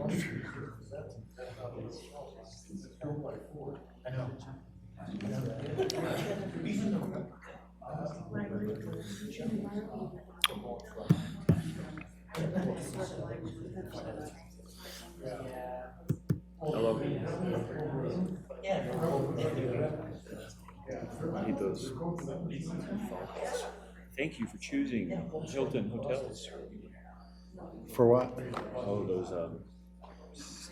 I know. Hello. I need those phone calls. Thank you for choosing Hilton Hotels. For what? Oh, those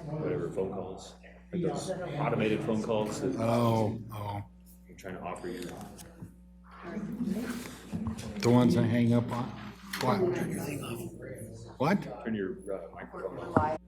whatever phone calls, like those automated phone calls that Oh. I'm trying to offer you. The ones I hang up on? What? Turn your thing off. What? Turn your microphone off.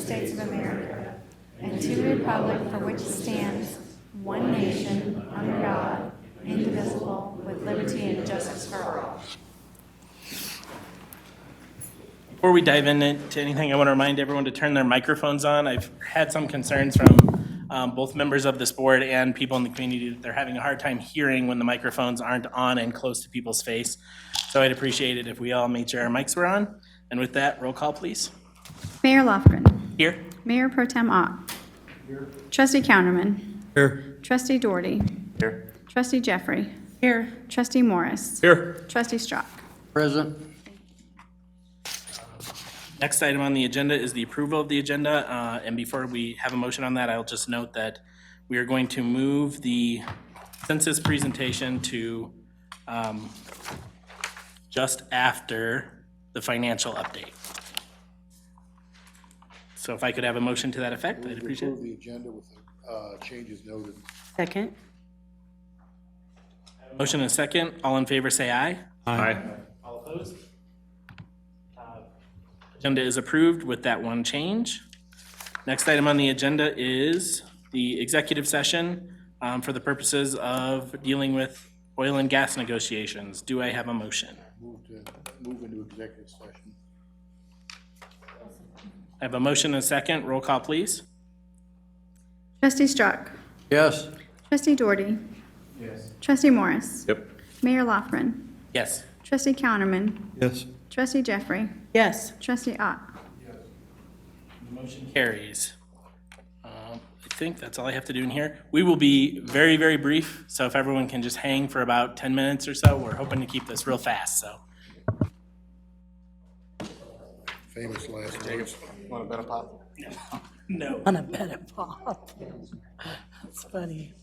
States of America and to the republic for which it stands, one nation, under God, indivisible, with liberty and justice for all. Before we dive into anything, I want to remind everyone to turn their microphones on. I've had some concerns from both members of this board and people in the community that they're having a hard time hearing when the microphones aren't on and close to people's face. So I'd appreciate it if we all made sure our mics were on. And with that, roll call, please. Mayor Lofgren. Here. Mayor Pro Tem Ott. Trustee Counterman. Here. Trustee Doherty. Here. Trustee Jeffrey. Here. Trustee Morris. Here. Trustee Strzok. Present. Next item on the agenda is the approval of the agenda. And before we have a motion on that, I'll just note that we are going to move the census presentation to just after the financial update. So if I could have a motion to that effect, I'd appreciate Approve it. the agenda with the changes noted. Second. Motion and a second. All in favor, say aye. Aye. All opposed? Agenda is approved with that one change. Next item on the agenda is the executive session for the purposes of dealing with oil and gas negotiations. Do I have a motion? Move into executive session. I have a motion and a second. Roll call, please. Trustee Strzok. Yes. Trustee Doherty. Yes. Trustee Morris. Yep. Mayor Lofgren. Yes. Trustee Counterman. Yes. Trustee Jeffrey. Yes. Trustee Ott. The motion carries. I think that's all I have to do in here. We will be very, very brief, so if everyone can just hang for about 10 minutes or so, we're hoping to keep this real fast, so. Famous last words. Want a better pop? No. On a better pop. That's funny.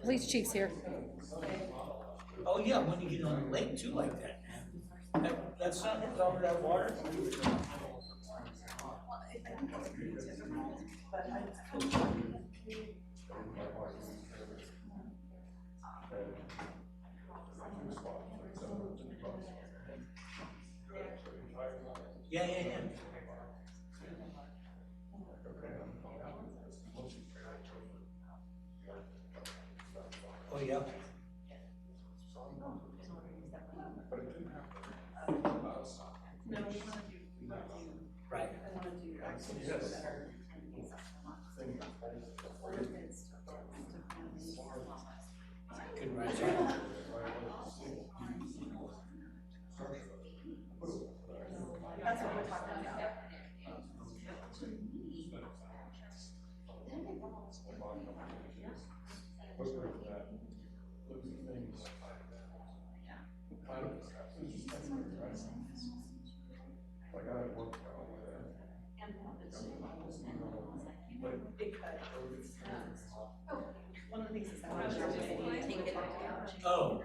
Police chief's here. Oh, yeah, when you get on the lake too like that, man. That's not covered that water? Yeah. Oh, yeah. Right. Good ride. Oh.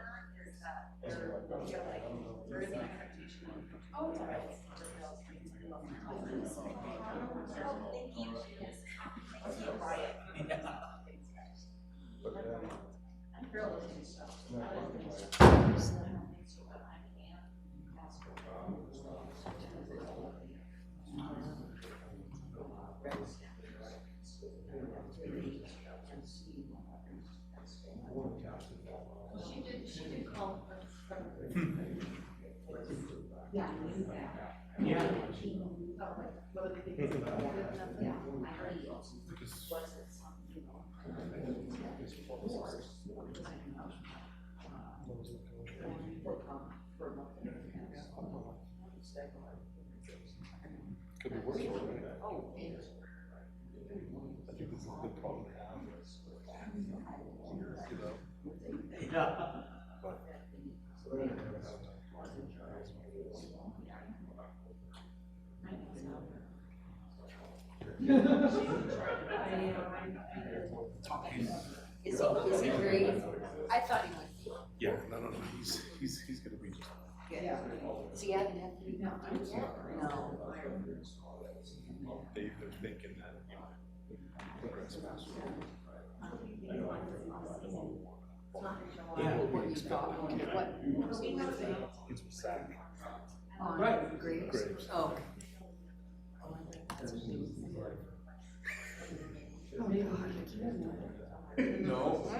Is he great? I thought he would. Yeah, no, he's gonna be. Yeah. Is he having that? No. They're thinking that. What you thought, what was he with it? It's Sac. On Graves? Graves. Oh. No.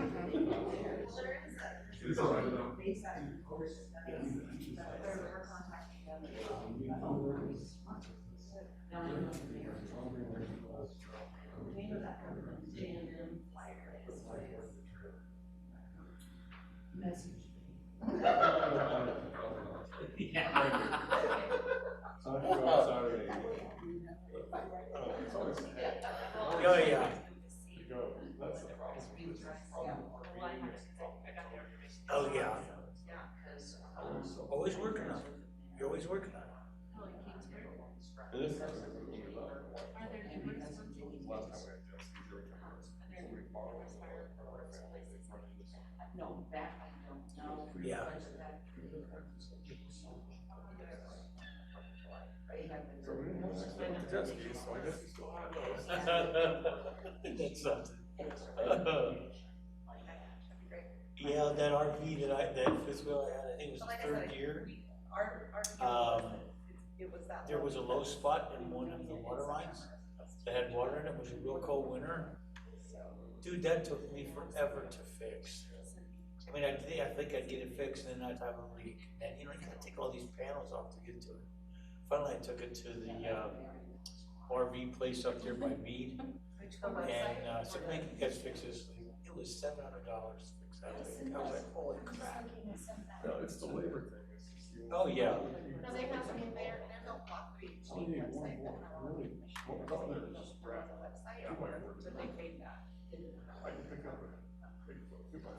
Oh, yeah. Oh, yeah. Always working on it. You're always working on it. No, that I don't know. Yeah. That's something. Yeah, that RV that fifth wheel I had, I think it was the third year. There was a low spot in one of the water lines that had water in it. It was a real cold winter. Dude, that took me forever to fix. I mean, I think I'd get it fixed and then I'd have a leak. And you know, you gotta take all these panels off to get to it. Finally, I took it to the RV place up there by Mead. And said, "Man, you guys fix this." It was $700 to fix that thing. I was like, "Holy crap!" No, it's the labor thing. It's just you. Oh yeah. No, they have, I mean, they're no property. Oh, yeah, really, what about there? Just wrap. So they paid that. I can pick up a big foot, 2 by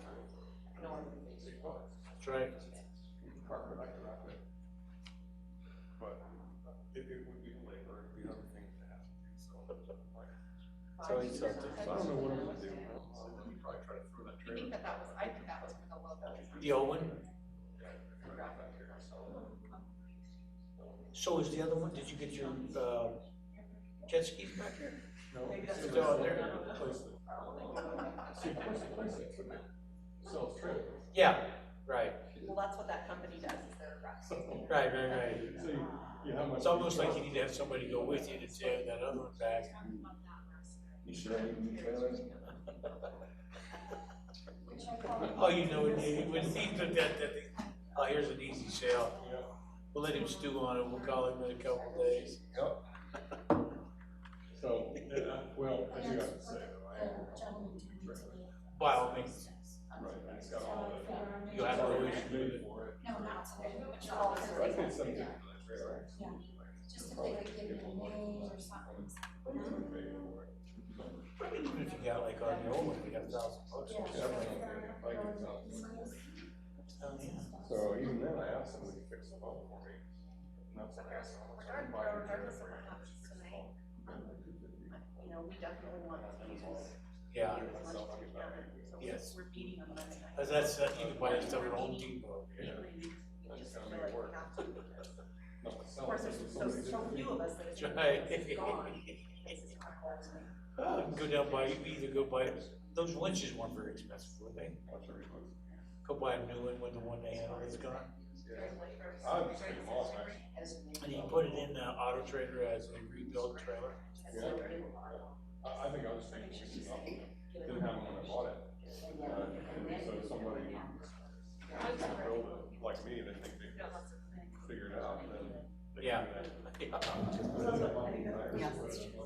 4. That's right. Carpet, I can wrap it. But it would be labor, it'd be other things to have to do, so. It's always something. So I don't know what I'm gonna do. We'll probably try to throw that I trailer. think that was, I think that was for the logo. The old one. So is the other one? Did you get your jet skis back here? No, it's Still out there? See, place it, but it sells trailers. Yeah. Right. Well, that's what that company does, is they're a Right. Right. So you have much. It's almost like you need to have somebody go with you to tear that other one back. You should have new trailers. Oh, you know, when he took that, oh, here's an easy sale. We'll let him stew on it. We'll call him in a couple of days. Yep. So, well, I do have to say though, I am. By all means. Right, and it's got all the. You have a relationship. for it. No, not today. So I paid $750 for that trailer. Just if they could give me a name or something. I mean, even if you got like on the old one, you got $1,000 or Yeah, something. if I get something. Oh, yeah. So even then, I asked somebody to fix the phone for me. And that's like, Regardless of what happens tonight, you know, we definitely want to use Yeah. as much as we can. So Yes. we're meeting on Monday night. Cause that's, you can buy that stuff at Home Depot. We just feel like we have to. Of Of course, there's so few of us that it's Right. gone. It's just not hard to make. Go down by, either go buy, those winches weren't very expensive, were they? Go buy a new one when the one they had is gone. I would just take them off, actually. And you put it in the Auto Trader as a rebuilt trailer. Yeah. I think I was thinking we should didn't have them when I bought it. And so somebody build it like me, they think they can figure it out, then. they can Yeah. do that. Yeah, that's true.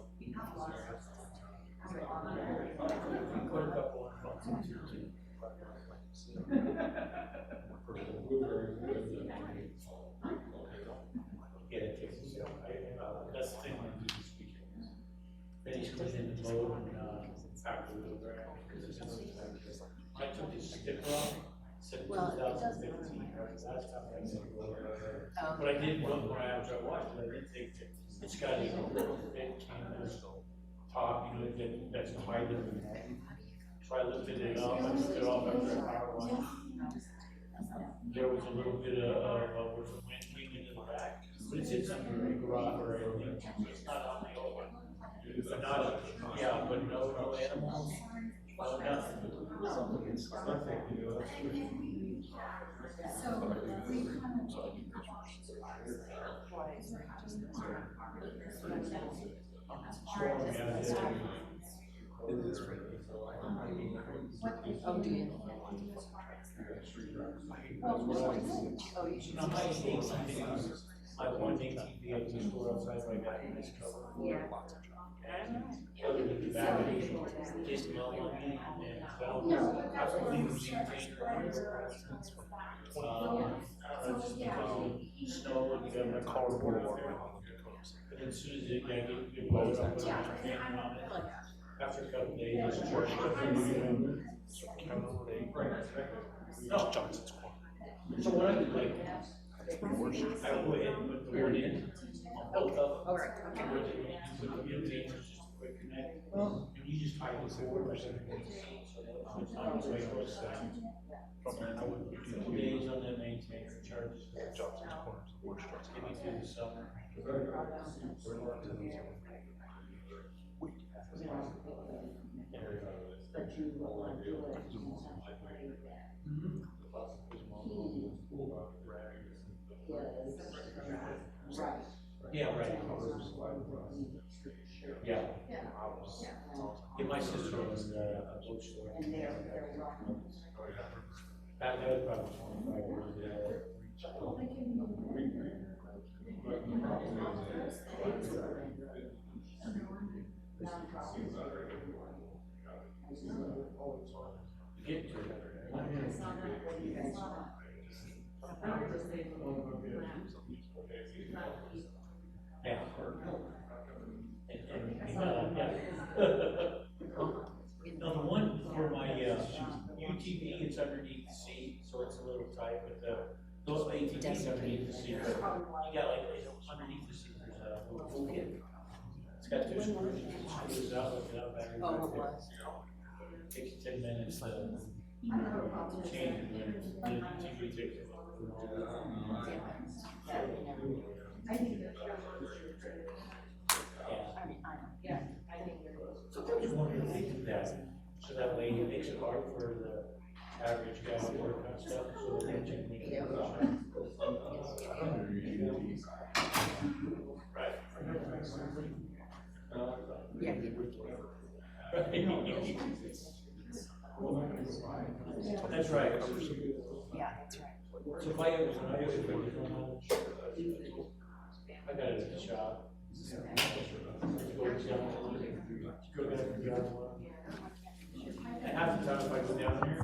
Put a couple of bucks into it, too. Yeah, it takes a sale. That's the thing when you do this weekend. Then he's cleaning the mold and, after the ground, because it's I took his sticker off, said 2015, last time I said, but I did look when I watched it, I did take it. It's got a little bit canvas top, you know, that's the height of it. So I lifted it up, I lifted it off after a power line. There was a little bit of where the wind came into the back, but it's in some garage or anything, so it's not on the open. But not, yeah, but no animals, no nothing. Now, my ATVs, my one ATV at the store outside my back in this cover. Other than the battery, just low and fell. I believe it's just because snow and you got my car board there. But as soon as it got get blows up, after a couple days, it's charged up. No. Johnson's Corner. So what I do, like, I go ahead and put the board in, on both of them. All right, okay. You put the empty, it's just a quick connect, and you just tie the board or something. So it's not a way to set. Couple days on that maintainer charges. Johnson's Corner. Give me through the summer. Yeah, right. Yeah. Yeah, my sister was a bookstore. That was probably 25 years ago. Get to it. Yeah. Now, the one for my UTV, it's underneath the seat, so it's a little tight, but those ATVs underneath the seat, you got like, underneath the seat, there's a little toolkit. It's got two screws, you can screw it out, lift it up, battery. Oh, it was. Takes you 10 minutes to change it, when the UTV takes it. Yeah. So I was wondering if they do that, so that way it makes it hard for the average guy to work on stuff, so they can check me. Right. Yeah. That's right. Yeah, that's right. So if I ever, I got it at the shop. Go down to the other one. And half the time if I go down there.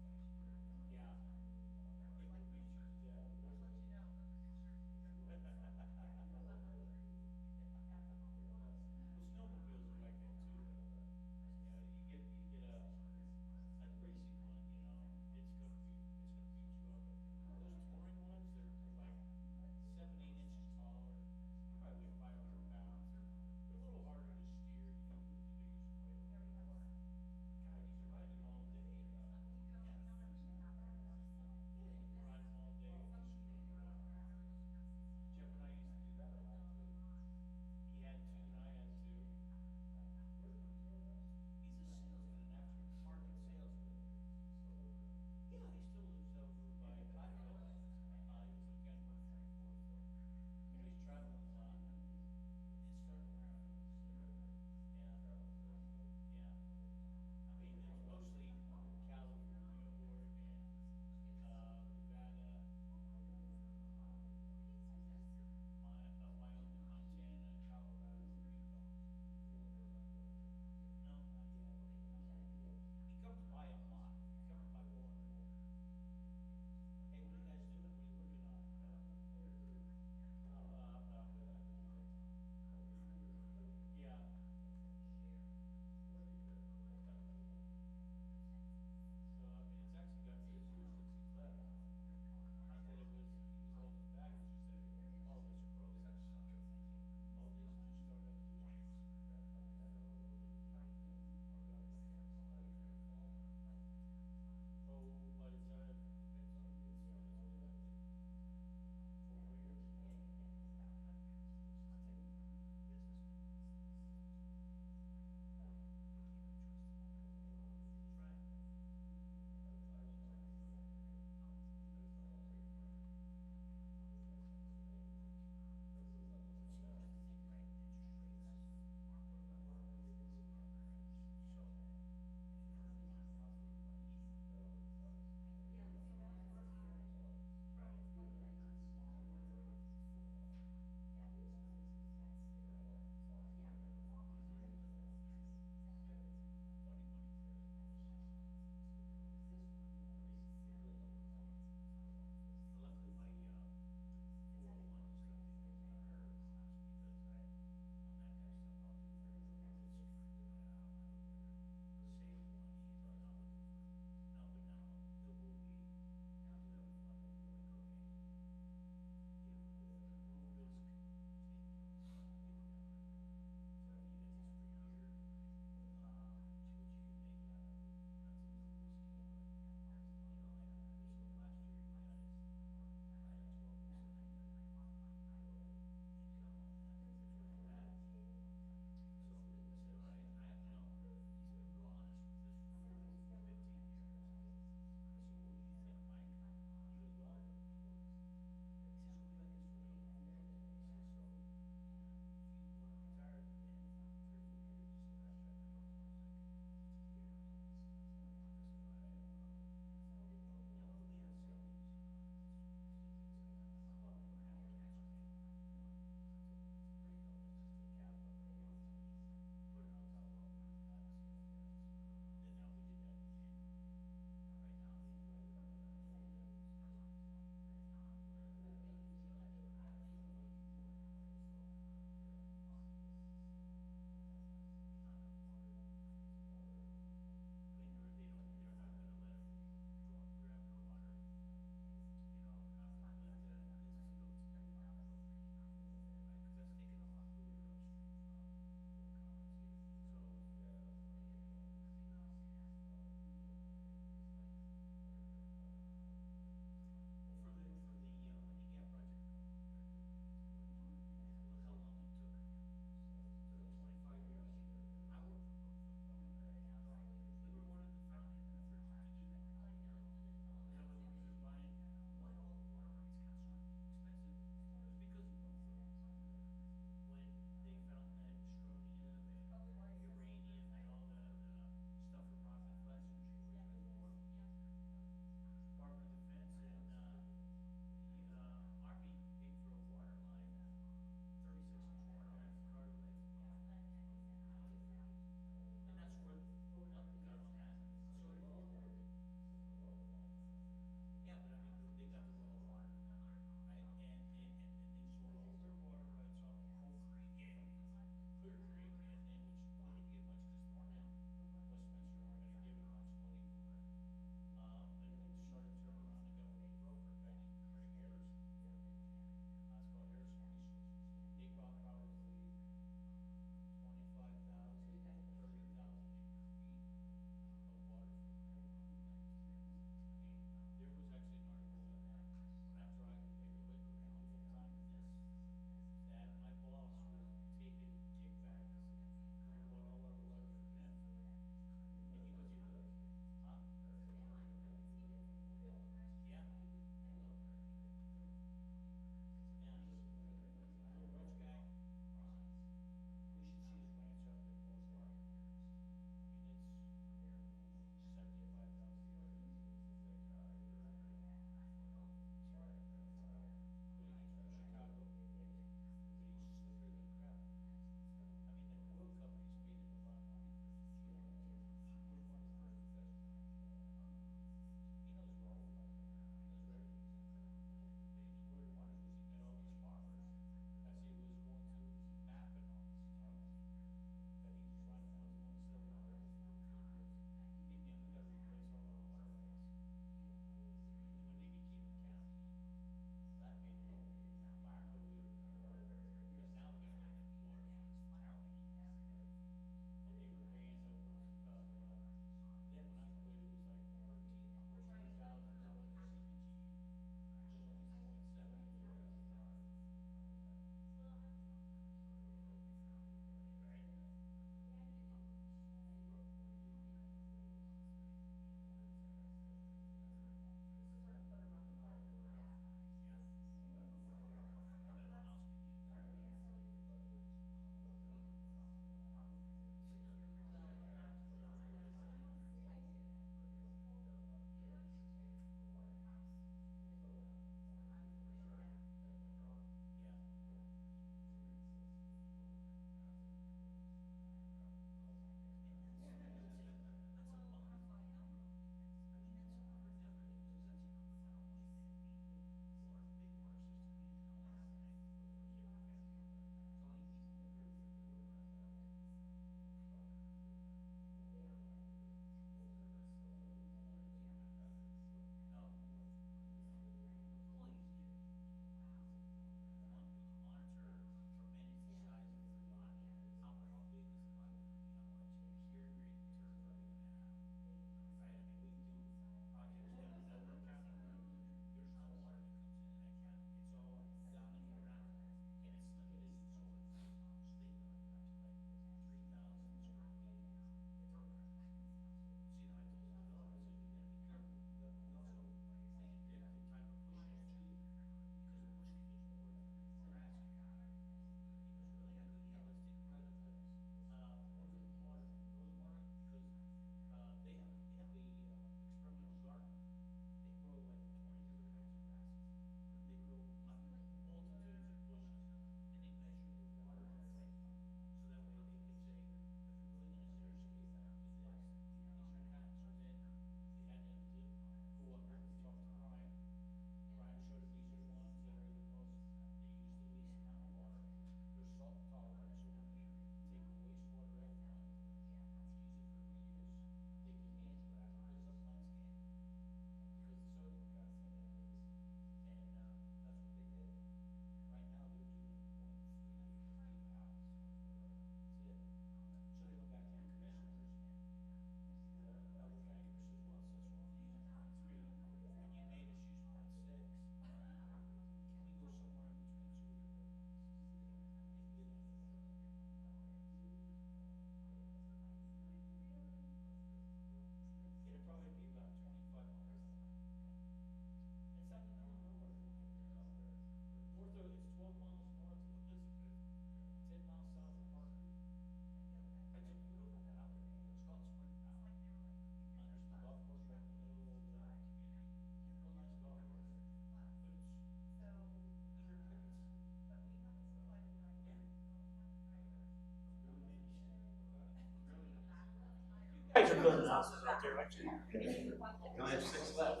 building houses out there, right? You only have 6 left.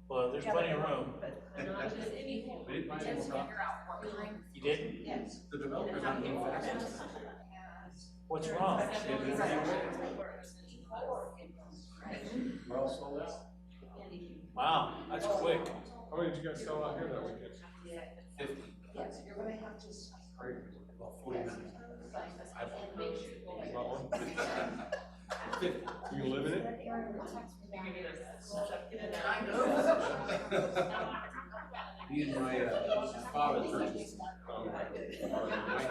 Well, there's plenty of room. You didn't? Yes. The developer's not being fast. What's wrong? Well, sold out. Wow, that's quick. How many did you guys sell out here that weekend? 50. Yes, you're gonna have to. About 49. And make sure you go. Not one? 50. You live in it? Me and my father purchased, my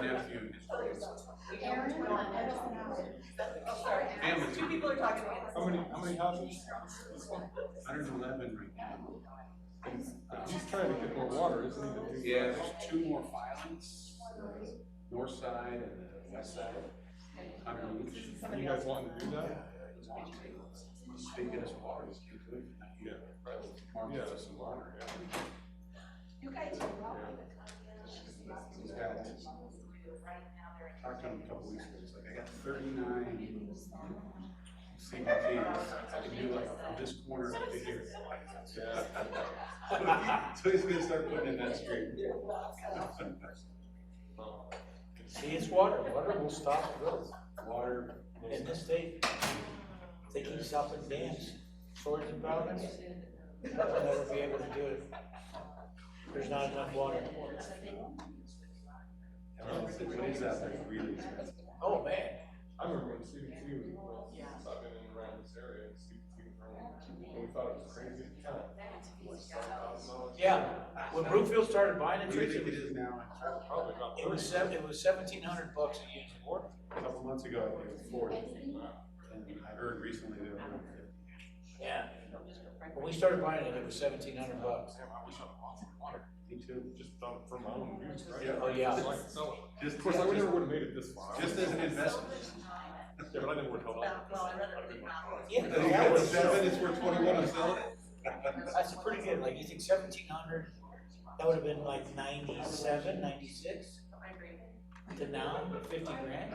nephew and his friends. Family. Two people are talking together. How many houses? 111 right now. He's trying to get more water, isn't he? to do- Yeah, there's 2 more filings, north side and the west side, 100 each. You guys wanting to do that? Speaking of water, let's keep doing it. Yeah. Mark Yeah, us that's some some water. water, yeah. You guys are welcome. He's got, talked to him a couple weeks ago, he's like, I got 39 CPTs, I can do like from this corner to here. Yeah. So he's gonna start putting in that street. See, it's water. Water will stop growth. Water. In this state, they keep stopping dams, storage and power, they'll never be able to do it. There's not enough water. What is out there, it's really expensive. Oh, man. I remember when CBT was, well, since I've been in around this area, CBT was around, when we thought it was crazy, kind of, like $7,000. Yeah, when Brookfield started buying What it, do you Trish, think it is now? Probably about it was 30. it was $1,700 a unit of water. A couple months ago, I think it was 40. And I heard recently they were around 50. Yeah. When we started buying it, it was $1,700. Damn, I wish I'd bought more water. Me too. Just done for my own use, right? Yeah. Oh, yeah. So I can sell it. Just, Of course, I would never would have made it this far. just as an investment. Yeah, but I never would have held on. Well, I'd rather be around. Yeah, You that got was 7, it's worth 21, I'm selling it. That's pretty good. Like, you think 1,700, that would have been like 97, 96? To now, 50 grand?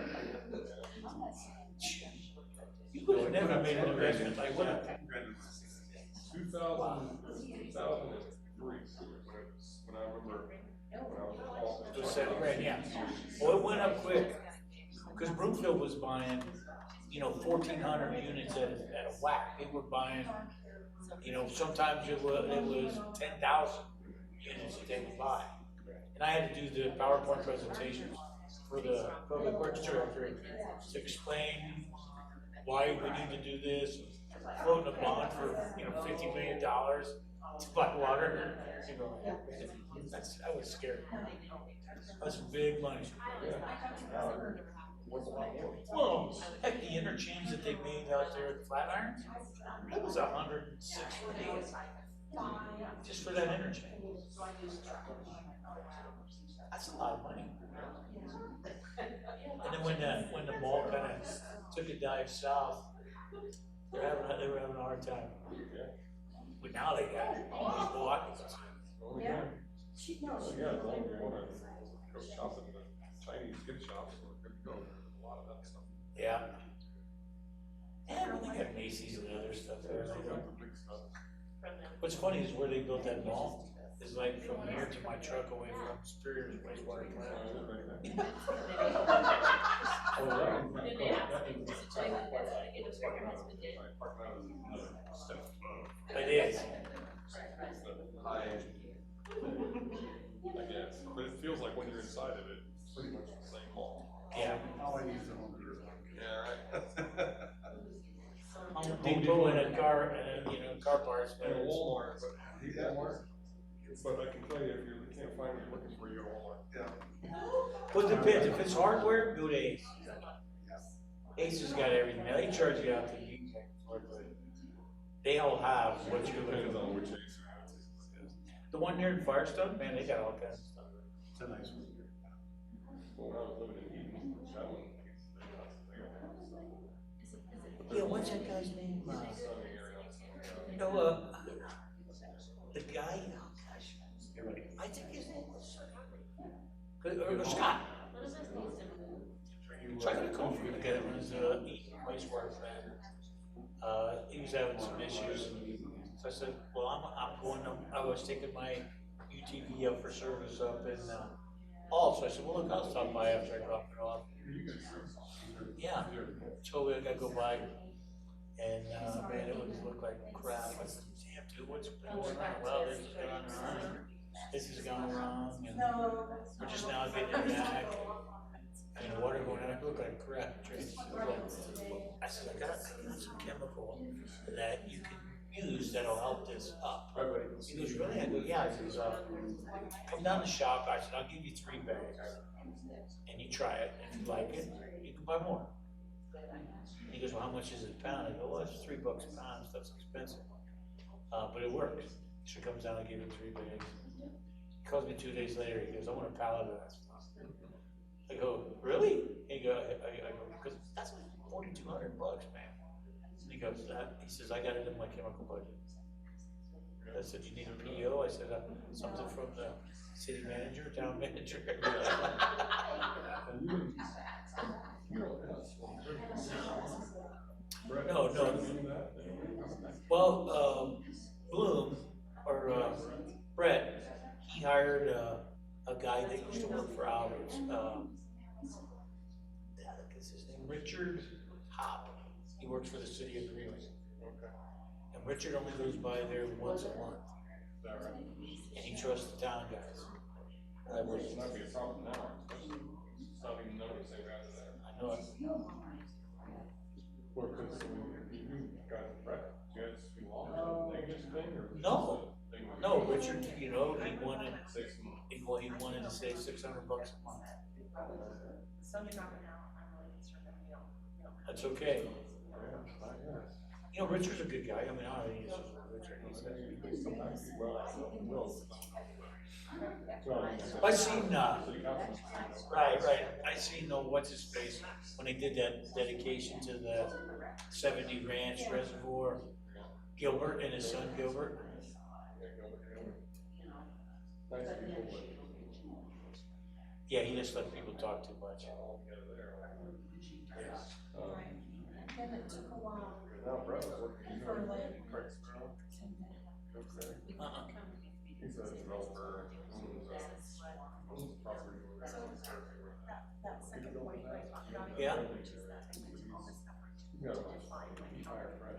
You would have never made an investment like that. 2003, when I remember, when I was. It was 7 grand, yeah. Well, it went up quick, because Brookfield was buying, 1,400 units at a whack. They were buying, sometimes it was 10,000 units that they would buy. And I had to do the PowerPoint presentations for the Public Works Director to explain why we need to do this, floating a bond for, $50 million to buy water. That was scary. That's big money. Well, heck, the interchange that they made out there at Flatirons, that was 106 days. Just for that interchange. That's a lot of money. And then when the mall kind of took a dive south, they were having a hard time. But now they got all these blocks. Oh, yeah. Yeah, as long as you wanna go shopping in the Chinese gift shops, we're good to go. There's a lot of that stuff. Yeah. And they got Macy's and other stuff there. Big stuff. What's funny is where they built that mall is like from here to my truck away from Superior's wastewater plant. It is. I guess, but it feels like when you're inside of it, it's pretty much the same mall. Yeah. All I need is a home computer. Yeah, right. Depot and a car, car parts. And a Walmart, but, yeah, but I can tell you, if you can't find what you're looking for, you go to Walmart. Yeah. Well, it depends. If it's hardware, go to Ace. Ace has got everything. Now, they charge you out to you. They all have what you're looking Depends for. on which Ace. The one here in Firestone, man, they got all kinds of stuff. It's a nice one. Well, when I was living in Eden, that one, they got stuff. Yeah, what's that guy's name? Sunny area. The guy, oh gosh, I think his name was Scott. Try to call for you to get him. his, wastewater plant. He was having some issues, so I said, well, I was taking my UTV up for service up in, Hall, so I said, well, look, I'll stop by after I drop it off. Yeah, so I gotta go by, and, man, it would look like crap. I said, damn, dude, what's been going on? Well, this has gone wrong, this has gone wrong, and we're just now getting it back. And the water going out, it looked like crap. I said, I got some chemical that you can use that'll help this up. He goes, really? I go, yeah. He goes, come down to the shop. I said, I'll give you 3 bags. And you try it. And if you like it, you can buy more. And he goes, well, how much is it a pound? I go, well, it's $3 a pound. Stuff's expensive. But it works. So he comes down, I give him 3 bags. He calls me 2 days later. He goes, I want a pallet of that stuff. I go, really? I go, because that's like $4,200, man. And he goes, he says, I got it in my chemical budget. I said, you need a PO? I said, something from the city manager, town manager. No. Well, Bloom, or Brett, he hired a guy that used to work for Alberts. What's his name? Richard Hopp. He works for the city of Greenwich. And Richard only goes by there once a month. And he trusts the town guys. That would not be a problem now, especially not even notice they got it there. I know it. Well, because you got Brett, you had to be long, negative thing or? No, Richard, he wanted, 6 months. he wanted to save $600 a month. So you're not now, I'm really concerned that we don't. That's okay. Richard's a good guy. I mean, I don't think he's Richard. I seen, right. I seen, what's his face, when they did that dedication to the 70 Ranch Reservoir, Gilbert and his son Gilbert. Yeah, he just let people talk too much. And it took a while Now Brett was working, for like. he's a developer, owns property. That second point you guys talked about. Yeah. Which is that it took all this effort to Yeah. find like He hired Brett.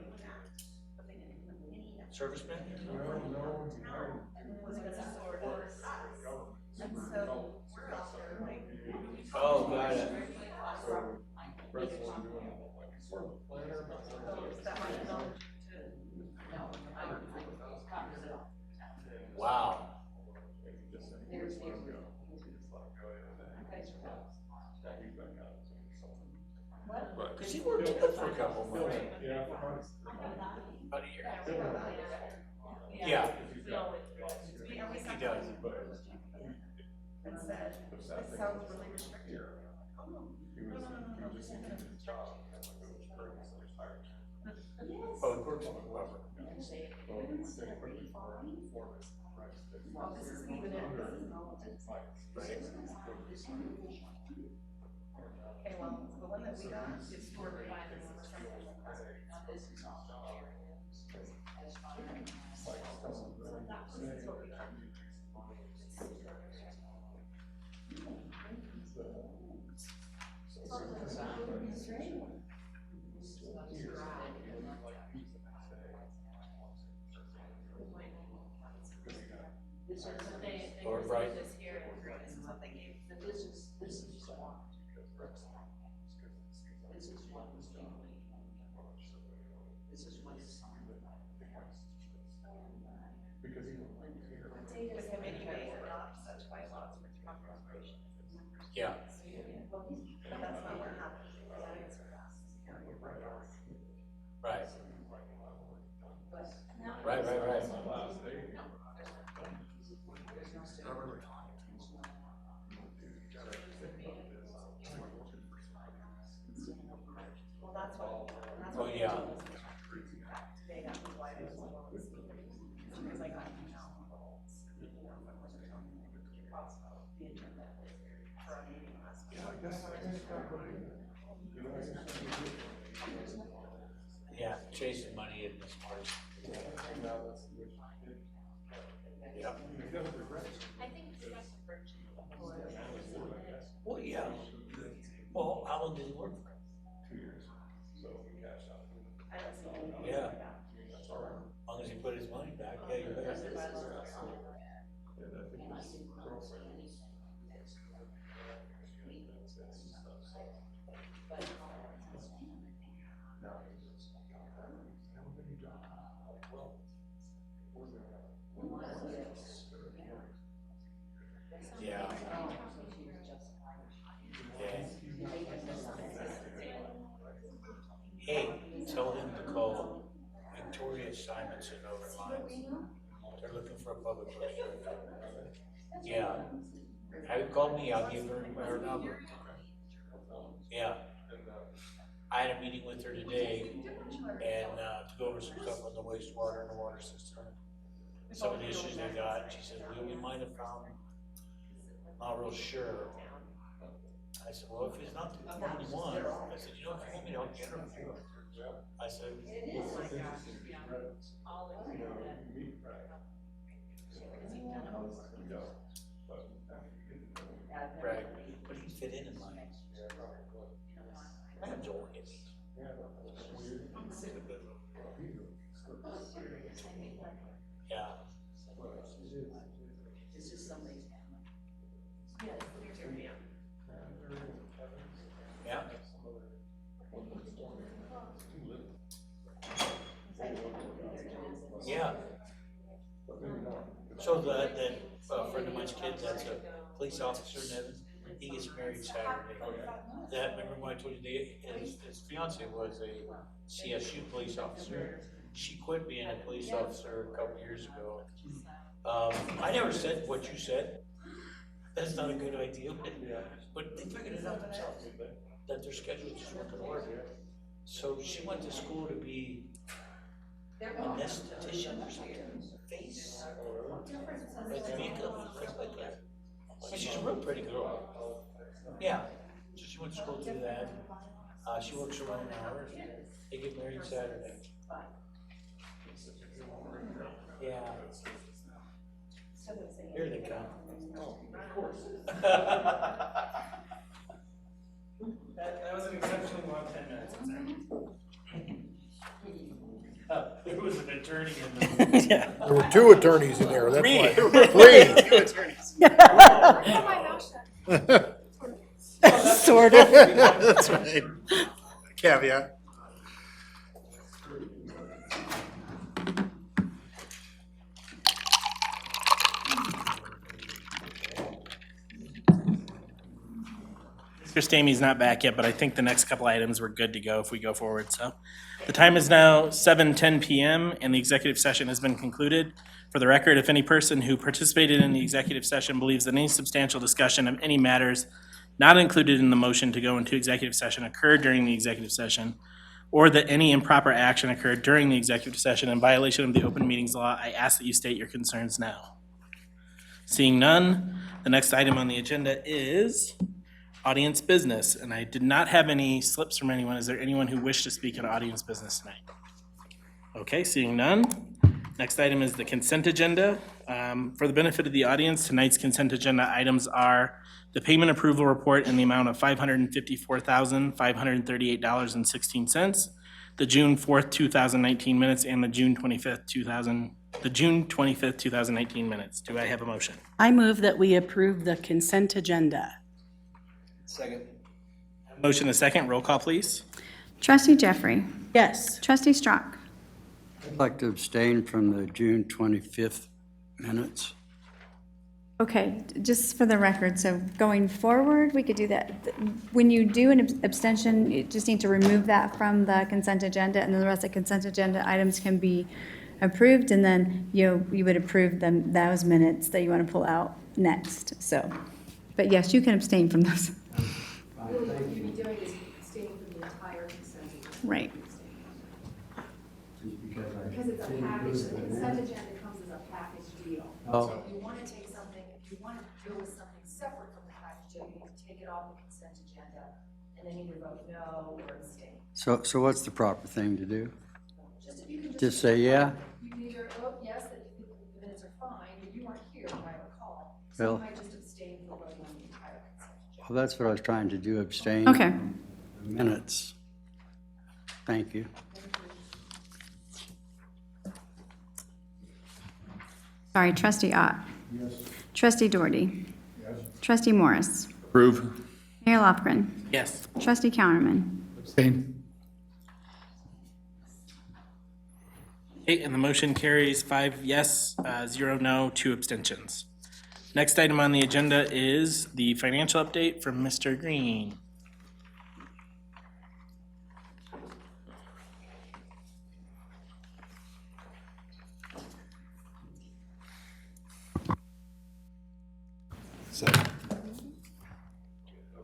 but they didn't put any effort. Serviceman? No, he hired. And it was gonna sort of us. And so we're out there like. Oh, got it. So Brett's the one doing like sort of a planner, but That might go to. Wow. just said, here's where I'm going. Just let him go ahead and he's back out. Cause he worked there for a couple of months. Yeah, for months. About a year. Yeah. He does. And said, this sounds really restrictive. He was just in his job, and like it was pretty, so he's hired. Oh, he works on the rubber. Well, they quickly foreman, right? Well, this isn't even it. Under, Right. Okay, well, the one that we got is stored by the. Or right. This here, this is what they gave. because he. The committee may adopt such bylaws for proper operation. Yeah. But that's not what happened. That answer asked. Right. Right. Last day. Well, that's what. Oh, yeah. Today, that was why I was because I got an email. The agenda for our meeting last week. I guess, you know, I guess chasing money isn't the smartest. Yep. Well, yeah. Well, how long did he work for? 2 years, so we cashed out. Yeah. As long as he put his money back, yeah, you're better. And I think his girlfriend. Yeah. Hey, tell him to call Victoria Simonson over lines. They're looking for a public works director. Yeah. Have you called me? I'll give her number. Yeah. I had a meeting with her today and to go over some stuff on the wastewater and the water system. Some of the issues they got. She said, "Will we might have found?" Not real sure. I said, "Well, if it's not the one you want," I said, "You know, if you want me to, I'll get her." I said, "Right, but he fit in mine. I enjoy it." Yeah. Yeah. Yeah. So that friend of mine's kid, that's a police officer in Evans, he gets married Saturday. That, remember when I told you, his fiance was a CSU police officer. She quit being a police officer a couple years ago. I never said what you said. That's not a good idea, but they figured it out themselves, that their schedules just weren't gonna work. So she went to school to be anesthetician or something, face, like makeup, things like that. And she's a real pretty girl. Yeah, so she went to school to do that. She works her own hours. They get married Saturday. Yeah. Here they come. Oh, of course. That was an exceptionally long 10 minutes. There was an attorney in the. Yeah. There were 2 attorneys in there, that's why. Three. Sort of. That's right. Caveat. Mr. Stamey's not back yet, but I think the next couple items we're good to go if we go forward. So the time is now 7:10 PM and the executive session has been concluded. For the record, if any person who participated in the executive session believes that any substantial discussion of any matters not included in the motion to go into executive session occurred during the executive session, or that any improper action occurred during the executive session in violation of the open meetings law, I ask that you state your concerns now. Seeing none, the next item on the agenda is audience business, and I did not have any slips from anyone. Is there anyone who wished to speak in audience business tonight? Okay, seeing none. Next item is the consent agenda. For the benefit of the audience, tonight's consent agenda items are the payment approval report in the amount of $554,538.16, the June 4th, 2019 minutes, and the June 25th, 2019 minutes. Do I have a motion? I move that we approve the consent agenda. Second. Motion is second. Roll call, please. Trustee Jeffrey. Yes. Trustee Strock. I'd like to abstain from the June 25th minutes. Okay, just for the record, so going forward, we could do that. When you do an abstention, you just need to remove that from the consent agenda, and then the rest of the consent agenda items can be approved, and then you would approve those minutes that you want to pull out next, so. But yes, you can abstain from those. What you'd be doing is abstaining from the entire consent agenda. Right. Because it's a package, the consent agenda comes as a package deal. Oh. So if you want to take something, if you want to deal with something separate from the package deal, you need to take it off the consent agenda and then either vote no or abstain. So what's the proper thing to do? Just say yeah? You can either vote yes, that the minutes are fine, but you weren't here, if I recall. Well- So I might just abstain from voting on the entire consent agenda. Well, that's what I was trying to do, abstain. Okay. Minutes. Thank you. Sorry, trustee Ott. Yes. Trustee Doherty. Yes. Trustee Morris. Approve. Mayor Lofgren. Yes. Trustee Counterman. Abstain. Okay, and the motion carries 5 yes, 0 no, 2 abstentions. Next item on the agenda is the financial update from Mr. Green.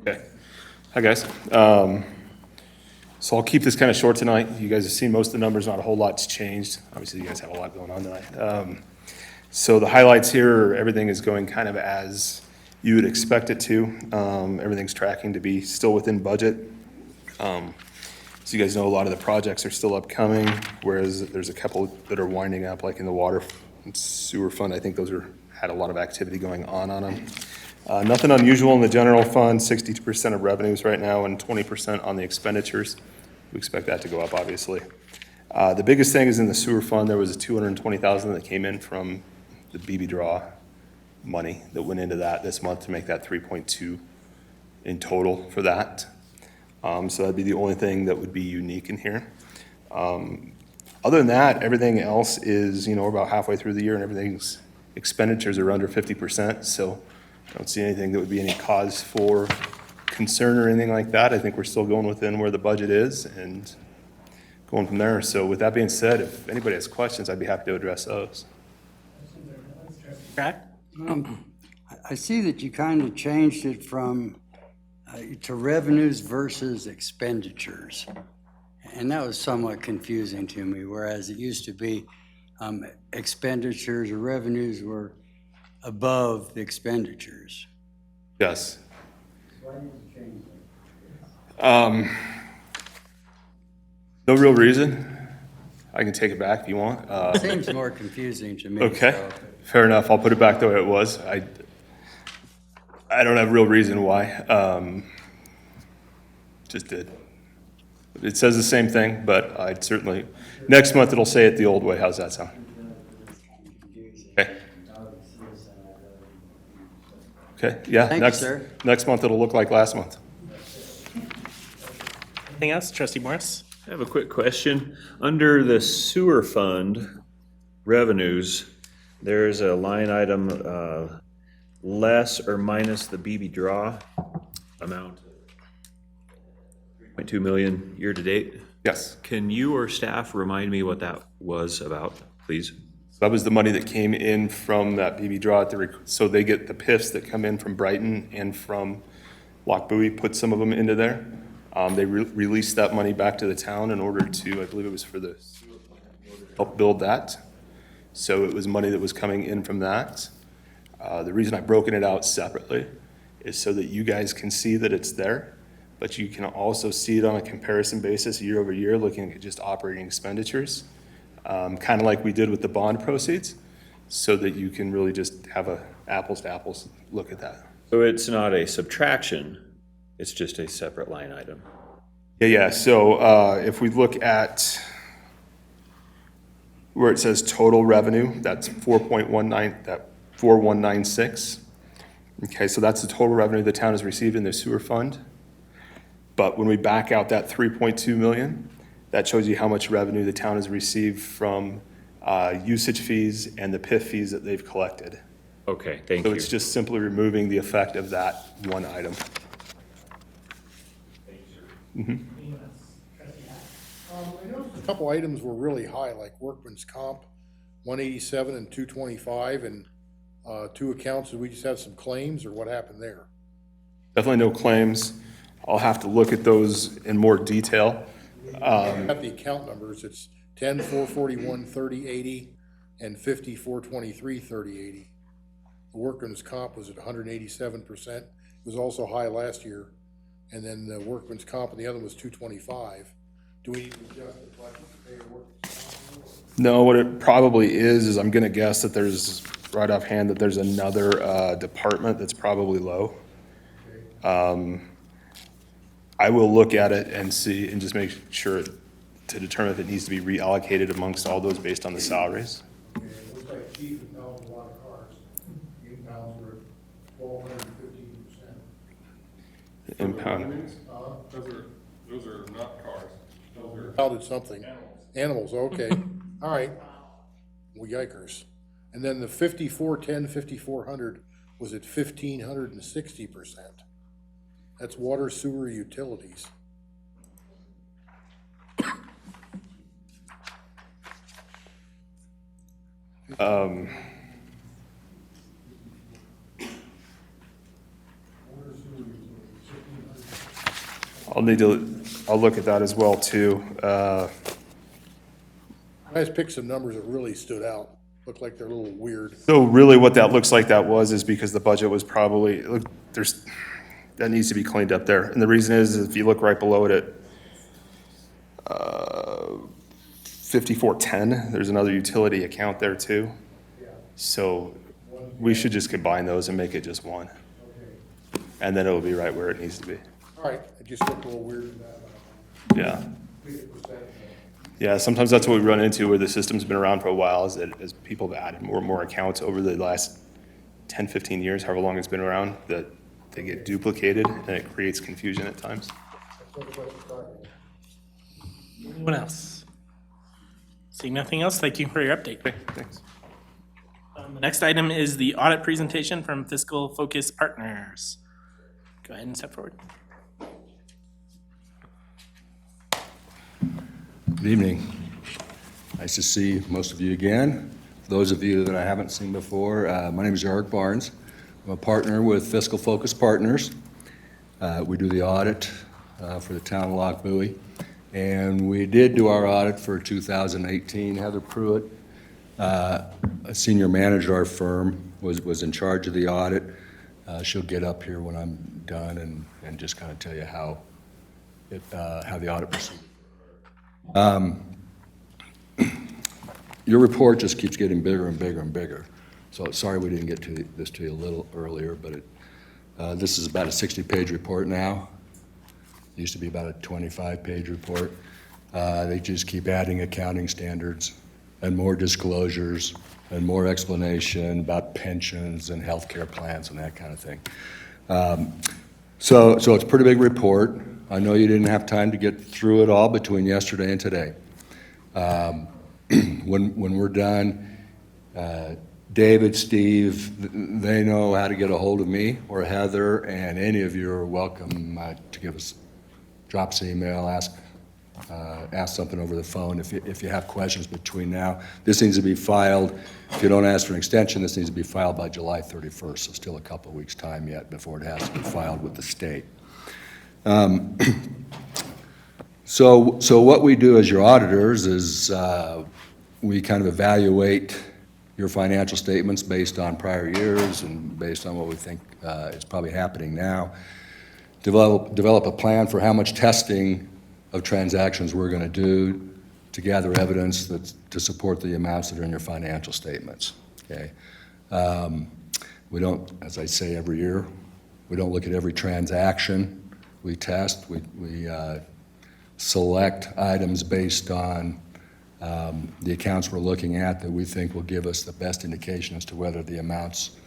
Okay. Hi, guys. So I'll keep this kind of short tonight. You guys have seen most of the numbers, not a whole lot's changed. Obviously, you guys have a lot going on tonight. So the highlights here, everything is going kind of as you would expect it to. Everything's tracking to be still within budget. So you guys know a lot of the projects are still upcoming, whereas there's a couple that are winding up, like in the water and sewer fund. I think those had a lot of activity going on them. Nothing unusual in the general fund, 62% of revenues right now and 20% on the expenditures. We expect that to go up, obviously. The biggest thing is in the sewer fund, there was a $220,000 that came in from the BB draw money that went into that this month to make that 3.2 in total for that. So that'd be the only thing that would be unique in here. Other than that, everything else is, we're about halfway through the year and everything's expenditures are under 50%. So I don't see anything that would be any cause for concern or anything like that. I think we're still going within where the budget is and going from there. So with that being said, if anybody has questions, I'd be happy to address those. Track? I see that you kind of changed it from, to revenues versus expenditures. And that was somewhat confusing to me, whereas it used to be expenditures or revenues were above the expenditures. Yes. Why did you change that? No real reason. I can take it back if you want. Seems more confusing to me. Okay, so. fair enough. I'll put it back the way it was. I don't have real reason why. Just did. It says the same thing, but I'd certainly, next month it'll say it the old way. How's that sound? Okay. Okay, yeah. Thank you, sir. Next month it'll look like last month. Anything else? Trustee Morris? I have a quick question. Under the sewer fund revenues, there's a line item, less or minus the BB draw amount. 3.2 million year-to-date. Yes. Can you or staff remind me what that was about, please? So that was the money that came in from that BB draw. So they get the PIFs that come in from Brighton and from Lock Buoy, put some of them into there. They released that money back to the town in order to, I believe it was for the help build that. So it was money that was coming in from that. The reason I've broken it out separately is so that you guys can see that it's there, but you can also see it on a comparison basis year over year, looking at just operating expenditures, kind of like we did with the bond proceeds, so that you can really just have a apples to apples look at that. So it's not a subtraction, it's just a separate line item. Yeah. So if we look at where it says total revenue, that's 4.19, that 4196. Okay, so that's the total revenue the town has received in the sewer fund. But when we back out that 3.2 million, that shows you how much revenue the town has received from usage fees and the PIF fees that they've collected. Okay, thank So you. it's just simply removing the effect of that one item. I noticed a couple items were really high, like workman's comp, 187 and 225, and two accounts. Did we just have some claims, or what happened there? Definitely no claims. I'll have to look at those in more detail. I got the account numbers. It's 10-441-3080 and 50-423-3080. The workman's comp was at 187%. It was also high last year. And then the workman's comp and the other was 225. Do we need to adjust the budget to pay a workman's comp? No, what it probably is I'm gonna guess that there's, right offhand, that there's another department that's probably low. I will look at it and see, and just make sure to determine if it needs to be reallocated amongst all those based on the salaries. Okay, it looks like Chief impounds a lot of cars. He impounds were 1,215%. Impound. Those are not cars. Those are Impounded something. Animals, okay. All right. Well, yikers. And then the 5410, 5400 was at 1,560%. That's water, sewer, utilities. I'll look at that as well, too. I just picked some numbers that really stood out. Look like they're a little weird. So really what that looks like that was is because the budget was probably, look, that needs to be cleaned up there. And the reason is, if you look right below it at 5410, there's another utility account there too. So we should just combine those and make it just one. And then it'll be right where it needs to be. All right, it just looked a little weird in that. Yeah. Yeah, sometimes that's what we run into where the system's been around for a while, is that as people have added more and more accounts over the last 10, 15 years, however long it's been around, that they get duplicated and it creates confusion at times. Anyone else? Seeing nothing else, thank you for your update. Okay, thanks. The next item is the audit presentation from Fiscal Focus Partners. Go ahead and step forward. Good evening. Nice to see most of you again. For those of you that I haven't seen before, my name is Eric Barnes. I'm a partner with Fiscal Focus Partners. We do the audit for the town of Loch Buoy. And we did do our audit for 2018. Heather Pruitt, a senior manager at our firm, was in charge of the audit. She'll get up here when I'm done and just kind of tell you how the audit proceeded. Your report just keeps getting bigger and bigger and bigger. So sorry we didn't get to this to you a little earlier, but this is about a 60-page report now. It used to be about a 25-page report. They just keep adding accounting standards and more disclosures and more explanation about pensions and healthcare plans and that kind of thing. So it's a pretty big report. I know you didn't have time to get through it all between yesterday and today. When we're done, David, Steve, they know how to get a hold of me or Heather, and any of you are welcome to drop us an email, ask something over the phone if you have questions between now. This needs to be filed. If you don't ask for an extension, this needs to be filed by July 31st, so still a couple of weeks' time yet before it has to be filed with the state. So what we do as your auditors is we kind of evaluate your financial statements based on prior years and based on what we think is probably happening now. Develop a plan for how much testing of transactions we're going to do to gather evidence to support the amounts that are in your financial statements. Okay, we don't, as I say every year, we don't look at every transaction we test. We select items based on the accounts we're looking at that we think will give us the best indication as to whether the amounts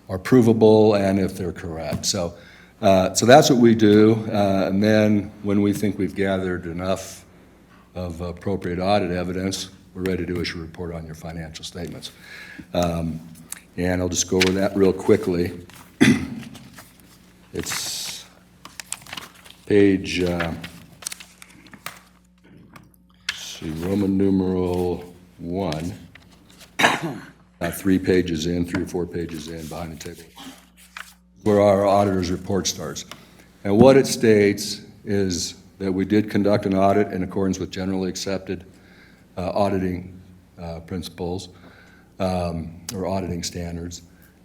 are provable and if they're correct. So that's what we do, and then when we think we've gathered enough of appropriate audit evidence, we're ready to issue a report on your financial statements. And I'll just go over that real quickly. It's page, Roman numeral 1, 3 pages in, 3 or 4 pages in, behind the table, where our auditor's report starts. And what it states is that we did conduct an audit in accordance with generally accepted auditing principles or auditing standards,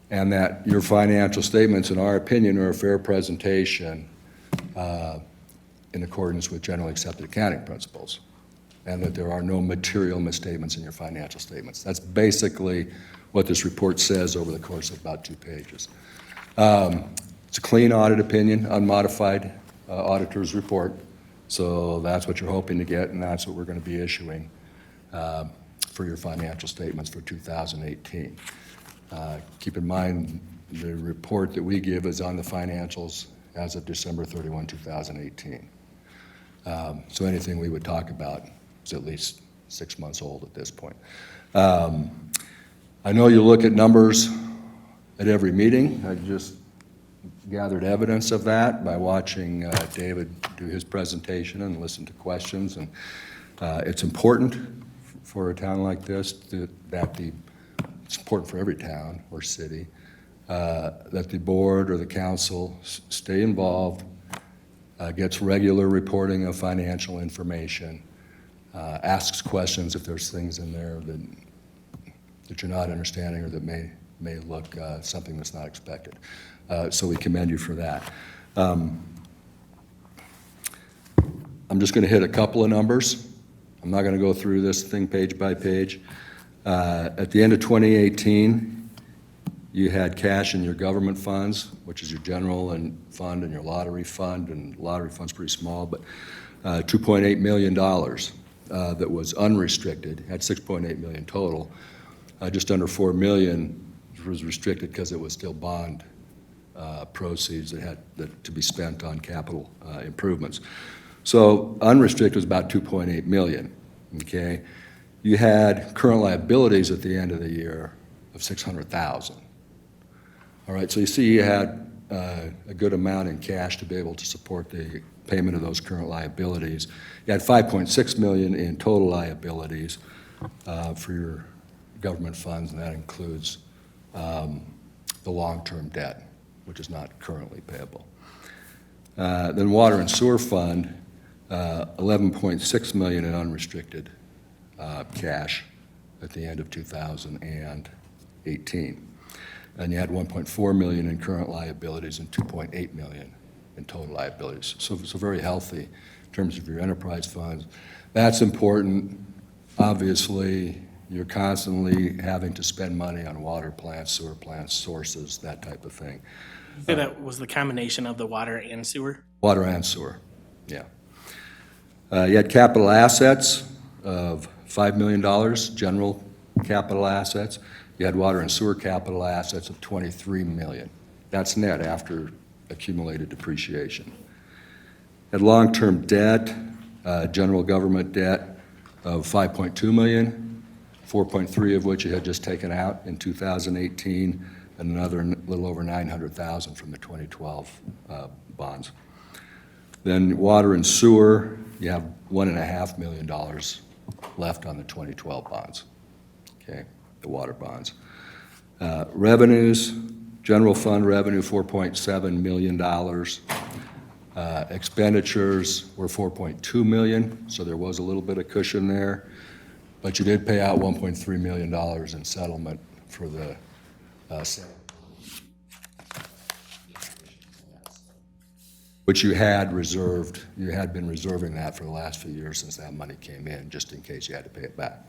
and that your financial statements, in our opinion, are a fair presentation in accordance with generally accepted accounting principles. and that there are no material misstatements in your financial statements. That's basically what this report says over the course of about 2 pages. It's a clean audit opinion, unmodified auditor's report, so that's what you're hoping to get, and that's what we're going to be issuing for your financial statements for 2018. Keep in mind, the report that we give is on the financials as of December 31, 2018. So anything we would talk about is at least 6 months old at this point. I know you look at numbers at every meeting. I just gathered evidence of that by watching David do his presentation and listen to questions. And it's important for a town like this it's important for every town or city that the board or the council stay involved, gets regular reporting of financial information, asks questions if there's things in there that you're not understanding or that may look something that's not expected. So we commend you for that. I'm just going to hit a couple of numbers. I'm not going to go through this thing page by page. At the end of 2018, you had cash in your government funds, which is your general fund and your lottery fund, and lottery fund's pretty small, but $2.8 million that was unrestricted, had $6.8 million total. Just under $4 million was restricted because it was still bond proceeds that had to be spent on capital improvements. So unrestricted was about $2.8 million, okay? You had current liabilities at the end of the year of $600,000. All right, so you see you had a good amount in cash to be able to support the payment of those current liabilities. You had $5.6 million in total liabilities for your government funds, and that includes the long-term debt, which is not currently payable. Then water and sewer fund, $11.6 million in unrestricted cash at the end of 2018. And you had $1.4 million in current liabilities and $2.8 million in total liabilities. So very healthy in terms of your enterprise funds. That's important. Obviously, you're constantly having to spend money on water plants, sewer plants, sources, that type of thing. So that was the combination of the water and sewer? Water and sewer, yeah. You had capital assets of $5 million, general capital assets. You had water and sewer capital assets of $23 million. That's net after accumulated depreciation. Had long-term debt, general government debt of $5.2 million, 4.3 of which you had just taken out in 2018, and another little over $900,000 from the 2012 bonds. Then water and sewer, you have $1.5 million left on the 2012 bonds, okay, the water bonds. Revenues, general fund revenue, $4.7 million. Expenditures were $4.2 million, so there was a little bit of cushion there. But you did pay out $1.3 million in settlement for the sale, which you had reserved. You had been reserving that for the last few years since that money came in, just in case you had to pay it back.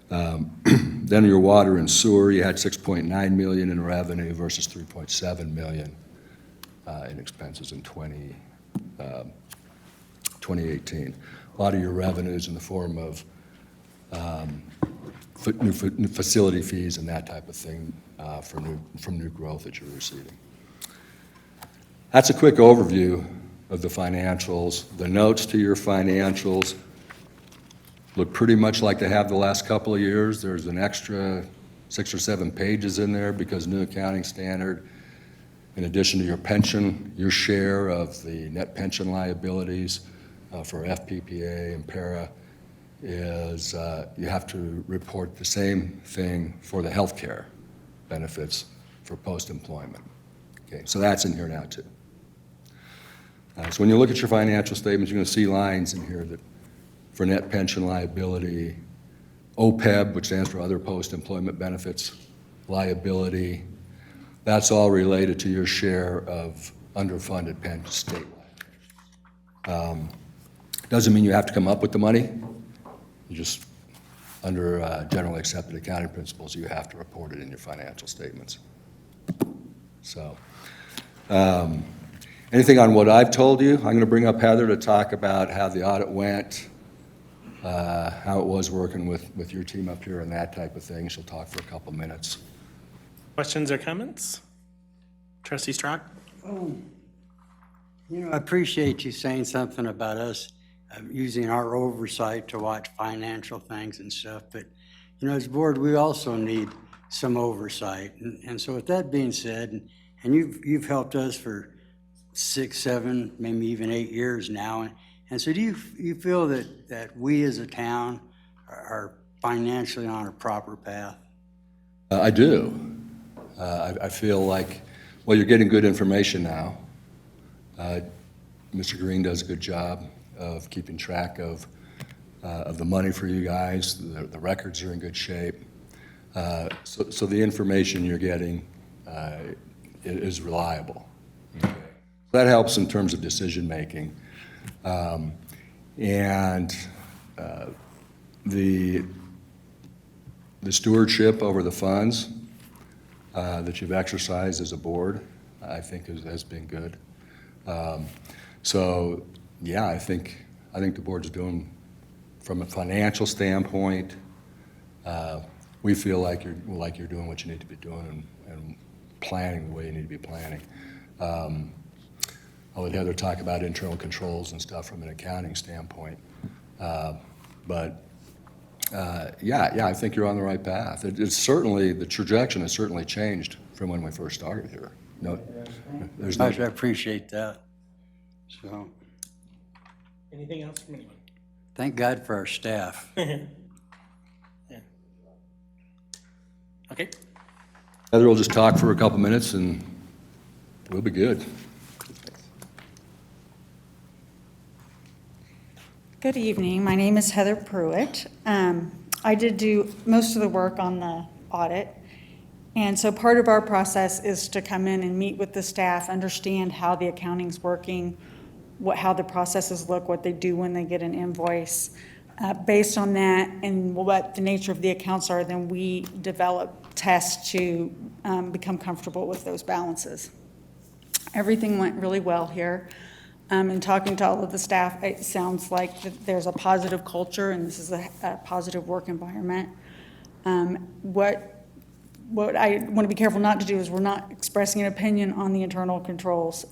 Then your water and sewer, you had $6.9 million in revenue versus $3.7 million in expenses in 2018. A lot of your revenues in the form of new facility fees and that type of thing from new growth that you're receiving. That's a quick overview of the financials. The notes to your financials look pretty much like they have the last couple of years. There's an extra 6 or 7 pages in there because new accounting standard, in addition to your pension, your share of the net pension liabilities for FPPA and PARA is you have to report the same thing for the health care benefits for post-employment. Okay, so that's in here now too. So when you look at your financial statements, you're going to see lines in here that for net pension liability, OPEB, which stands for other post-employment benefits liability, that's all related to your share of underfunded pension state. Doesn't mean you have to come up with the money. You just, under generally accepted accounting principles, you have to report it in your financial statements. So, anything on what I've told you? I'm going to bring up Heather to talk about how the audit went, how it was working with your team up here and that type of thing. She'll talk for a couple minutes. Questions or comments? Trustee Strock? I appreciate you saying something about us using our oversight to watch financial things and stuff, but, as a board, we also need some oversight. And so with that being said, and you've helped us for 6, 7, maybe even 8 years now, and so do you feel that we as a town are financially on a proper path? I do. I feel like, well, you're getting good information now. Mr. Green does a good job of keeping track of the money for you guys. The records are in good shape. So the information you're getting is reliable. Okay. That helps in terms of decision-making. And the stewardship over the funds that you've exercised as a board, I think has been good. So, yeah, I think the board's doing, from a financial standpoint, we feel like you're doing what you need to be doing and planning the way you need to be planning. I'll let Heather talk about internal controls and stuff from an accounting standpoint. But I think you're on the right path. It's certainly, the trajectory has certainly changed from when we first started here. No, there's no. I appreciate that. So, Anything else from anyone? thank God for our staff. Yeah. Okay. Heather will just talk for a couple minutes and we'll be good. Good evening. My name is Heather Pruitt. I did do most of the work on the audit. And so part of our process is to come in and meet with the staff, understand how the accounting's working, how the processes look, what they do when they get an invoice. Based on that and what the nature of the accounts are, then we develop tests to become comfortable with those balances. Everything went really well here. In talking to all of the staff, it sounds like that there's a positive culture and this is a positive work environment. What I want to be careful not to do is we're not expressing an opinion on the internal controls.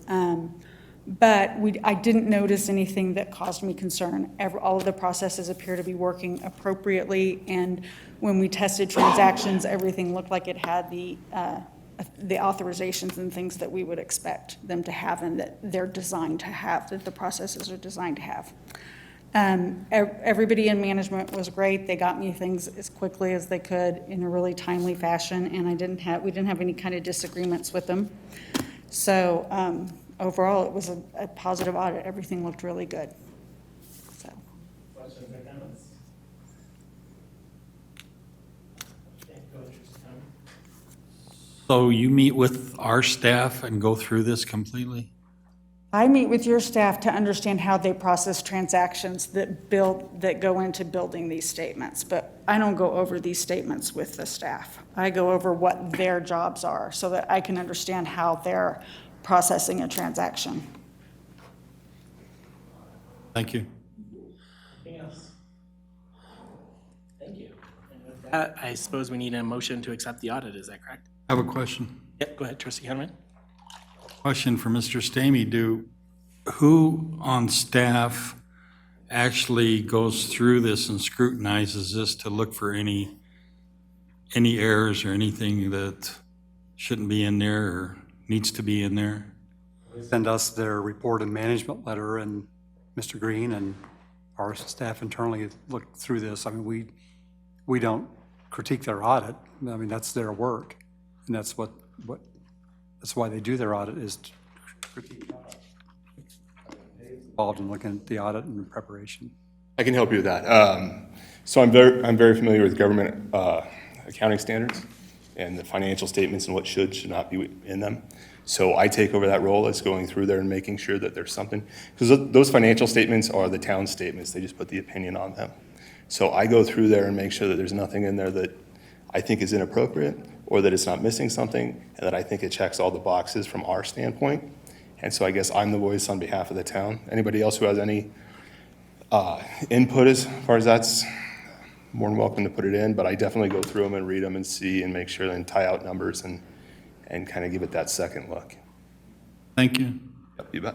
But I didn't notice anything that caused me concern. All of the processes appear to be working appropriately, and when we tested transactions, everything looked like it had the authorizations and things that we would expect them to have and that they're designed to have, that the processes are designed to have. Everybody in management was great. They got me things as quickly as they could in a really timely fashion, and we didn't have any kind of disagreements with them. So overall, it was a positive audit. Everything looked really good. So. Questions or comments? Okay, go ahead, Trustee Conlon. So you meet with our staff and go through this completely? I meet with your staff to understand how they process transactions that go into building these statements, but I don't go over these statements with the staff. I go over what their jobs are so that I can understand how they're processing a transaction. Thank you. Anything else? Thank you. And with that, I suppose we need a motion to accept the audit, is that correct? I have a question. Yep, go ahead, Trustee Henman. Question for Mr. Stamey. Who on staff actually goes through this and scrutinizes this to look for any errors or anything that shouldn't be in there or needs to be in there? Send us their report and management letter, and Mr. Green and our staff internally look through this. I mean, we don't critique their audit. I mean, that's their work, and that's why they do their audit, is to critique the audit. Involved in looking at the audit and preparation. I can help you with that. So I'm very familiar with government accounting standards and the financial statements and what should not be in them. So I take over that role as going through there and making sure that there's something, because those financial statements are the town statements. They just put the opinion on them. So I go through there and make sure that there's nothing in there that I think is inappropriate, or that it's not missing something, and that I think it checks all the boxes from our standpoint. And so I guess I'm the voice on behalf of the town. Anybody else who has any input as far as that's, more than welcome to put it in, but I definitely go through them and read them and see and make sure and tie out numbers and kind of give it that second look. Thank you. Yep, you bet.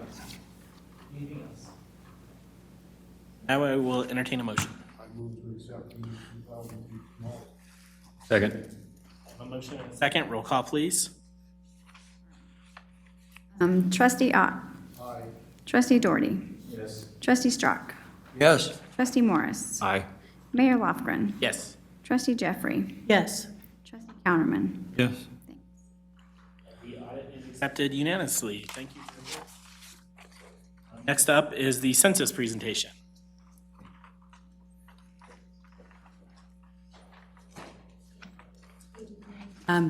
Now I will entertain a motion. I move to accept the 2002 mulch. Second. A motion and a second. Roll call, please. Trustee Ott. Aye. Trustee Doherty. Yes. Trustee Strock. Yes. Trustee Morris. Aye. Mayor Lofgren. Yes. Trustee Jeffrey. Yes. Trustee Counterman. Yes. The audit is accepted unanimously. Thank you. Next up is the census presentation.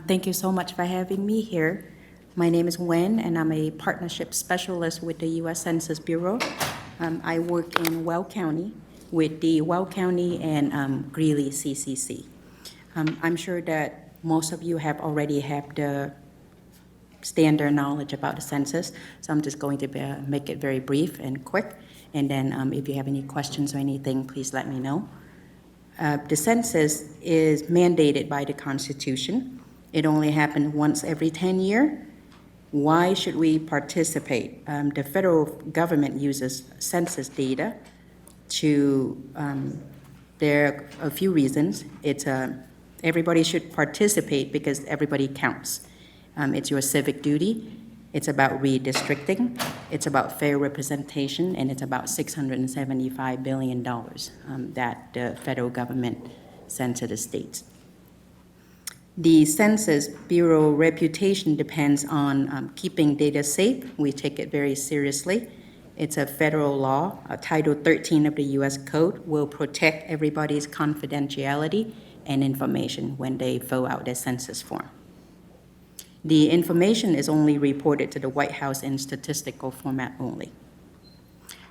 Thank you so much for having me here. My name is Wen, and I'm a partnership specialist with the U.S. Census Bureau. I work in Weld County with the Weld County and Greeley CCC. I'm sure that most of you have already have the standard knowledge about the census, so I'm just going to make it very brief and quick. And then if you have any questions or anything, please let me know. The census is mandated by the Constitution. It only happens once every 10 years. Why should we participate? The federal government uses census data to, there are a few reasons. It's everybody should participate because everybody counts. It's your civic duty. It's about redistricting. It's about fair representation, and it's about $675 billion that the federal government sends to the states. The Census Bureau reputation depends on keeping data safe. We take it very seriously. It's a federal law. Title 13 of the U.S. Code will protect everybody's confidentiality and information when they fill out their census form. The information is only reported to the White House in statistical format only.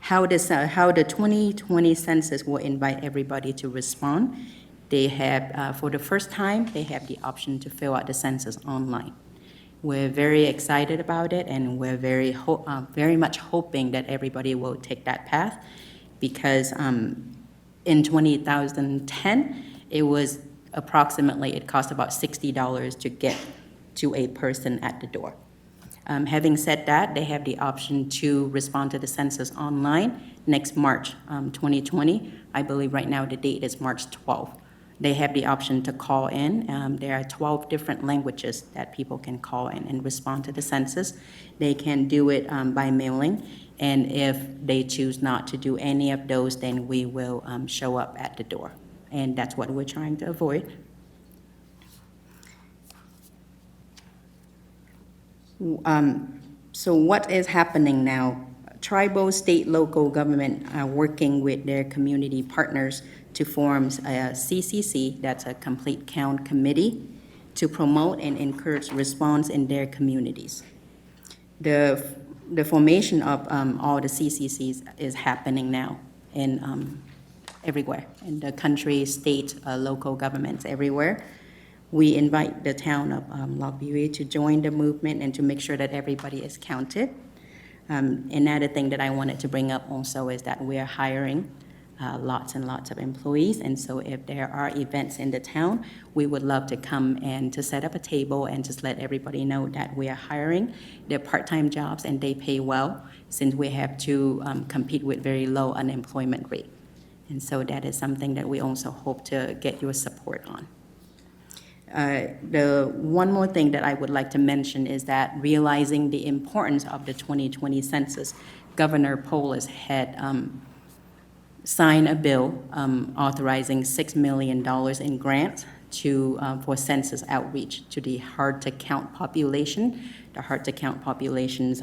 How the 2020 census will invite everybody to respond. They have, for the first time, they have the option to fill out the census online. We're very excited about it, and we're very much hoping that everybody will take that path, because in 2010, it was approximately, it cost about $60 to get to a person at the door. Having said that, they have the option to respond to the census online next March 2020. I believe right now the date is March 12th. They have the option to call in. There are 12 different languages that people can call in and respond to the census. They can do it by mailing, and if they choose not to do any of those, then we will show up at the door, and that's what we're trying to avoid. So what is happening now? Tribal, state, local government are working with their community partners to form a CCC, that's a complete count committee, to promote and encourage response in their communities. The formation of all the CCCs is happening now in everywhere, in the country, state, local governments, everywhere. We invite the town of Lochbuie to join the movement and to make sure that everybody is counted. Another thing that I wanted to bring up also is that we are hiring lots and lots of employees, and so if there are events in the town, we would love to come and to set up a table and just let everybody know that we are hiring. They're part-time jobs and they pay well, since we have to compete with very low unemployment rate. And so that is something that we also hope to get your support on. The one more thing that I would like to mention is that realizing the importance of the 2020 census, Governor Polis had signed a bill authorizing $6 million in grants for census outreach to the hard-to-count population. The hard-to-count populations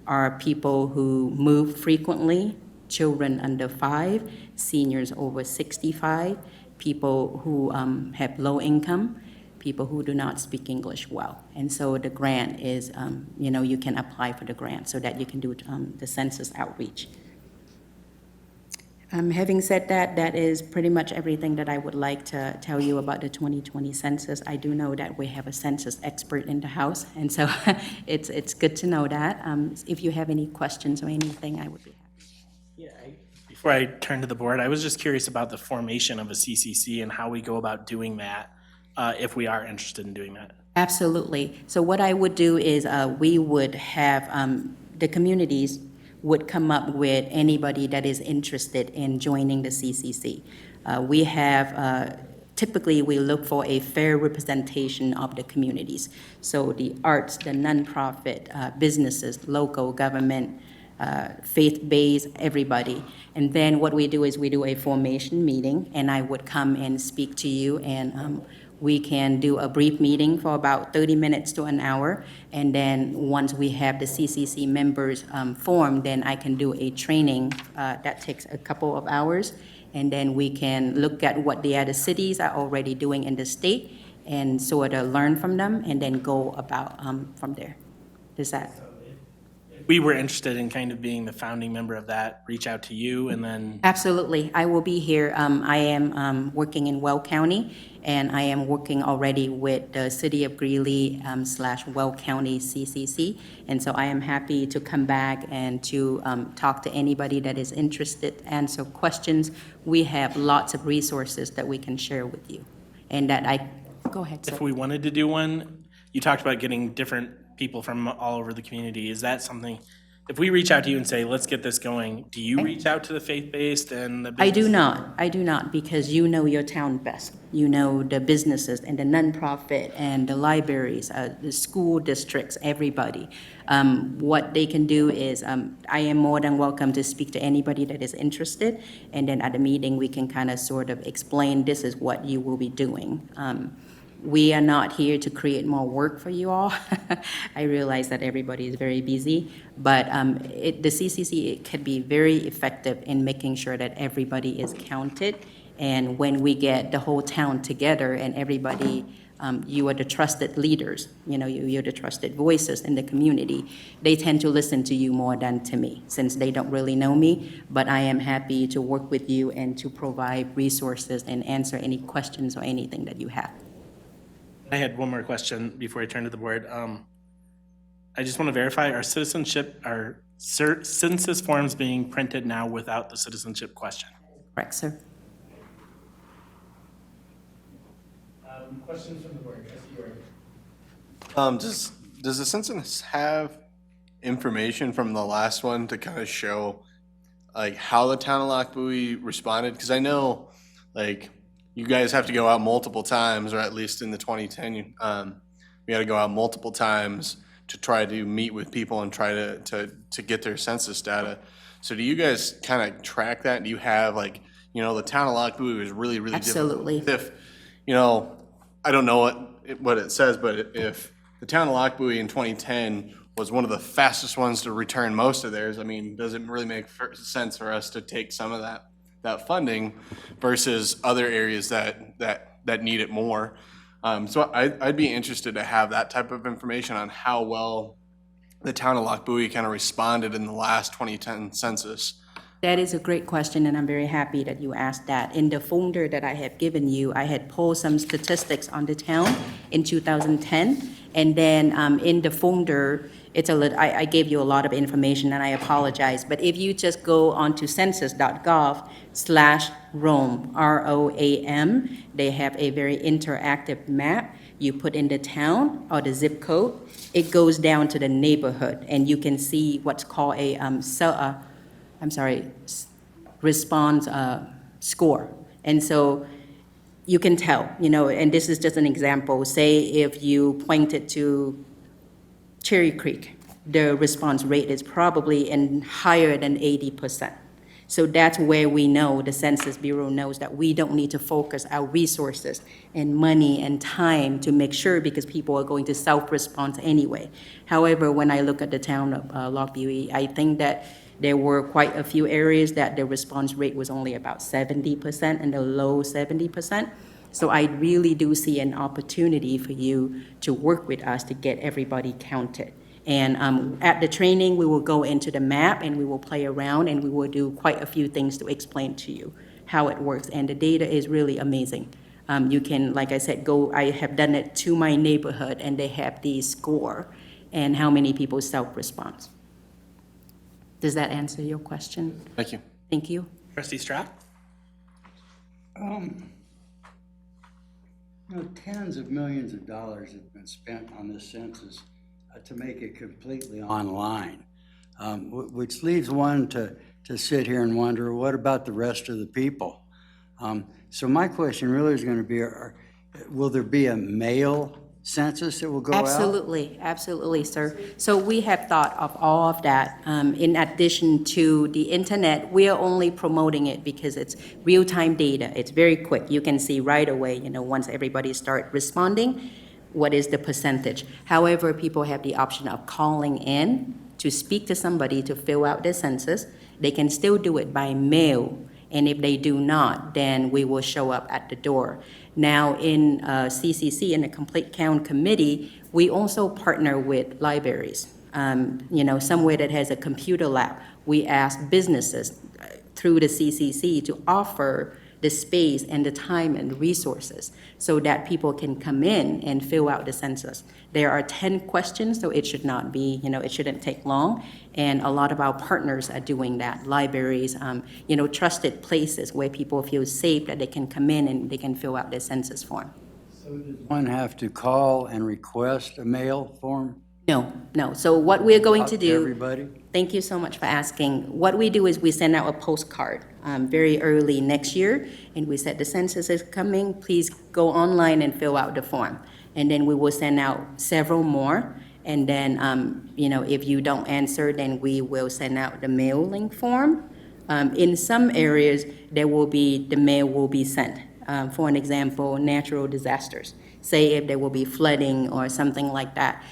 are people who move frequently, children under 5, seniors over 65, people who have low income, people who do not speak English well. And so the grant is, you can apply for the grant so that you can do the census outreach. Having said that, that is pretty much everything that I would like to tell you about the 2020 census. I do know that we have a census expert in the house, and so it's good to know that. If you have any questions or anything, I would be happy. Yeah, before I turn to the board, I was just curious about the formation of a CCC and how we go about doing that, if we are interested in doing that. Absolutely. So what I would do is we would have the communities would come up with anybody that is interested in joining the CCC. We have, typically we look for a fair representation of the communities. So the arts, the nonprofit, businesses, local government, faith-based, everybody. And then what we do is we do a formation meeting, and I would come and speak to you, and we can do a brief meeting for about 30 minutes to an hour. And then once we have the CCC members formed, then I can do a training that takes a couple of hours. And then we can look at what the other cities are already doing in the state and sort of learn from them and then go about from there. Does that? We were interested in kind of being the founding member of that, reach out to you and then. Absolutely. I will be here. I am working in Weld County, and I am working already with the City of Greeley / Weld County CCC. And so I am happy to come back and to talk to anybody that is interested, answer questions. We have lots of resources that we can share with you. And that go ahead, sir. If we wanted to do one, you talked about getting different people from all over the community. Is that something, if we reach out to you and say, let's get this going, do you reach out to the faith-based and the business? I do not, because you know your town best. You know the businesses and the nonprofit and the libraries, the school districts, everybody. What they can do is, I am more than welcome to speak to anybody that is interested, and then at the meeting, we can kind of sort of explain, this is what you will be doing. We are not here to create more work for you all. I realize that everybody is very busy, but the CCC can be very effective in making sure that everybody is counted. And when we get the whole town together and everybody, you are the trusted leaders, you're the trusted voices in the community, they tend to listen to you more than to me, since they don't really know me. But I am happy to work with you and to provide resources and answer any questions or anything that you have. I had one more question before I turn to the board. I just want to verify our census forms being printed now without the citizenship question. Correct, sir. Questions from the board? Does the census have information from the last one to kind of show like how the town of Lochbuie responded? Because I know like you guys have to go out multiple times, or at least in the 2010, we had to go out multiple times to try to meet with people and try to get their census data. So do you guys kind of track that? Do you have like, the town of Lochbuie was really, really Absolutely. difficult. If, I don't know what it says, but if the town of Lochbuie in 2010 was one of the fastest ones to return most of theirs, I mean, does it really make sense for us to take some of that funding versus other areas that need it more? So I'd be interested to have that type of information on how well the town of Lochbuie kind of responded in the last 2010 census. That is a great question, and I'm very happy that you asked that. In the folder that I have given you, I had pulled some statistics on the town in 2010, and then in the folder, I gave you a lot of information, and I apologize, but if you just go onto census.gov/ROAM, ROAM, they have a very interactive map. You put in the town or the zip code, it goes down to the neighborhood, and you can see what's called a response score. And so you can tell, and this is just an example. Say if you pointed to Cherry Creek, the response rate is probably higher than 80%. So that's where we know, the Census Bureau knows that we don't need to focus our resources and money and time to make sure, because people are going to self-respond anyway. However, when I look at the town of Lochbuie, I think that there were quite a few areas that the response rate was only about 70% and the low 70%. So I really do see an opportunity for you to work with us to get everybody counted. And at the training, we will go into the map and we will play around and we will do quite a few things to explain to you how it works. And the data is really amazing. You can, like I said, I have done it to my neighborhood and they have the score and how many people self-respond. Does that answer your question? Thank you. Thank you. Trustee Strack? Tens of millions of dollars have been spent on this census to make it completely online, which leaves one to sit here and wonder, what about the rest of the people? So my question really is going to be, will there be a mail census that will go out? Absolutely, absolutely, sir. So we have thought of all of that. In addition to the internet, we are only promoting it because it's real-time data. It's very quick. You can see right away, once everybody start responding, what is the percentage. However, people have the option of calling in to speak to somebody to fill out the census. They can still do it by mail. And if they do not, then we will show up at the door. Now, in CCC, in the Complete Count Committee, we also partner with libraries. Somewhere that has a computer lab, we ask businesses through the CCC to offer the space and the time and resources so that people can come in and fill out the census. There are 10 questions, so it should not be, it shouldn't take long. And a lot of our partners are doing that. Libraries, trusted places where people feel safe that they can come in and they can fill out their census form. So does one have to call and request a mail form? No. So what we're going to do. Everybody? Thank you so much for asking. What we do is we send out a postcard very early next year, and we said the census is coming, please go online and fill out the form. And then we will send out several more. And then, if you don't answer, then we will send out the mailing form. In some areas, the mail will be sent. For an example, natural disasters. Say if there will be flooding or something like that.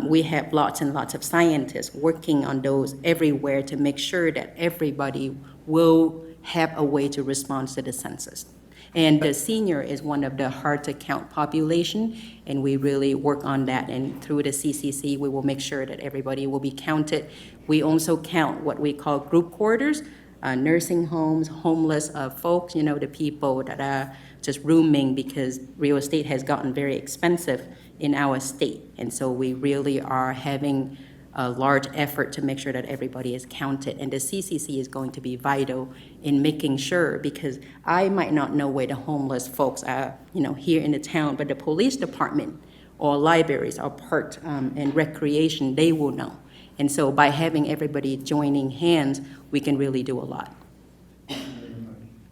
We have lots and lots of scientists working on those everywhere to make sure that everybody will have a way to respond to the census. And the senior is one of the hard-to-count population, and we really work on that. And through the CCC, we will make sure that everybody will be counted. We also count what we call group quarters, nursing homes, homeless folks, the people that are just rooming because real estate has gotten very expensive in our state. And so we really are having a large effort to make sure that everybody is counted. And the CCC is going to be vital in making sure, because I might not know where the homeless folks are, here in the town, but the police department or libraries or parks and recreation, they will know. And so by having everybody joining hands, we can really do a lot.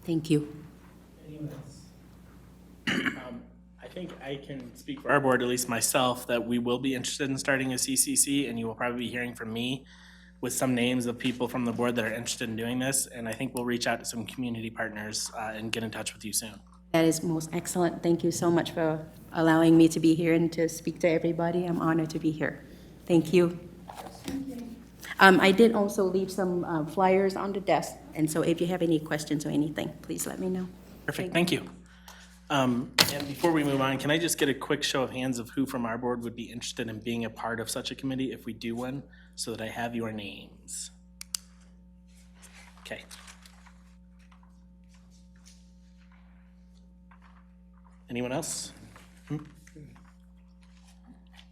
Thank you. I think I can speak for our board, at least myself, that we will be interested in starting a CCC, and you will probably be hearing from me with some names of people from the board that are interested in doing this. And I think we'll reach out to some community partners and get in touch with you soon. That is most excellent. Thank you so much for allowing me to be here and to speak to everybody. I'm honored to be here. Thank you. I did also leave some flyers on the desk, and so if you have any questions or anything, please let me know. Perfect, thank you. And before we move on, can I just get a quick show of hands of who from our board would be interested in being a part of such a committee if we do one, so that I have your names? Okay. Anyone else?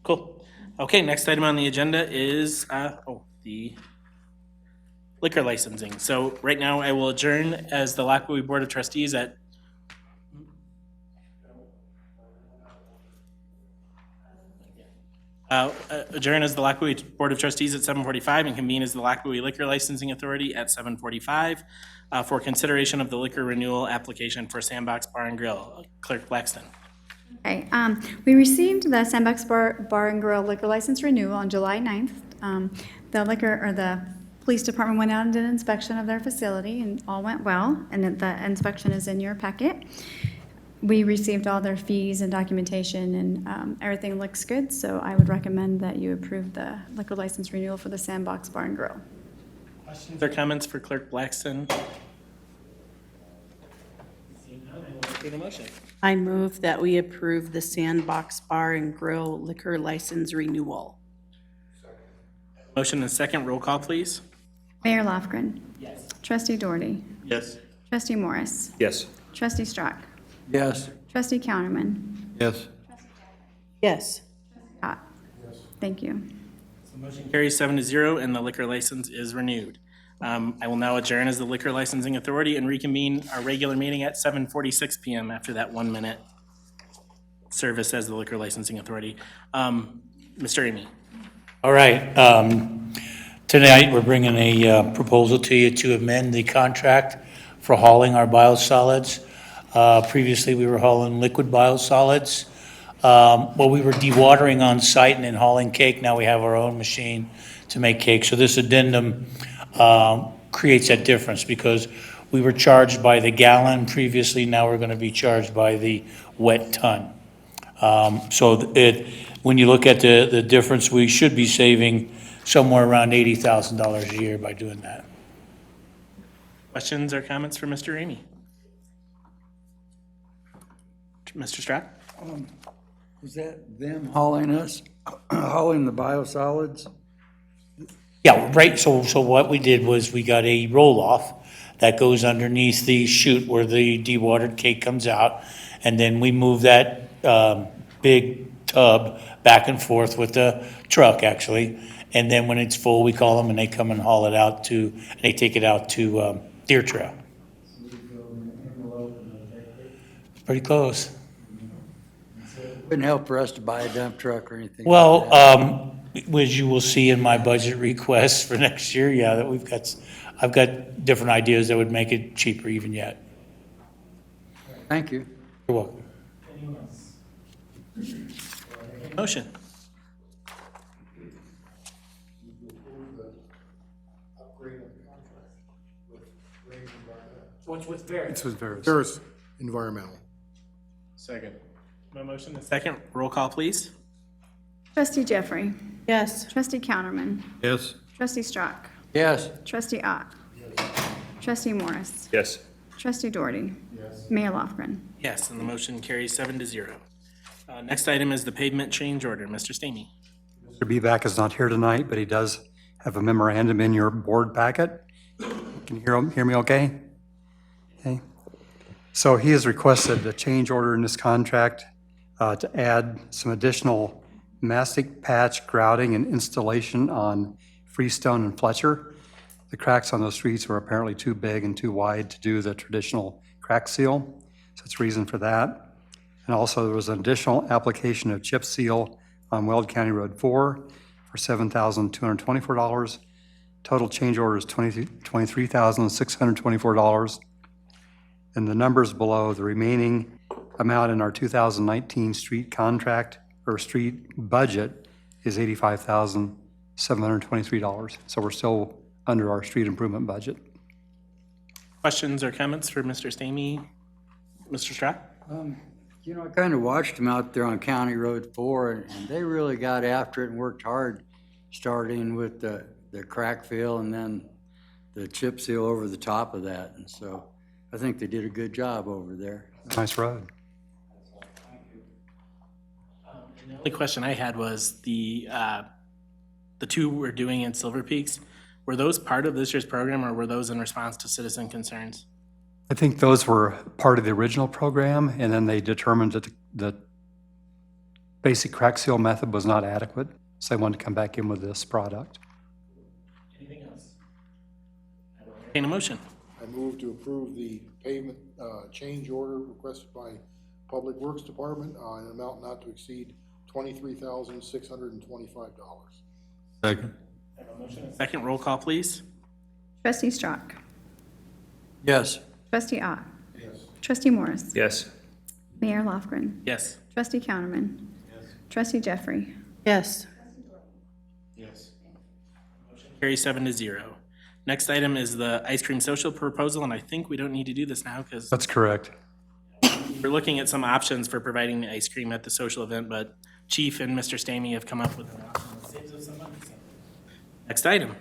Cool. Okay, next item on the agenda is the liquor licensing. So right now I will adjourn as the Lockwood Board of Trustees at adjourn as the Lockwood Board of Trustees at 7:45 and convene as the Lockwood Liquor Licensing Authority at 7:45 for consideration of the liquor renewal application for Sandbox Bar and Grill. Clerk Blackston. Okay, we received the Sandbox Bar and Grill liquor license renewal on July 9th. The police department went out and did an inspection of their facility, and all went well, and the inspection is in your packet. We received all their fees and documentation, and everything looks good, so I would recommend that you approve the liquor license renewal for the Sandbox Bar and Grill. Questions or comments for Clerk Blackston? Need a motion? I move that we approve the Sandbox Bar and Grill liquor license renewal. Motion and second, roll call, please. Mayor Lofgren. Yes. Trustee Doherty. Yes. Trustee Morris. Yes. Trustee Strack. Yes. Trustee Counterman. Yes. Yes. Scott. Thank you. Motion carries 7-0, and the liquor license is renewed. I will now adjourn as the Liquor Licensing Authority and reconvene our regular meeting at 7:46 PM after that 1-minute service as the Liquor Licensing Authority. Mr. Amy. All right, tonight, we're bringing a proposal to you to amend the contract for hauling our biosolids. Previously, we were hauling liquid biosolids. Well, we were dewatering on site and then hauling cake. Now we have our own machine to make cake. So this addendum creates that difference because we were charged by the gallon previously. Now we're going to be charged by the wet ton. When you look at the difference, we should be saving somewhere around $80,000 a year by doing that. Questions or comments for Mr. Amy? Mr. Strack? Was that them hauling us, hauling the biosolids? Yeah, right, so what we did was we got a roll-off that goes underneath the chute where the dewatered cake comes out, and then we move that big tub back and forth with the truck, actually, and then when it's full, we call them and they come and haul it out to, they take it out to Deer Trail. Pretty close. Wouldn't help for us to buy a dump truck or anything. Well, like that. as you will see in my budget requests for next year, yeah, that I've got different ideas that would make it cheaper even yet. Thank you. You're welcome. Motion. What's with Barry? It's with Veris. Veris Environmental. Second. My motion and second, roll call, please. Trustee Jeffrey. Yes. Trustee Counterman. Yes. Trustee Strack. Yes. Trustee Ott. Trustee Morris. Yes. Trustee Doherty. Mayor Lofgren. Yes, and the motion carries 7-0. Next item is the pavement change order. Mr. Stamey. Mr. Beback is not here tonight, but he does have a memorandum in your board packet. Can you hear me okay? Okay. So he has requested a change order in this contract to add some additional mastic patch grouting and installation on Freestone and Fletcher. The cracks on those streets were apparently too big and too wide to do the traditional crack seal. So that's the reason for that. And also there was an additional application of chip seal on Weld County Road 4 for $7,224. Total change order is $23,624. And the numbers below, the remaining amount in our 2019 street contract or street budget is $85,723. So we're still under our street improvement budget. Questions or comments for Mr. Stamey? Mr. Strack? You know, I kind of watched them out there on County Road 4, and they really got after it and worked hard, starting with the crack fill and then the chip seal over the top of that. And so I think they did a good job over there. Nice road. The only question I had was the two we're doing in Silver Peaks, were those part of this year's program or were those in response to citizen concerns? I think those were part of the original program, and then they determined that the basic crack seal method was not adequate, so they wanted to come back in with this product. Anything else? Entertain a motion. I move to approve the pavement change order requested by Public Works Department in an amount not to exceed $23,625. Second. Second, roll call, please. Trustee Strack. Yes. Trustee Ott. Trustee Morris. Yes. Mayor Lofgren. Yes. Trustee Counterman. Trustee Jeffrey. Yes. Yes. Carries 7-0. Next item is the ice cream social proposal, and I think we don't need to do this now because That's correct. we're looking at some options for providing the ice cream at the social event, but Chief and Mr. Stamey have come up with an option that saves us some money. Next item.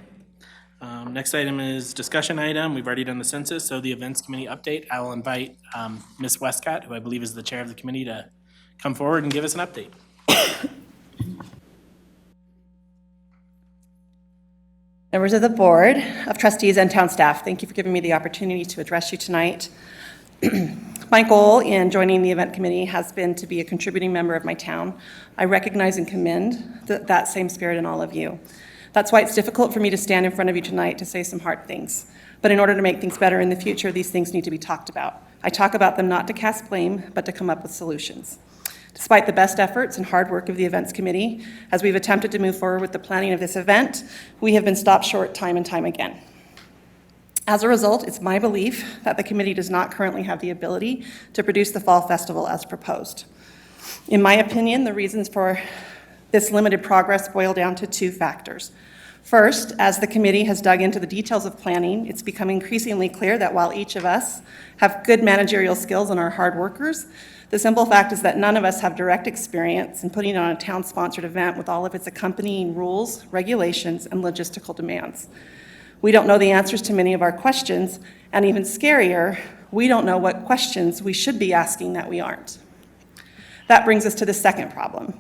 Next item is discussion item. We've already done the census, so the events committee update. I will invite Ms. Westcott, who I believe is the chair of the committee, to come forward and give us an update. Members of the Board of Trustees and town staff, thank you for giving me the opportunity to address you tonight. My goal in joining the event committee has been to be a contributing member of my town. I recognize and commend that same spirit in all of you. That's why it's difficult for me to stand in front of you tonight to say some hard things. But in order to make things better in the future, these things need to be talked about. I talk about them not to cast blame, but to come up with solutions. Despite the best efforts and hard work of the events committee, as we've attempted to move forward with the planning of this event, we have been stopped short time and time again. As a result, it's my belief that the committee does not currently have the ability to produce the Fall Festival as proposed. In my opinion, the reasons for this limited progress boil down to two factors. First, as the committee has dug into the details of planning, it's become increasingly clear that while each of us have good managerial skills and are hard workers, the simple fact is that none of us have direct experience in putting on a town-sponsored event with all of its accompanying rules, regulations, and logistical demands. We don't know the answers to many of our questions, and even scarier, we don't know what questions we should be asking that we aren't. That brings us to the second problem,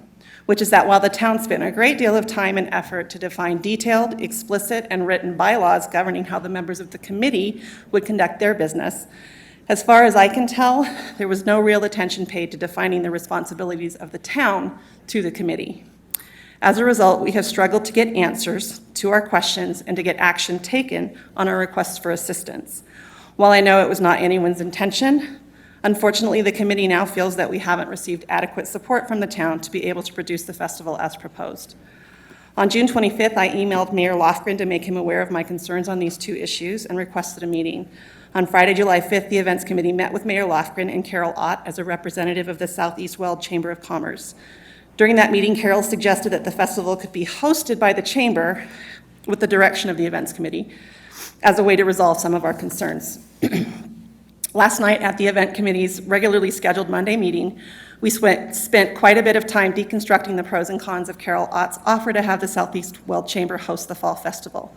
which is that while the town spent a great deal of time and effort to define detailed, explicit, and written bylaws governing how the members of the committee would conduct their business, as far as I can tell, there was no real attention paid to defining the responsibilities of the town to the committee. As a result, we have struggled to get answers to our questions and to get action taken on our requests for assistance. While I know it was not anyone's intention, unfortunately, the committee now feels that we haven't received adequate support from the town to be able to produce the festival as proposed. On June 25th, I emailed Mayor Lofgren to make him aware of my concerns on these two issues and requested a meeting. On Friday, July 5th, the events committee met with Mayor Lofgren and Carol Ott as a representative of the Southeast Weld Chamber of Commerce. During that meeting, Carol suggested that the festival could be hosted by the chamber with the direction of the events committee as a way to resolve some of our concerns. Last night at the event committee's regularly scheduled Monday meeting, we spent quite a bit of time deconstructing the pros and cons of Carol Ott's offer to have the Southeast Weld Chamber host the Fall Festival.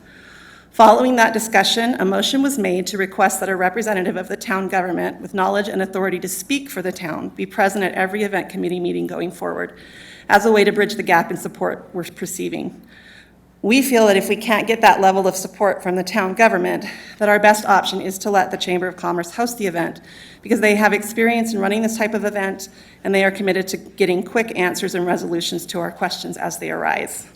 Following that discussion, a motion was made to request that a representative of the town government with knowledge and authority to speak for the town be present at every event committee meeting going forward as a way to bridge the gap in support we're perceiving. We feel that if we can't get that level of support from the town government, that our best option is to let the Chamber of Commerce host the event because they have experience in running this type of event and they are committed to getting quick answers and resolutions to our questions as they arise.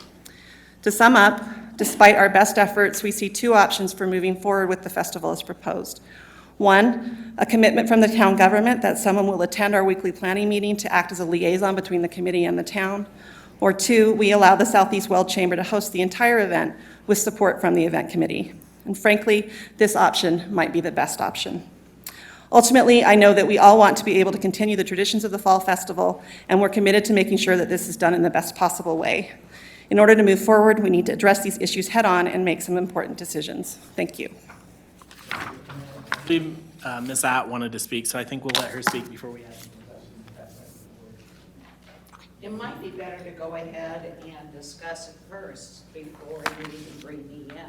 To sum up, despite our best efforts, we see two options for moving forward with the festival as proposed. One, a commitment from the town government that someone will attend our weekly planning meeting to act as a liaison between the committee and the town. Or two, we allow the Southeast Weld Chamber to host the entire event with support from the event committee. And frankly, this option might be the best option. Ultimately, I know that we all want to be able to continue the traditions of the Fall Festival, and we're committed to making sure that this is done in the best possible way. In order to move forward, we need to address these issues head-on and make some important decisions. Thank you. Ms. Ott wanted to speak, so I think we'll let her speak before we have. It might be better to go ahead and discuss it first before you even bring me in.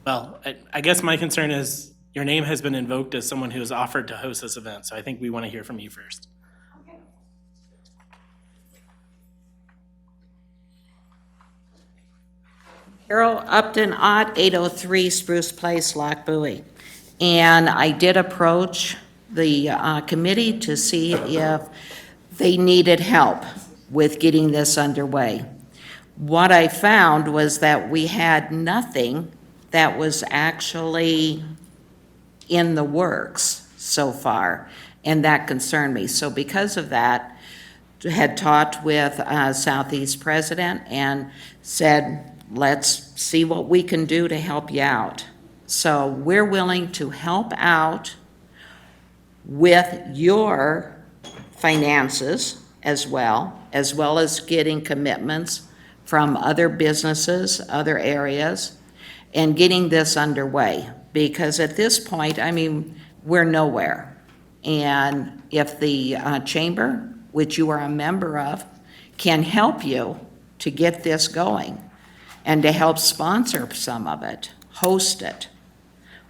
Well, I guess my concern is your name has been invoked as someone who has offered to host this event, so I think we want to hear from you first. Okay. Carol Upton Ott, 803 Spruce Place, Lock Buoy. And I did approach the committee to see if they needed help with getting this underway. What I found was that we had nothing that was actually in the works so far, and that concerned me. So because of that, had talked with Southeast President and said, let's see what we can do to help you out. So we're willing to help out with your finances as well as getting commitments from other businesses, other areas, and getting this underway. Because at this point, I mean, we're nowhere. And if the chamber, which you are a member of, can help you to get this going and to help sponsor some of it, host it,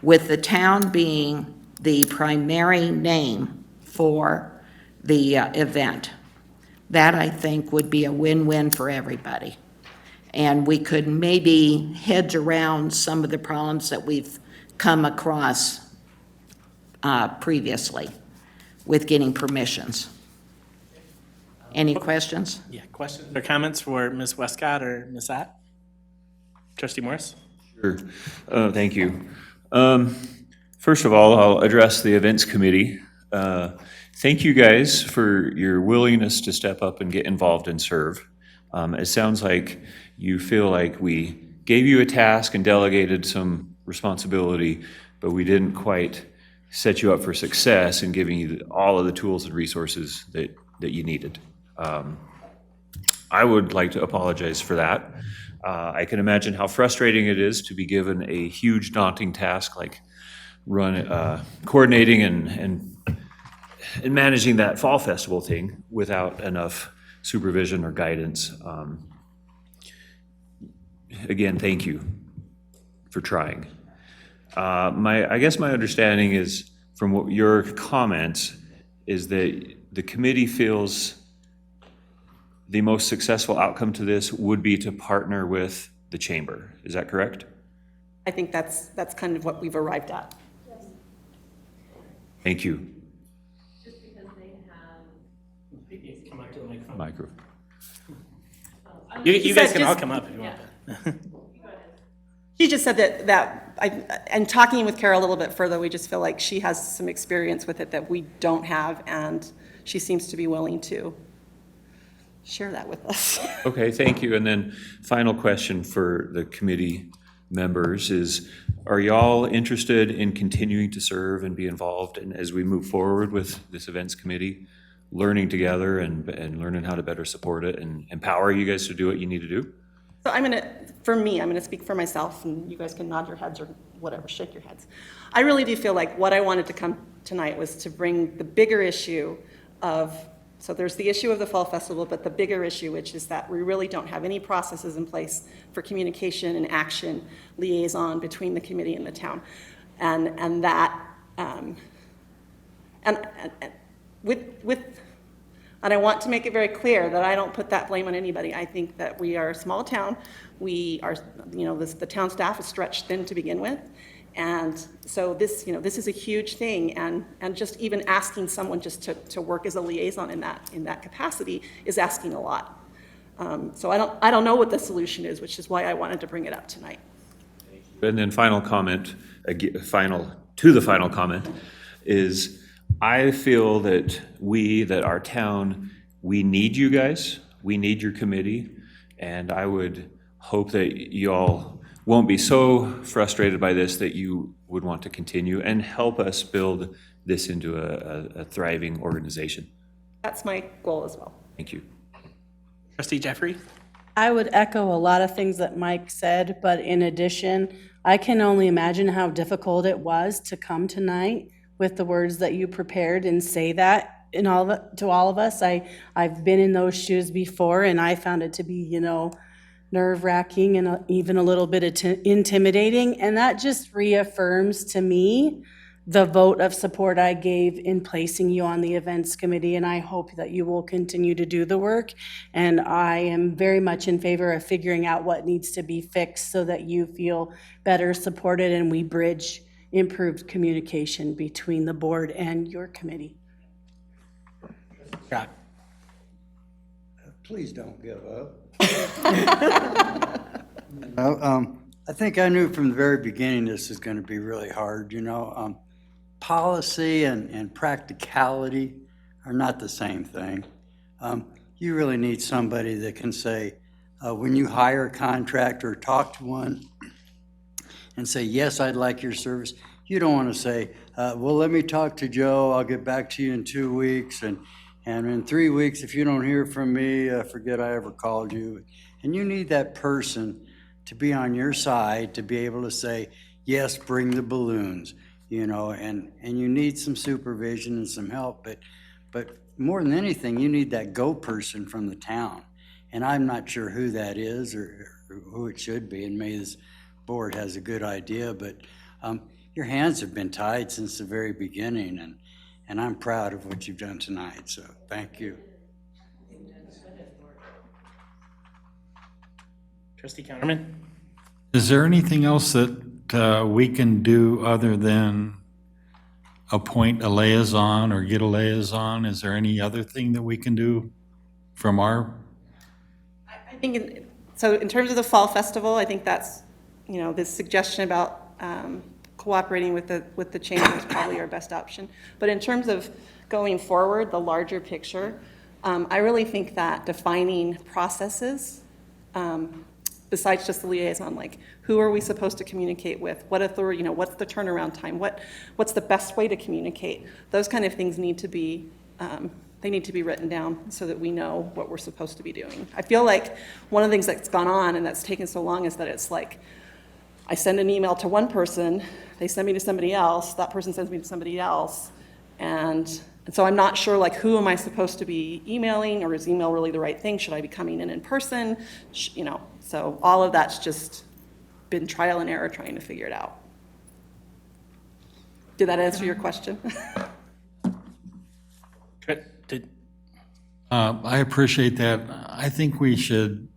with the town being the primary name for the event. That, I think, would be a win-win for everybody. And we could maybe hedge around some of the problems that we've come across previously with getting permissions. Any questions? Yeah, questions or comments for Ms. Westcott or Ms. Ott? Trustee Morris? Sure. Thank you. First of all, I'll address the events committee. Thank you guys for your willingness to step up and get involved and serve. It sounds like you feel like we gave you a task and delegated some responsibility, but we didn't quite set you up for success in giving you all of the tools and resources that you needed. I would like to apologize for that. I can imagine how frustrating it is to be given a huge daunting task like coordinating and managing that fall festival thing without enough supervision or guidance. Again, thank you for trying. I guess my understanding is from what your comments is that the committee feels the most successful outcome to this would be to partner with the chamber. Is that correct? I think that's kind of what we've arrived at. Thank you. Come up to the microphone. Micro. You guys can all come up if you want. She just said and talking with Kara a little bit further, we just feel like she has some experience with it that we don't have, and she seems to be willing to share that with us. Okay, thank you. And then final question for the committee members is, are y'all interested in continuing to serve and be involved in, as we move forward with this events committee, learning together and learning how to better support it and empower you guys to do what you need to do? So I'm gonna speak for myself, and you guys can nod your heads or whatever, shake your heads. I really do feel like what I wanted to come tonight was to bring the bigger issue of, so there's the issue of the Fall Festival, but the bigger issue, which is that we really don't have any processes in place for communication and action liaison between the committee and the town. And I want to make it very clear that I don't put that blame on anybody. I think that we are a small town. We are, the town staff is stretched thin to begin with. And so this is a huge thing, and just even asking someone just to work as a liaison in that capacity is asking a lot. So I don't know what the solution is, which is why I wanted to bring it up tonight. And then final comment is, I feel that our town, we need you guys, we need your committee, and I would hope that you all won't be so frustrated by this that you would want to continue and help us build this into a thriving organization. That's my goal as well. Thank you. Trustee Jeffrey? I would echo a lot of things that Mike said, but in addition, I can only imagine how difficult it was to come tonight with the words that you prepared and say that to all of us. I've been in those shoes before, and I found it to be, nerve-wracking and even a little bit intimidating. And that just reaffirms to me the vote of support I gave in placing you on the events committee. And I hope that you will continue to do the work. And I am very much in favor of figuring out what needs to be fixed so that you feel better supported and we bridge improved communication between the board and your committee. Scott? Please don't give up. I think I knew from the very beginning this is going to be really hard. Policy and practicality are not the same thing. You really need somebody that can say, when you hire a contractor, talk to one and say, yes, I'd like your service. You don't want to say, well, let me talk to Joe. I'll get back to you in 2 weeks. And in 3 weeks, if you don't hear from me, forget I ever called you. And you need that person to be on your side, to be able to say, yes, bring the balloons, and you need some supervision and some help. But more than anything, you need that go person from the town. And I'm not sure who that is or who it should be, and maybe this board has a good idea, but your hands have been tied since the very beginning, and I'm proud of what you've done tonight, so thank you. Trustee Counterman? Is there anything else that we can do other than appoint a liaison or get a liaison? Is there any other thing that we can do from our? I think, so in terms of the Fall Festival, I think that's, this suggestion about cooperating with the chamber is probably our best option. But in terms of going forward, the larger picture, I really think that defining processes, besides just the liaison, like who are we supposed to communicate with? What authority, what's the turnaround time? What's the best way to communicate? Those kind of things need to be, they need to be written down so that we know what we're supposed to be doing. I feel like one of the things that's gone on and that's taken so long is that it's like, I send an email to one person, they send me to somebody else, that person sends me to somebody else, and so I'm not sure, like, who am I supposed to be emailing, or is email really the right thing? Should I be coming in person? So all of that's just been trial and error trying to figure it out. Did that answer your question? I appreciate that. I think we should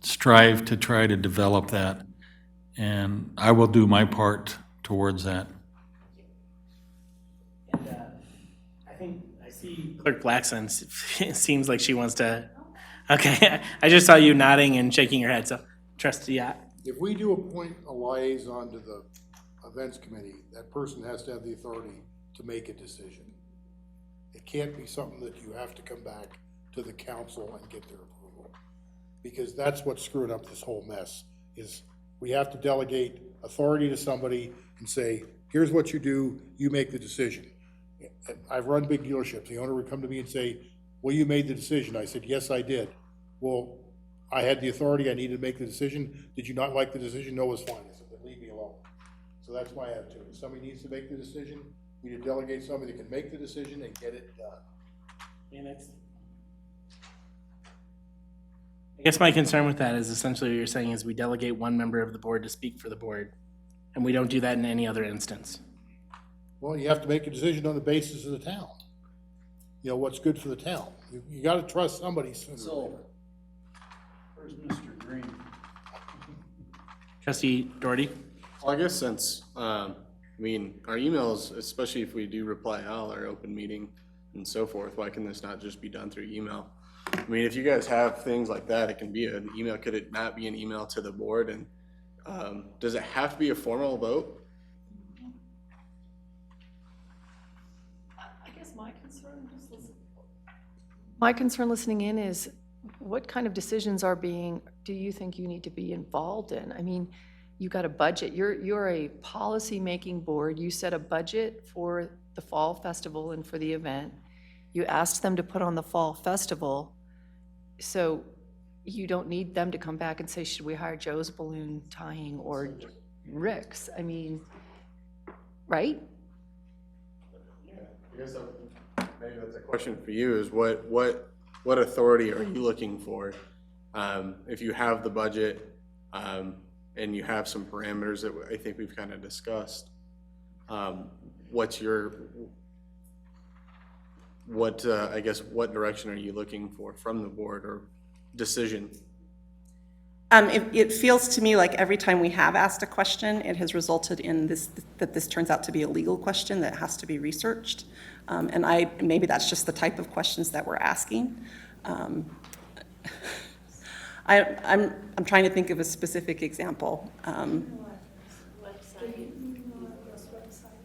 strive to try to develop that, and I will do my part towards that. I think I see Clerk Blackson. It seems like she wants to. Okay, I just saw you nodding and shaking your head. So, Trustee Yatt. If we do appoint a liaison to the events committee, that person has to have the authority to make a decision. It can't be something that you have to come back to the council and get their approval. Because that's what's screwing up this whole mess, is we have to delegate authority to somebody and say, here's what you do, you make the decision. I've run big dealerships. The owner would come to me and say, well, you made the decision. I said, yes, I did. Well, I had the authority, I needed to make the decision. Did you not like the decision? No, it's fine. I said, then leave me alone. So that's my attitude. If somebody needs to make the decision, we need to delegate somebody that can make the decision and get it done. I guess my concern with that is essentially what you're saying is we delegate one member of the board to speak for the board, and we don't do that in any other instance. Well, you have to make a decision on the basis of the town. What's good for the town. You got to trust somebody sooner or later. Where's Mr. Green? Trustee Doherty? Well, I guess since, our emails, especially if we do reply all, our open meeting and so forth, why can this not just be done through email? If you guys have things like that, it can be an email. Could it not be an email to the board? And does it have to be a formal vote? I guess my concern listening in is what kind of decisions do you think you need to be involved in? You got a budget. You're a policy-making board. You set a budget for the Fall Festival and for the event. You asked them to put on the Fall Festival, so you don't need them to come back and say, should we hire Joe's Balloon Tying or Rick's? Right? I guess maybe that's a question for you, is what authority are you looking for? If you have the budget, and you have some parameters that I think we've kind of discussed, what direction are you looking for from the board or decision? It feels to me like every time we have asked a question, it has resulted in that this turns out to be a legal question that has to be researched. And maybe that's just the type of questions that we're asking. I'm trying to think of a specific example.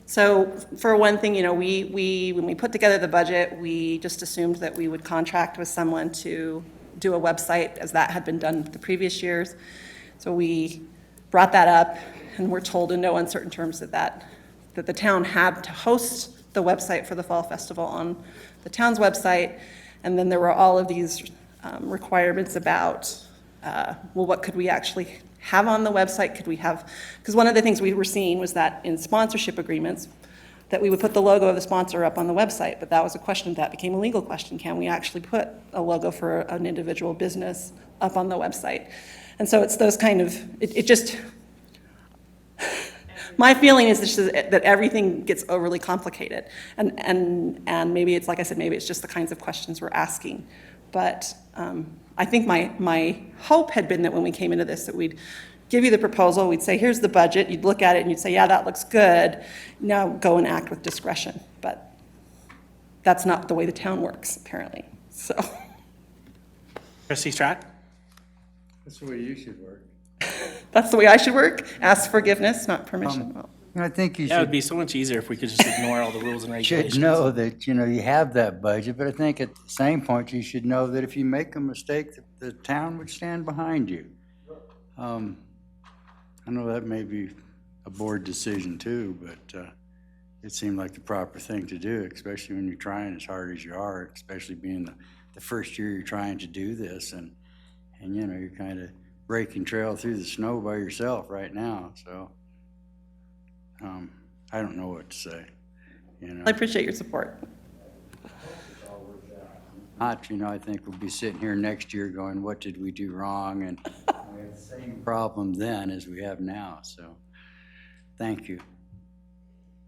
So for one thing, when we put together the budget, we just assumed that we would contract with someone to do a website, as that had been done the previous years. So we brought that up, and we're told in no uncertain terms that the town had to host the website for the Fall Festival on the town's website. And then there were all of these requirements about, what could we actually have on the website? Could we have, because one of the things we were seeing was that in sponsorship agreements, that we would put the logo of the sponsor up on the website, but that was a question that became a legal question. Can we actually put a logo for an individual business up on the website? And so it's those kind of, it just, my feeling is that everything gets overly complicated. And maybe it's, like I said, maybe it's just the kinds of questions we're asking. But I think my hope had been that when we came into this, that we'd give you the proposal, we'd say, here's the budget, you'd look at it and you'd say, yeah, that looks good. Now go and act with discretion. But that's not the way the town works, apparently, so. Trustee Strack? That's the way you should work. That's the way I should work? Ask forgiveness, not permission. Well, I think you That would should, be so much easier if we could just ignore all the rules and regulations. should know that, you know, you have that budget, but I think at the same point, you should know that if you make a mistake, the town would stand behind you. I know that may be a board decision too, but it seemed like the proper thing to do, especially when you're trying as hard as you are, especially being the first year you're trying to do this, and you know, you're kind of breaking trail through the snow by yourself right now, so I don't know what to say, you know. I appreciate your support. Not, you know, I think we'll be sitting here next year going, what did we do wrong? And we had the same problem then as we have now, so thank you.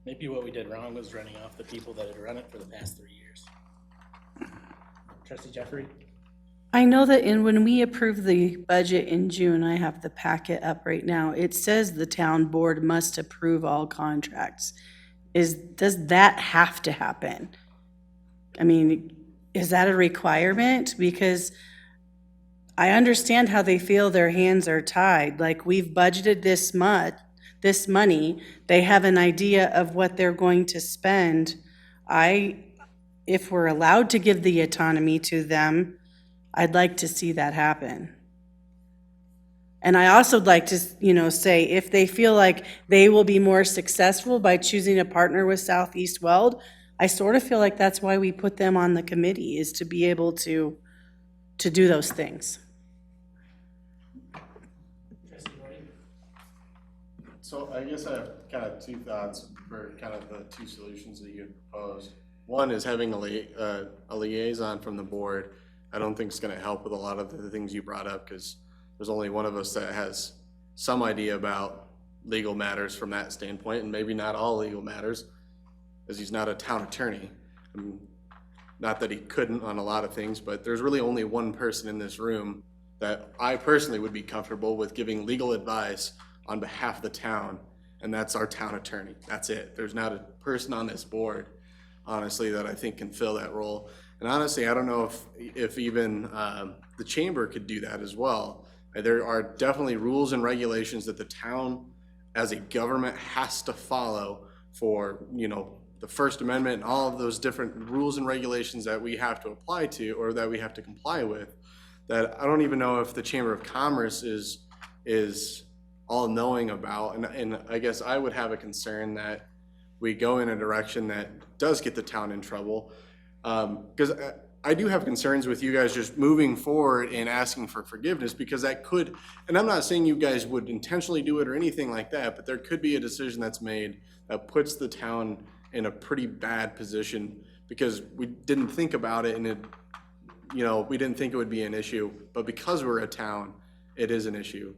Maybe what we did wrong was running off the people that had run it for the past 3 years. Trustee Jeffrey? I know that when we approved the budget in June, I have the packet up right now, it says the town board must approve all contracts. Does that have to happen? I mean, is that a requirement? Because I understand how they feel their hands are tied. Like, we've budgeted this money, they have an idea of what they're going to spend. If we're allowed to give the autonomy to them, I'd like to see that happen. And I also would like to, you know, say if they feel like they will be more successful by choosing a partner with Southeast Weld, I sort of feel like that's why we put them on the committee, is to be able to do those things. So I guess I have kind of two thoughts for kind of the two solutions that you proposed. One is having a liaison from the board. I don't think it's going to help with a lot of the things you brought up, because there's only one of us that has some idea about legal matters from that standpoint, and maybe not all legal matters, as he's not a town attorney. I mean, not that he couldn't on a lot of things, but there's really only one person in this room that I personally would be comfortable with giving legal advice on behalf of the town, and that's our town attorney. That's it. There's not a person on this board, honestly, that I think can fill that role. And honestly, I don't know if even the chamber could do that as well. There are definitely rules and regulations that the town as a government has to follow for, you know, the First Amendment and all of those different rules and regulations that we have to apply to, or that we have to comply with, that I don't even know if the Chamber of Commerce is all knowing about. And I guess I would have a concern that we go in a direction that does get the town in trouble. Because I do have concerns with you guys just moving forward and asking for forgiveness, because that could, and I'm not saying you guys would intentionally do it or anything like that, but there could be a decision that's made that puts the town in a pretty bad position, because we didn't think about it, and it, you know, we didn't think it would be an issue, but because we're a town, it is an issue.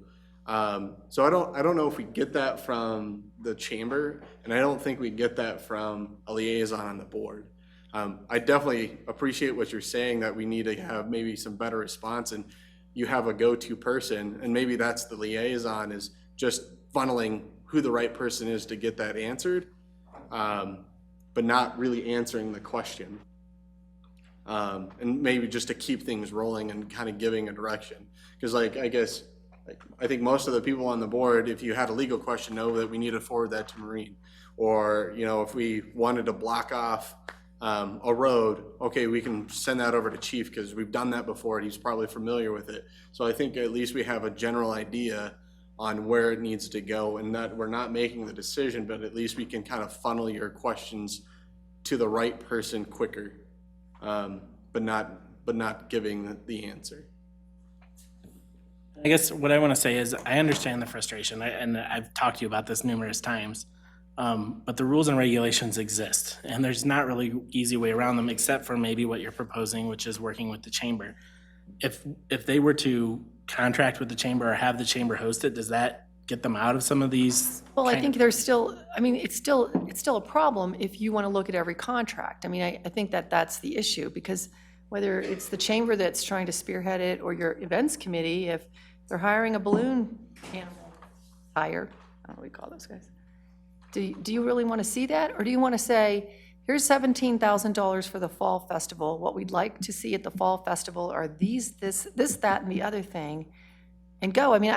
So I don't know if we get that from the chamber, and I don't think we get that from a liaison on the board. I definitely appreciate what you're saying, that we need to have maybe some better response, and you have a go-to person, and maybe that's the liaison, is just funneling who the right person is to get that answered, but not really answering the question. And maybe just to keep things rolling and kind of giving a direction. Because I think most of the people on the board, if you had a legal question, know that we need to forward that to Marine. Or, you know, if we wanted to block off a road, okay, we can send that over to Chief, because we've done that before and he's probably familiar with it. So I think at least we have a general idea on where it needs to go, and that we're not making the decision, but at least we can kind of funnel your questions to the right person quicker, but not giving the answer. I guess what I want to say is I understand the frustration, and I've talked to you about this numerous times, but the rules and regulations exist, and there's not really an easy way around them, except for maybe what you're proposing, which is working with the chamber. If they were to contract with the chamber or have the chamber host it, does that get them out of some of these? Well, I think there's still, I mean, it's still a problem if you want to look at every contract. I mean, I think that's the issue, because whether it's the chamber that's trying to spearhead it or your events committee, if they're hiring a balloon animal hire, I don't know what we call those guys. Do you really want to see that? Or do you want to say, here's $17,000 for the fall festival. What we'd like to see at the fall festival are this, that, and the other thing, and go. I mean,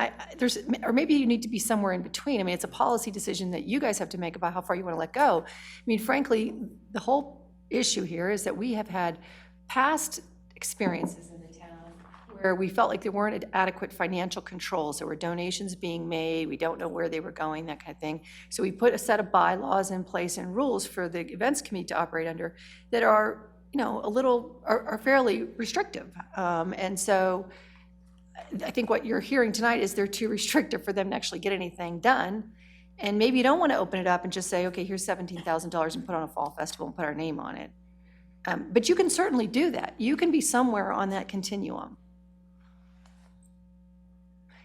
or maybe you need to be somewhere in between. I mean, it's a policy decision that you guys have to make about how far you want to let go. I mean, frankly, the whole issue here is that we have had past experiences in the town where we felt like there weren't adequate financial controls. There were donations being made. We don't know where they were going, that kind of thing. So we put a set of bylaws in place and rules for the events committee to operate under that are, are fairly restrictive. And so I think what you're hearing tonight is they're too restrictive for them to actually get anything done. And maybe you don't want to open it up and just say, okay, here's $17,000 and put on a fall festival and put our name on it. But you can certainly do that. You can be somewhere on that continuum.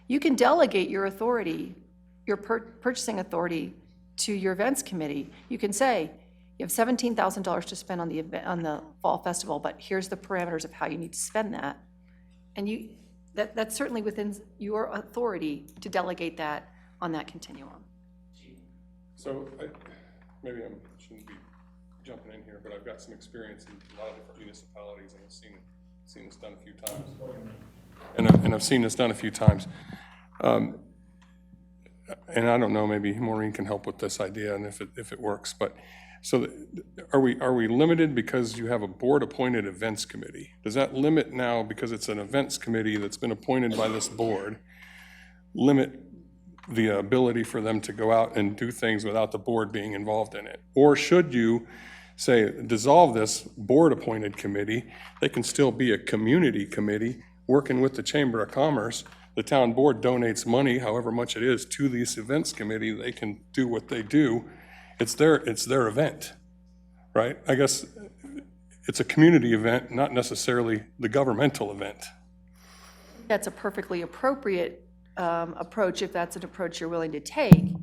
You can delegate your authority, your purchasing authority, to your events committee. You can say, you have $17,000 to spend on the fall festival, but here's the parameters of how you need to spend that. And that's certainly within your authority to delegate that on that continuum. So maybe I shouldn't be jumping in here, but I've got some experience in a lot of different municipalities, and I've seen this done a few times. And I've seen this done a few times. And I don't know, maybe Maureen can help with this idea and if it works. But so are we limited because you have a board-appointed events committee? Does that limit now, because it's an events committee that's been appointed by this board, limit the ability for them to go out and do things without the board being involved in it? Or should you say, dissolve this board-appointed committee? They can still be a community committee working with the Chamber of Commerce. The town board donates money, however much it is, to this events committee. They can do what they do. It's their event, right? I guess it's a community event, not necessarily the governmental event. That's a perfectly appropriate approach if that's an approach you're willing to take. And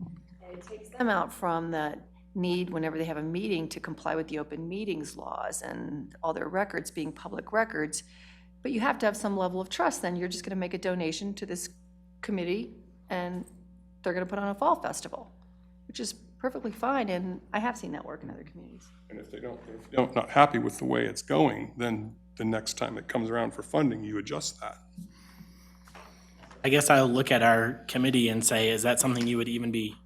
it takes them out from the need, whenever they have a meeting, to comply with the open meetings laws and all their records being public records. But you have to have some level of trust. Then you're just going to make a donation to this committee and they're going to put on a fall festival, which is perfectly fine. And I have seen that work in other communities. And if they're not happy with the way it's going, then the next time it comes around for funding, you adjust that. I guess I'll look at our committee and say, is that something you would even be?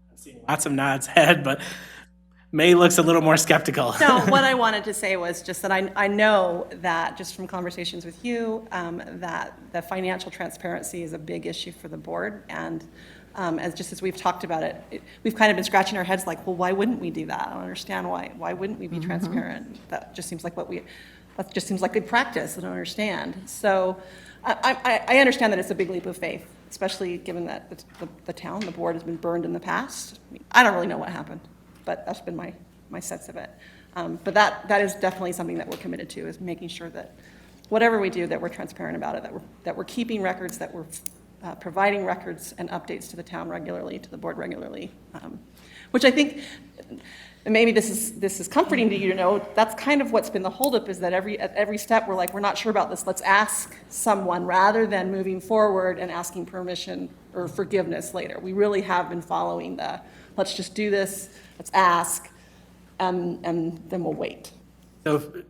I'm seeing lots of nods head, but May looks a little more skeptical. No, what I wanted to say was just that I know that, just from conversations with you, that the financial transparency is a big issue for the board. And as we've talked about it, we've kind of been scratching our heads like, well, why wouldn't we do that? I don't understand why. Why wouldn't we be transparent? That just seems like good practice. I don't understand. So I understand that it's a big leap of faith, especially given that the board has been burned in the past. I don't really know what happened, but that's been my sense of it. But that is definitely something that we're committed to, is making sure that whatever we do, that we're transparent about it, that we're keeping records, that we're providing records and updates to the town regularly, to the board regularly, which I think, and maybe this is comforting to you to know, that's kind of what's been the holdup, is that at every step we're like, we're not sure about this, let's ask someone, rather than moving forward and asking permission or forgiveness later. We really have been following let's just do this, let's ask, and then we'll wait. So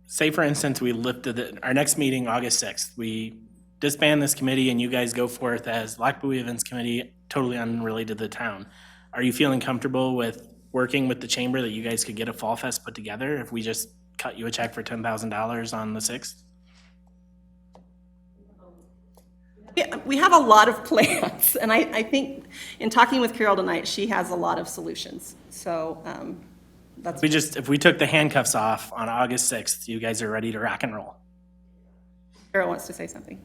say, for instance, we lifted our next meeting, August 6th, we disband this committee and you guys go forth as Lac Bowie Events Committee, totally unrelated to the town. Are you feeling comfortable with working with the chamber that you guys could get a Fall Fest put together if we just cut you a check for $10,000 on the 6th? Yeah, we have a lot of plans, and I think in talking with Carol tonight, she has a lot of solutions. So that's. If we took the handcuffs off on August 6th, you guys are ready to rock and roll. Carol wants to say something.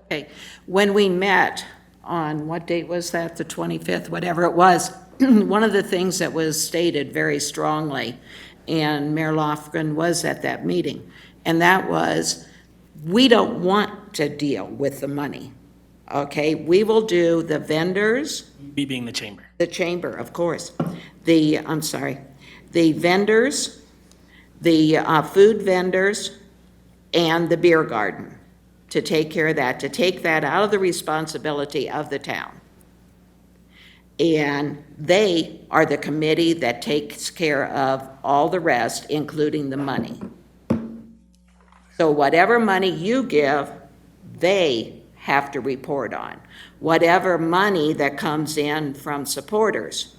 Okay, when we met on, what date was that, the 25th, whatever it was, one of the things that was stated very strongly, and Mayor Lofgren was at that meeting, and that was, we don't want to deal with the money, okay? We will do the vendors. We being the chamber. The chamber, of course. The vendors, the food vendors and the beer garden, to take care of that, to take that out of the responsibility of the town. And they are the committee that takes care of all the rest, including the money. So whatever money you give, they have to report on. Whatever money that comes in from supporters,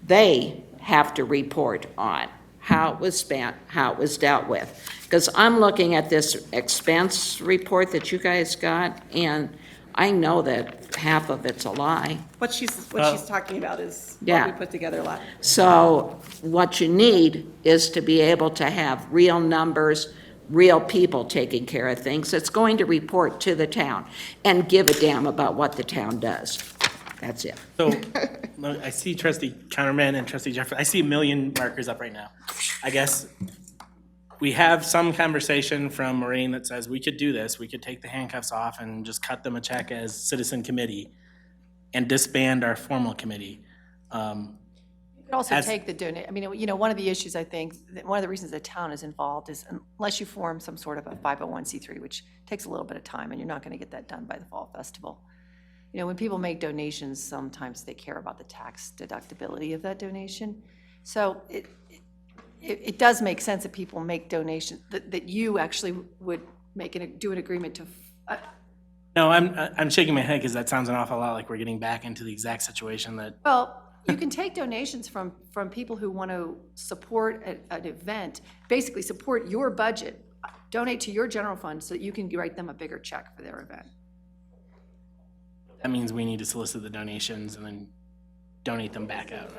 they have to report on how it was spent, how it was dealt with. Because I'm looking at this expense report that you guys got, and I know that half of it's a lie. What she's talking about is what Yeah. we put together last. So what you need is to be able to have real numbers, real people taking care of things that's going to report to the town and give a damn about what the town does. That's it. So, look, I see trustee Counterman and trustee Jeffrey, I see a million markers up right now. I guess we have some conversation from Maureen that says we could do this, we could take the handcuffs off and just cut them a check as citizen committee and disband our formal committee. You could also As- take the donate, I mean, you know, one of the issues, I think, one of the reasons the town is involved is unless you form some sort of a 501c3, which takes a little bit of time, and you're not going to get that done by the fall festival. You know, when people make donations, sometimes they care about the tax deductibility of that donation. So it does make sense that people make donations, that you actually would do an agreement to, No, I'm shaking my head because that sounds an awful lot like we're getting back into the exact situation that, well, you can take donations from people who want to support an event, basically support your budget, donate to your general fund so that you can write them a bigger check for their event. that means we need to solicit the donations and then donate them back out.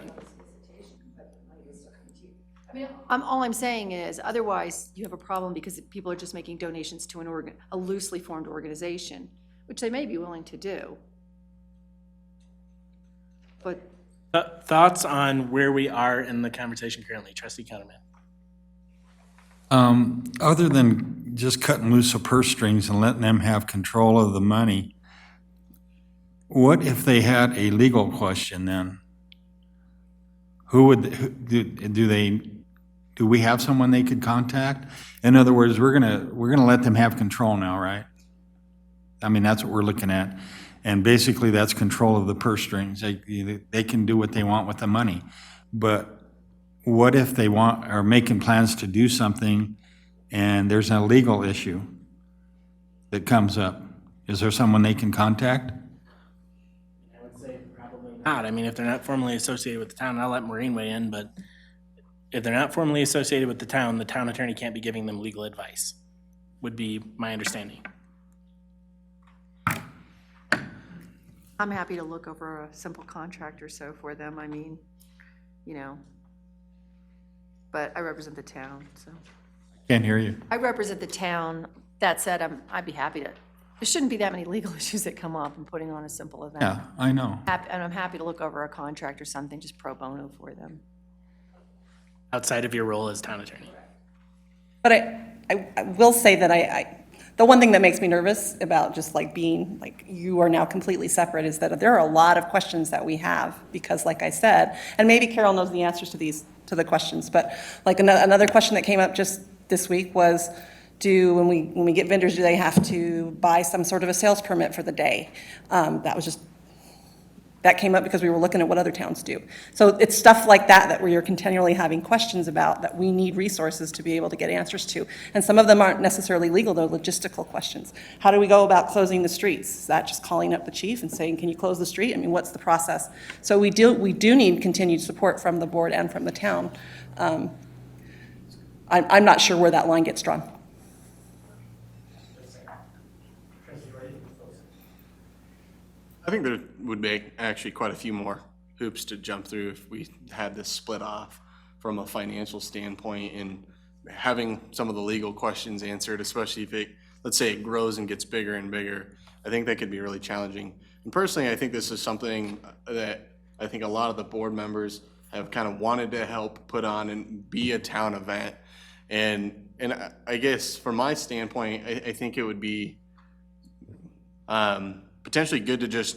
I mean, all I'm saying is, otherwise, you have a problem because people are just making donations to a loosely formed organization, which they may be willing to do. But Thoughts on where we are in the conversation currently, trustee Counterman? Other than just cutting loose the purse strings and letting them have control of the money, what if they had a legal question then? Do we have someone they could contact? In other words, we're gonna let them have control now, right? I mean, that's what we're looking at. And basically, that's control of the purse strings. They can do what they want with the money. But what if they are making plans to do something and there's a legal issue that comes up? Is there someone they can contact? I would say probably not. I mean, if they're not formally associated with the town, I'll let Maureen weigh in, but if they're not formally associated with the town attorney can't be giving them legal advice, would be my understanding. I'm happy to look over a simple contract or so for them, I mean, you know. But I represent the town, so. Can't hear you. I represent the town. That said, I'd be happy to, there shouldn't be that many legal issues that come up in putting on a simple event. Yeah, I know. And I'm happy to look over a contract or something, just pro bono for them. Outside of your role as town attorney. But I will say that the one thing that makes me nervous about just like being, like, you are now completely separate is that there are a lot of questions that we have, because like I said, and maybe Carol knows the answers to the questions, but like another question that came up just this week was, when we get vendors, do they have to buy some sort of a sales permit for the day? That came up because we were looking at what other towns do. So it's stuff like that where you're continually having questions about, that we need resources to be able to get answers to. And some of them aren't necessarily legal, they're logistical questions. How do we go about closing the streets? Is that just calling up the chief and saying, can you close the street? I mean, what's the process? So we do need continued support from the board and from the town. I'm not sure where that line gets drawn. I think there would be actually quite a few more hoops to jump through if we had this split off from a financial standpoint, and having some of the legal questions answered, especially if let's say it grows and gets bigger and bigger. I think that could be really challenging. And personally, I think this is something that I think a lot of the board members have kind of wanted to help put on and be a town event. And I guess from my standpoint, I think it would be potentially good to just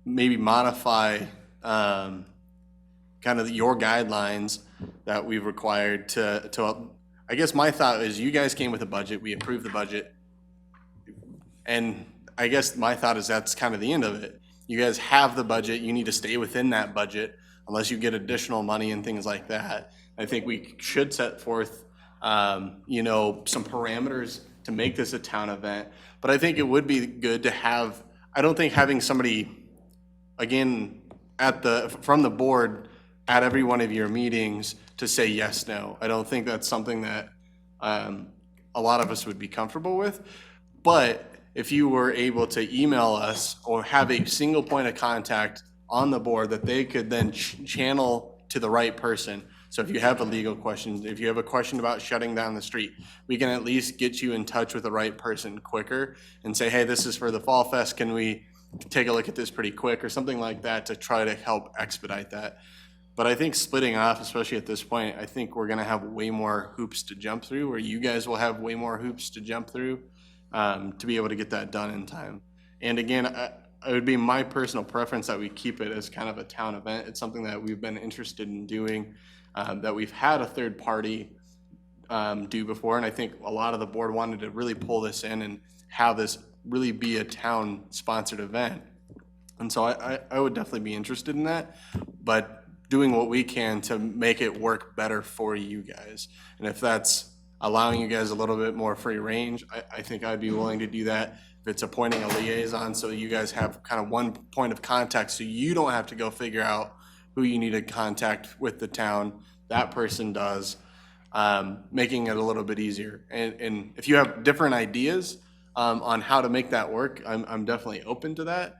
maybe modify kind of your guidelines that we've required to, I guess my thought is you guys came with a budget, we approved the budget. And I guess my thought is that's kind of the end of it. You guys have the budget, you need to stay within that budget unless you get additional money and things like that. I think we should set forth, you know, some parameters to make this a town event. But I think it would be good to have, I don't think having somebody, again, from the board at every one of your meetings to say yes, no. I don't think that's something that a lot of us would be comfortable with. But if you were able to email us or have a single point of contact on the board that they could then channel to the right person. So if you have a legal question, if you have a question about shutting down the street, we can at least get you in touch with the right person quicker and say, hey, this is for the Fall Fest. Can we take a look at this pretty quick or something like that to try to help expedite that? But I think splitting off, especially at this point, I think we're gonna have way more hoops to jump through, or you guys will have way more hoops to jump through to be able to get that done in time. And again, it would be my personal preference that we keep it as kind of a town event. It's something that we've been interested in doing, that we've had a third party do before. And I think a lot of the board wanted to really pull this in and have this really be a town sponsored event. And so I would definitely be interested in that, but doing what we can to make it work better for you guys. And if that's allowing you guys a little bit more free range, I think I'd be willing to do that. If it's appointing a liaison so you guys have kind of one point of contact so you don't have to go figure out who you need to contact with the town, that person does, making it a little bit easier. And if you have different ideas on how to make that work, I'm definitely open to that.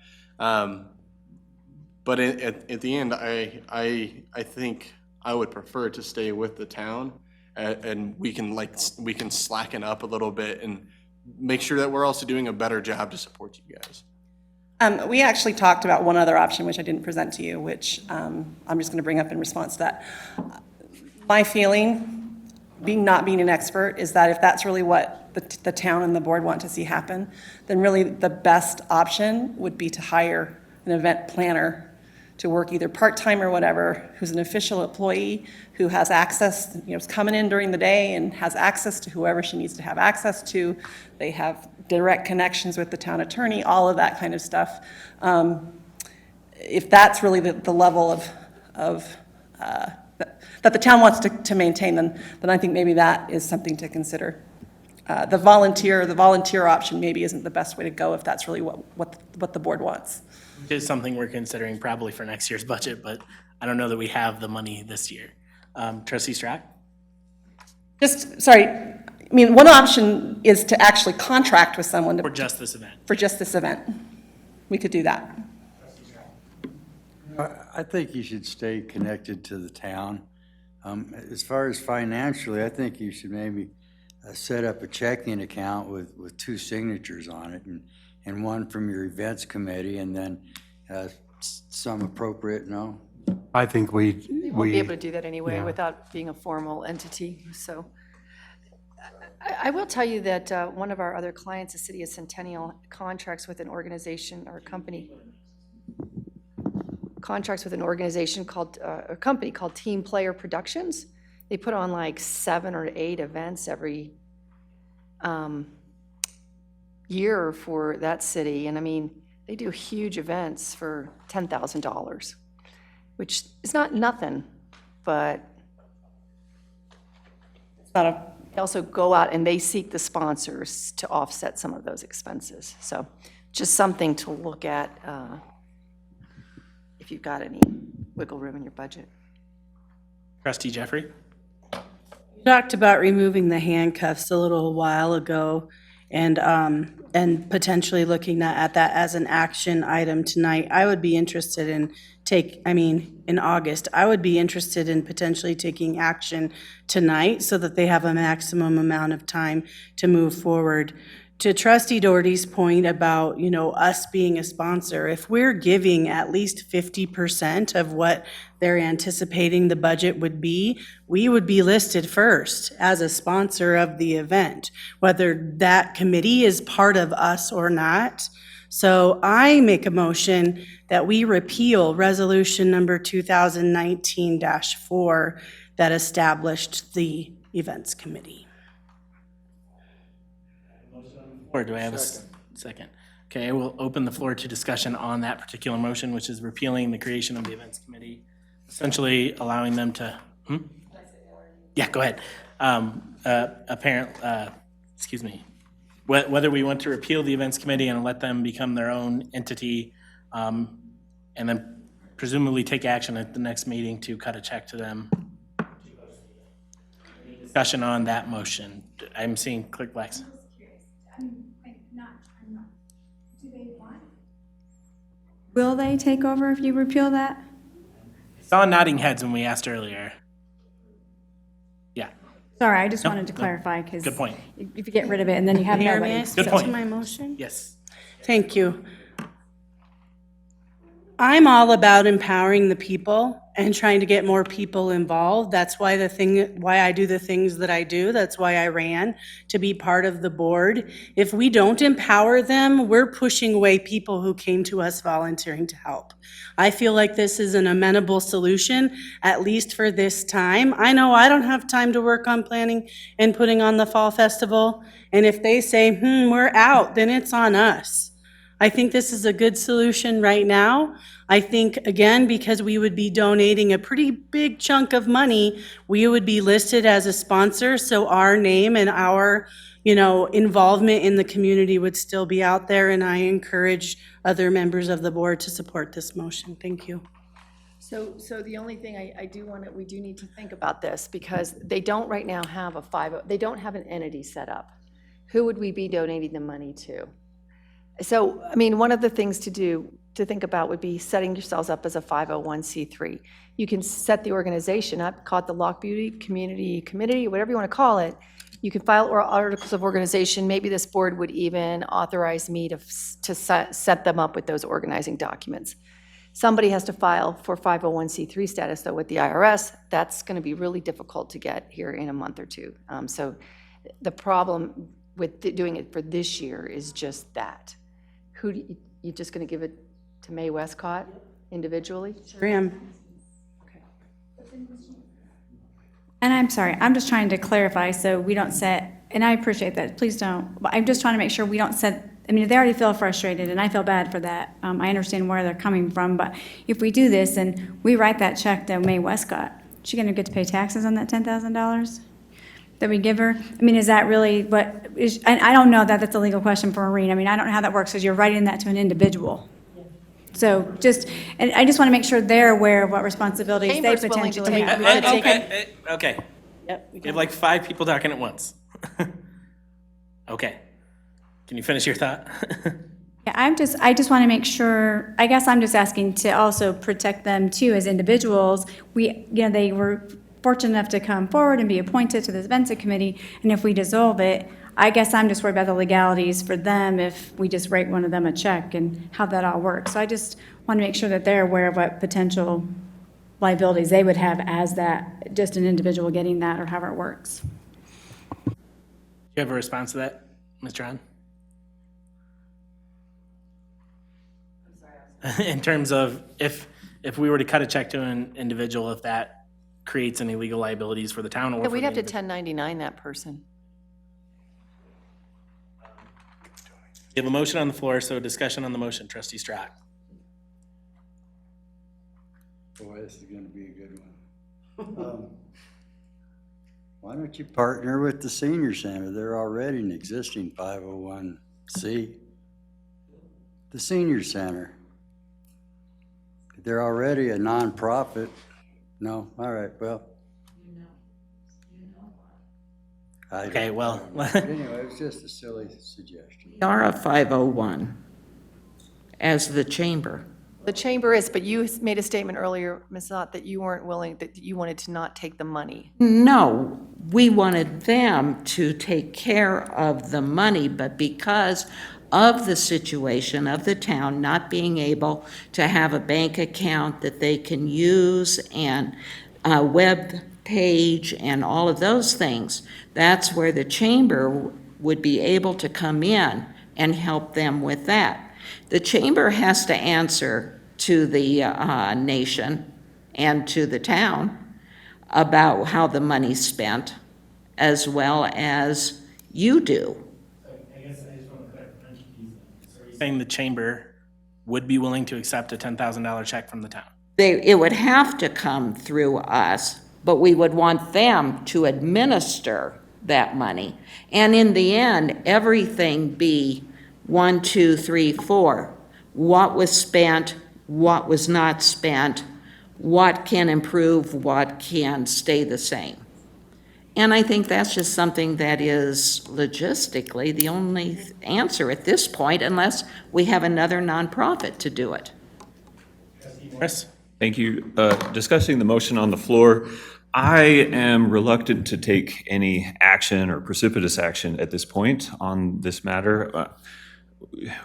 But at the end, I think I would prefer to stay with the town, and we can slacken up a little bit and make sure that we're also doing a better job to support you guys. We actually talked about one other option, which I didn't present to you, which I'm just going to bring up in response to that. My feeling, not being an expert, is that if that's really what the town and the board want to see happen, then really the best option would be to hire an event planner to work either part-time or whatever, who's an official employee, who has access, is coming in during the day and has access to whoever she needs to have access to. They have direct connections with the town attorney, all of that kind of stuff. If that's really the level that the town wants to maintain, then I think maybe that is something to consider. The volunteer option maybe isn't the best way to go if that's really what the board wants. It is something we're considering probably for next year's budget, but I don't know that we have the money this year. Trustee Strack? One option is to actually contract with someone For just this event. for just this event. We could do that. I think you should stay connected to the town. As far as financially, I think you should maybe set up a checking account with 2 signatures on it, and one from your events committee, and then some appropriate, no? I think We won't be able to do that anyway without being a formal entity, so. I will tell you that one of our other clients, the City of Centennial, contracts with an organization or a company called, a company called Team Player Productions. They put on like 7 or 8 events every year for that city. And I mean, they do huge events for $10,000, which is not nothing, but they also go out and they seek the sponsors to offset some of those expenses. So just something to look at if you've got any wiggle room in your budget. Trustee Jeffrey? You talked about removing the handcuffs a little while ago and potentially looking at that as an action item tonight. I would be interested in August, I would be interested in potentially taking action tonight so that they have a maximum amount of time to move forward. To Trustee Doherty's point about, us being a sponsor, if we're giving at least 50% of what they're anticipating the budget would be, we would be listed first as a sponsor of the event, whether that committee is part of us or not. So I make a motion that we repeal resolution number 2019-4 that established the events committee. Or do I have a second? Okay, I will open the floor to discussion on that particular motion, which is repealing the creation of the events committee, essentially allowing them to, Yeah, go ahead. Excuse me. Whether we want to repeal the events committee and let them become their own entity, and then presumably take action at the next meeting to cut a check to them. Discussion on that motion. I'm seeing click blacks. Will they take over if you repeal that? Saw nodding heads when we asked earlier. Yeah, Sorry, I just Nope, wanted to nope. clarify, because good point. if you get rid of it and then you have Mayor, nobody. may I Good speak point. to my motion? Yes. Thank you. I'm all about empowering the people and trying to get more people involved. That's why why I do the things that I do. That's why I ran to be part of the board. If we don't empower them, we're pushing away people who came to us volunteering to help. I feel like this is an amenable solution, at least for this time. I know I don't have time to work on planning and putting on the fall festival. And if they say, we're out, then it's on us. I think this is a good solution right now. I think, again, because we would be donating a pretty big chunk of money, we would be listed as a sponsor, so our name and our, involvement in the community would still be out there, and I encourage other members of the board to support this motion. Thank you. So the only thing we do need to think about this, because they don't right now have they don't have an entity set up. Who would we be donating the money to? So, one of the things to think about would be setting yourselves up as a 501c3. You can set the organization up, call it the Lock Beauty Community Committee, whatever you want to call it. You can file articles of organization. Maybe this board would even authorize me to set them up with those organizing documents. Somebody has to file for 501c3 status, though, with the IRS. That's going to be really difficult to get here in a month or two. So the problem with doing it for this year is just that. You just going to give it to Mae Westcott individually? Sure am. And I'm sorry, I'm just trying to clarify so we don't set, and I appreciate that, please don't, but I'm just trying to make sure we don't set, they already feel frustrated, and I feel bad for that. I understand where they're coming from, but if we do this and we write that check to Mae Westcott, is she gonna get to pay taxes on that $10,000 that we give her? Is that really what is, and I don't know that that's a legal question for Maureen. I don't know how that works, because you're writing that to an individual. So and I just want to make sure they're aware of what responsibilities they Chamber's willing to potentially take- have. Okay. Yep. You have like 5 people talking at once. Okay. Can you finish your thought? Yeah, I just want to make sure, I guess I'm just asking to also protect them too as individuals. They were fortunate enough to come forward and be appointed to this events committee, and if we dissolve it, I guess I'm just worried about the legalities for them if we just write one of them a check and how that all works. So I just want to make sure that they're aware of what potential liabilities they would have as that, just an individual getting that or however it works. Do you have a response to that, Mr. Hahn? In terms of if we were to cut a check to an individual, if that creates any legal liabilities for the town or Yeah, for we'd the have to individual? 1099 that person. We have a motion on the floor, so discussion on the motion. Trustee Strack. Boy, this is gonna be a good one. Why don't you partner with the senior center? They're already an existing 501c. The senior center. They're already a nonprofit. No, all right, well. Okay, well. Anyway, it's just a silly suggestion. We are a 501 as the chamber. The chamber is, but you made a statement earlier, Ms. Ott, that you weren't willing, that you wanted to not take the money. No, we wanted them to take care of the money, but because of the situation of the town not being able to have a bank account that they can use and a web page and all of those things, that's where the chamber would be able to come in and help them with that. The chamber has to answer to the nation and to the town. about how the money's spent, as well as you do. I guess I just want to clarify. So are you saying the chamber would be willing to accept a $10,000 check from the town? It would have to come through us, but we would want them to administer that money. And in the end, everything be 1, 2, 3, 4. What was spent, what was not spent, what can improve, what can stay the same. And I think that's just something that is logistically the only answer at this point, unless we have another nonprofit to do it. Morris? Thank you. Discussing the motion on the floor, I am reluctant to take any action or precipitous action at this point on this matter.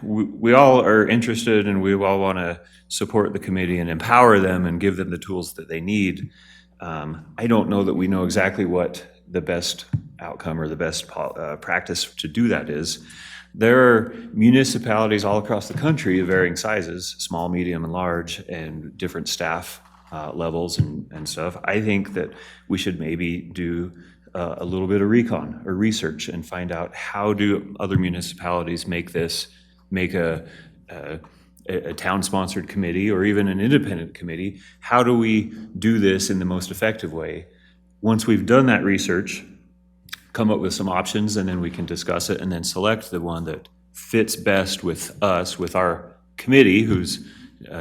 We all are interested and we all want to support the committee and empower them and give them the tools that they need. I don't know that we know exactly what the best outcome or the best practice to do that is. There are municipalities all across the country of varying sizes, small, medium, and large, and different staff levels and stuff. I think that we should maybe do a little bit of recon or research and find out how do other municipalities make a town-sponsored committee or even an independent committee. How do we do this in the most effective way? Once we've done that research, come up with some options, and then we can discuss it and then select the one that fits best with us, with our committee who's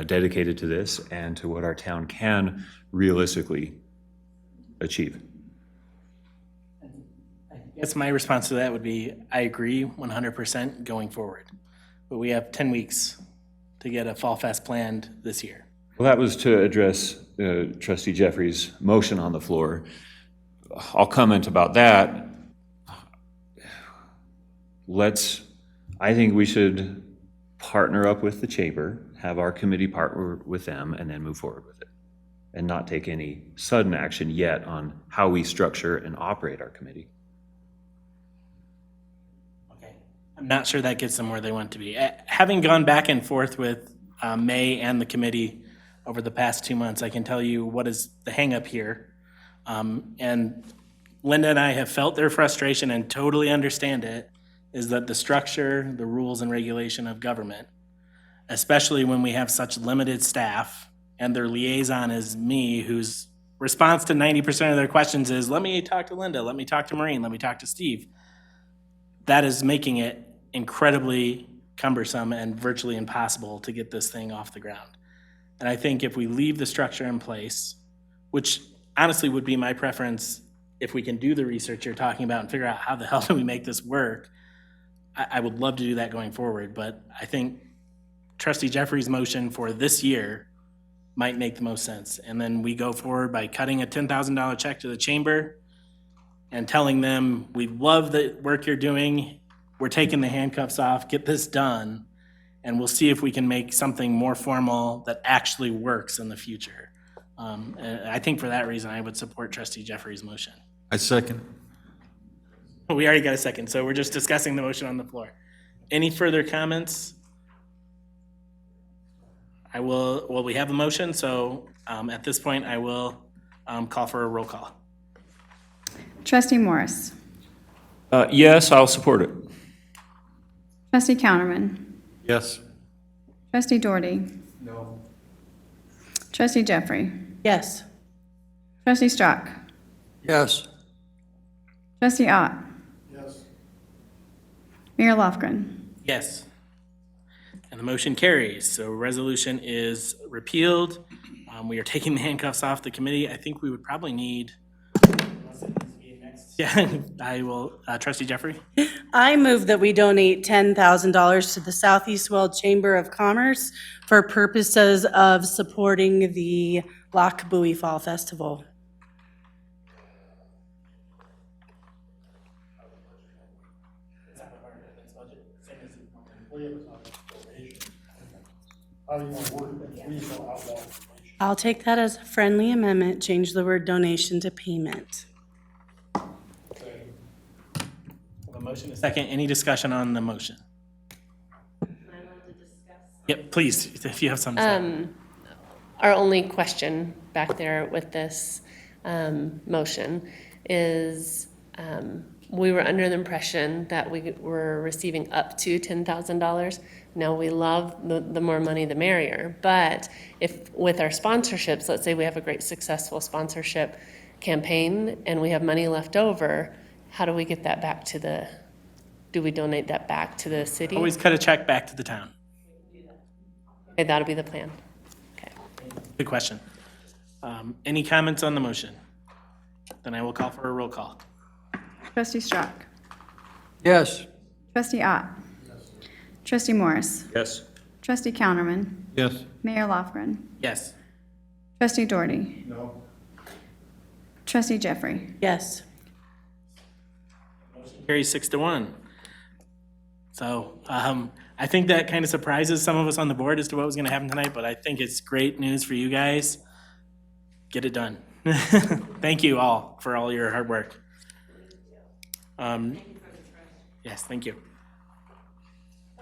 dedicated to this and to what our town can realistically achieve. I guess my response to that would be, I agree 100% going forward. But we have 10 weeks to get a Fall Fest planned this year. Well, that was to address Trustee Jeffrey's motion on the floor. I'll comment about that. I think we should partner up with the chamber, have our committee partner with them, and then move forward with it. And not take any sudden action yet on how we structure and operate our committee. Okay. I'm not sure that gets them where they want to be. Having gone back and forth with May and the committee over the past 2 months, I can tell you what is the hang-up here. And Linda and I have felt their frustration and totally understand it, is that the structure, the rules and regulation of government, especially when we have such limited staff and their liaison is me, whose response to 90% of their questions is, let me talk to Linda, let me talk to Maureen, let me talk to Steve. That is making it incredibly cumbersome and virtually impossible to get this thing off the ground. And I think if we leave the structure in place, which honestly would be my preference if we can do the research you're talking about and figure out how the hell do we make this work, I would love to do that going forward. But I think Trustee Jeffrey's motion for this year might make the most sense. And then we go forward by cutting a $10,000 check to the chamber and telling them, we love the work you're doing, we're taking the handcuffs off, get this done, and we'll see if we can make something more formal that actually works in the future. And I think for that reason, I would support Trustee Jeffrey's motion. I second. We already got a second, so we're just discussing the motion on the floor. Any further comments? We have a motion, so at this point, I will call for a roll call. Trustee Morris. Yes, I'll support it. Trustee Counterman. Yes. Trustee Doherty. No. Trustee Jeffrey. Yes. Trustee Strock. Yes. Trustee Ott. Yes. Mayor Lofgren. Yes. And the motion carries. So resolution is repealed. We are taking the handcuffs off the committee. I think we would probably need. Yeah, I will. Trustee Jeffrey? I move that we donate $10,000 to the Southeast World Chamber of Commerce for purposes of supporting the Loch Buoy Fall Festival. I'll take that as a friendly amendment, change the word donation to payment. A motion, a second. Any discussion on the motion? Yep, please, if you have something to say. Our only question back there with this, motion is, we were under the impression that we were receiving up to $10,000. Now, we love the more money, the merrier. But if, with our sponsorships, let's say we have a great successful sponsorship campaign and we have money left over, how do we get that back to do we donate that back to the city? Always cut a check back to the town. Okay, that'll be the plan. Good question. Any comments on the motion? Then I will call for a roll call. Trustee Strzok. Yes. Trustee Ott. Trustee Morris. Yes. Trustee Counterman. Yes. Mayor Lofgren. Yes. Trustee Doherty. No. Trustee Jeffrey. Yes. Carries 6-1. So I think that kind of surprises some of us on the board as to what was going to happen tonight, but I think it's great news for you guys. Get it done. Thank you all for all your hard work. Yes, thank you.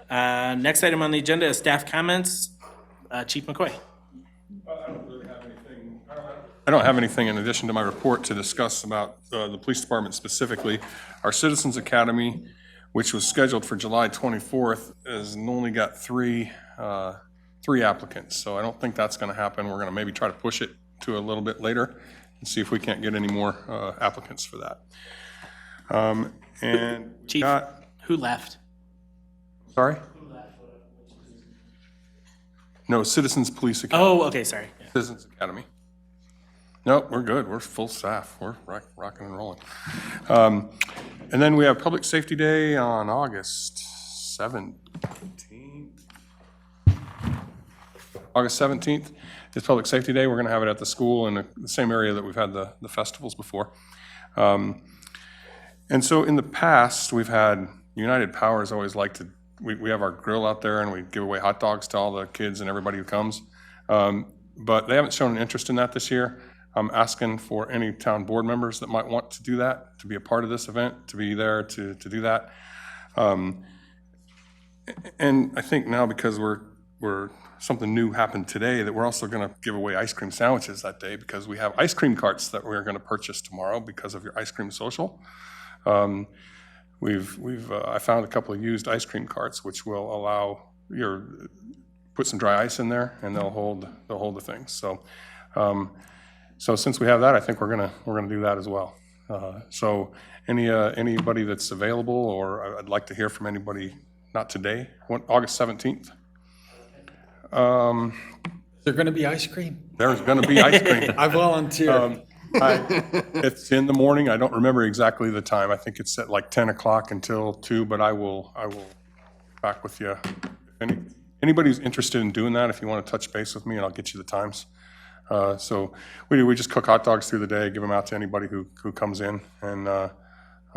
Next item on the agenda is staff comments. Chief McCoy. I don't really have anything, I don't have anything in addition to my report to discuss about the police department specifically. Our Citizens Academy, which was scheduled for July 24th, has only got three applicants. So I don't think that's going to happen. We're going to maybe try to push it to a little bit later and see if we can't get any more applicants for that. And Chief, who left? Sorry? No, Citizens Police Academy. Oh, okay, sorry. Yeah. Citizens Academy. Nope, we're good. We're full staff. We're rocking and rolling. And then we have Public Safety Day on August 17th. August 17th is Public Safety Day. We're going to have it at the school in the same area that we've had the festivals before. And so in the past, we've had United Powers always like to, we have our grill out there and we give away hot dogs to all the kids and everybody who comes. But they haven't shown an interest in that this year. I'm asking for any town board members that might want to do that, to be a part of this event, to be there to do that. And I think now because something new happened today, that we're also going to give away ice cream sandwiches that day because we have ice cream carts that we're going to purchase tomorrow because of your ice cream social. I found a couple of used ice cream carts which will allow put some dry ice in there and they'll hold the things. So since we have that, I think we're gonna do that as well. So anybody that's available, or I'd like to hear from anybody. Not today. August 17th. Is there going to be ice cream? There's going to be ice cream. I volunteer. It's in the morning. I don't remember exactly the time. I think it's at like 10 o'clock until 2. But I will back with you. Anybody who's interested in doing that, if you want to touch base with me, and I'll get you the times. So we just cook hot dogs through the day, give them out to anybody who comes in, and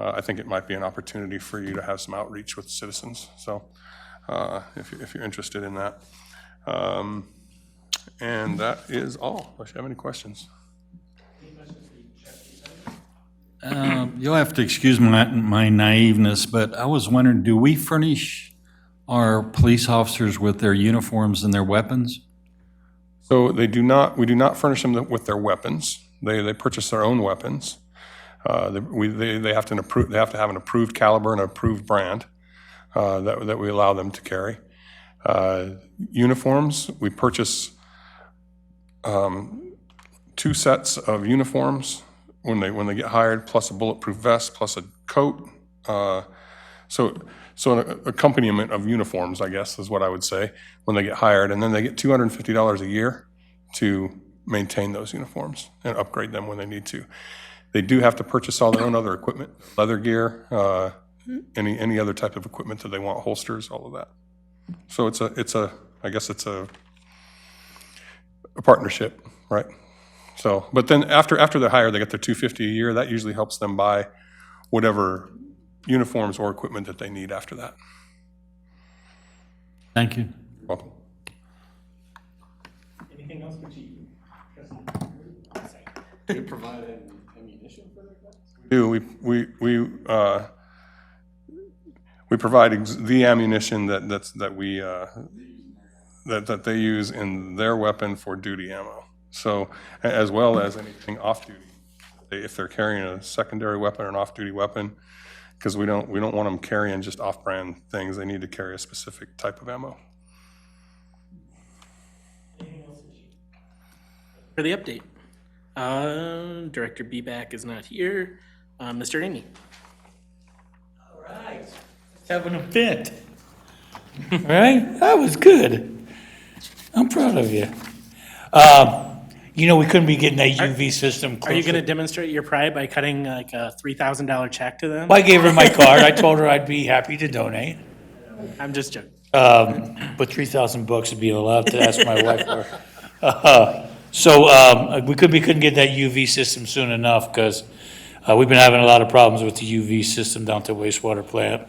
I think it might be an opportunity for you to have some outreach with citizens. So if you're interested in that, and that is all. Unless you have any questions. You'll have to excuse my naiveness, but I was wondering, do we furnish our police officers with their uniforms and their weapons? So we do not furnish them with their weapons. They purchase their own weapons. They have to have an approved caliber and an approved brand that we allow them to carry. Uniforms, we purchase 2 sets of uniforms when they get hired, plus a bulletproof vest, plus a coat. So an accompaniment of uniforms, I guess, is what I would say, when they get hired. And then they get $250 a year to maintain those uniforms and upgrade them when they need to. They do have to purchase all their own other equipment, leather gear, any other type of equipment that they want, holsters, all of that. So I guess it's a partnership, right? So, but then after they're hired, they get their $250 a year. That usually helps them buy whatever uniforms or equipment that they need after that. Thank you. You're welcome. Anything else for Chief? Do you provide ammunition for that? We provide the ammunition that they use in their weapon for duty ammo. So, as well as anything off duty. if they're carrying a secondary weapon or an off-duty weapon, because we don't want them carrying just off-brand things. They need to carry a specific type of ammo. For the update, Director Beback is not here. Mr. Amy. All right. Have an event. All right? That was good. I'm proud of you. You know, we couldn't be getting that UV system closer. Are you going to demonstrate your pride by cutting like a $3,000 check to them? Well, I gave her my card. I told her I'd be happy to donate. I'm just joking. But $3,000 would be a lot to ask my wife for. So we couldn't get that UV system soon enough because we've been having a lot of problems with the UV system down at the wastewater plant.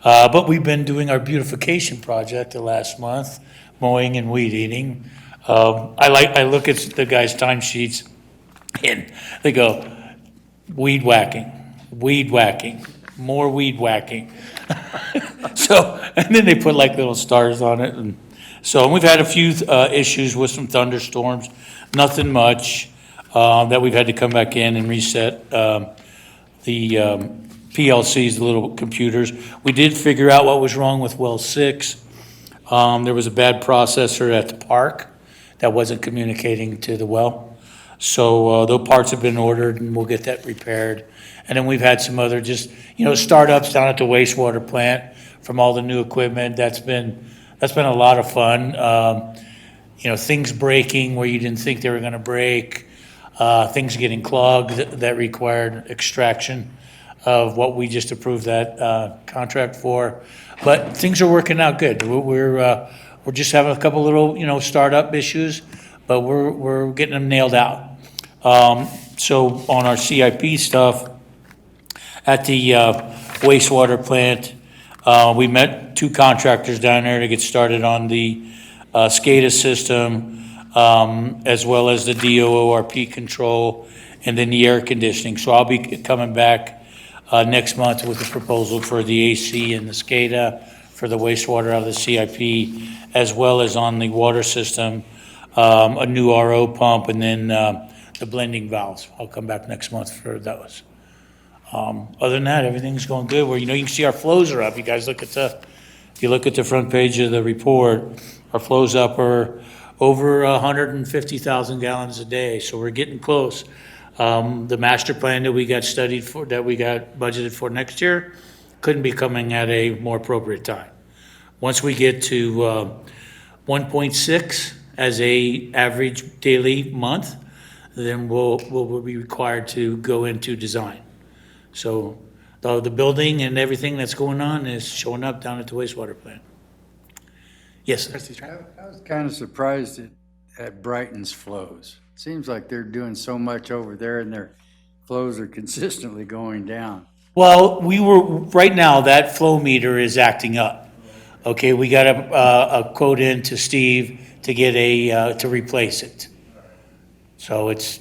But we've been doing our beautification project the last month, mowing and weed eating. I look at the guys' timesheets and they go, weed whacking, more weed whacking. So, and then they put like little stars on it. And we've had a few issues with some thunderstorms, nothing much, that we've had to come back in and reset the PLCs, the little computers. We did figure out what was wrong with well 6. There was a bad processor at the park that wasn't communicating to the well. So those parts have been ordered and we'll get that repaired. And then we've had some other just, startups down at the wastewater plant from all the new equipment. That's been a lot of fun. Things breaking where you didn't think they were gonna break, things getting clogged that required extraction of what we just approved that contract for. But things are working out good. We're just having a couple little, startup issues, but we're getting them nailed out. So on our CIP stuff at the wastewater plant, we met 2 contractors down there to get started on the SCADA system, as well as the DOORP control, and then the air conditioning. So I'll be coming back next month with a proposal for the AC and the SCADA for the wastewater out of the CIP, as well as on the water system, a new RO pump, and then the blending valves. I'll come back next month for those. Other than that, everything's going good. You can see our flows are up. You guys if you look at the front page of the report, our flows up are over 150,000 gallons a day. So we're getting close. The master plan that we got budgeted for next year couldn't be coming at a more appropriate time. Once we get to 1.6 as a average daily month, then we'll be required to go into design. So the building and everything that's going on is showing up down at the wastewater plant. Yes, sir. I was kind of surprised at Brighton's flows. Seems like they're doing so much over there and their flows are consistently going down. Well, right now, that flow meter is acting up. Okay, we got a quote in to Steve to get to replace it. So that's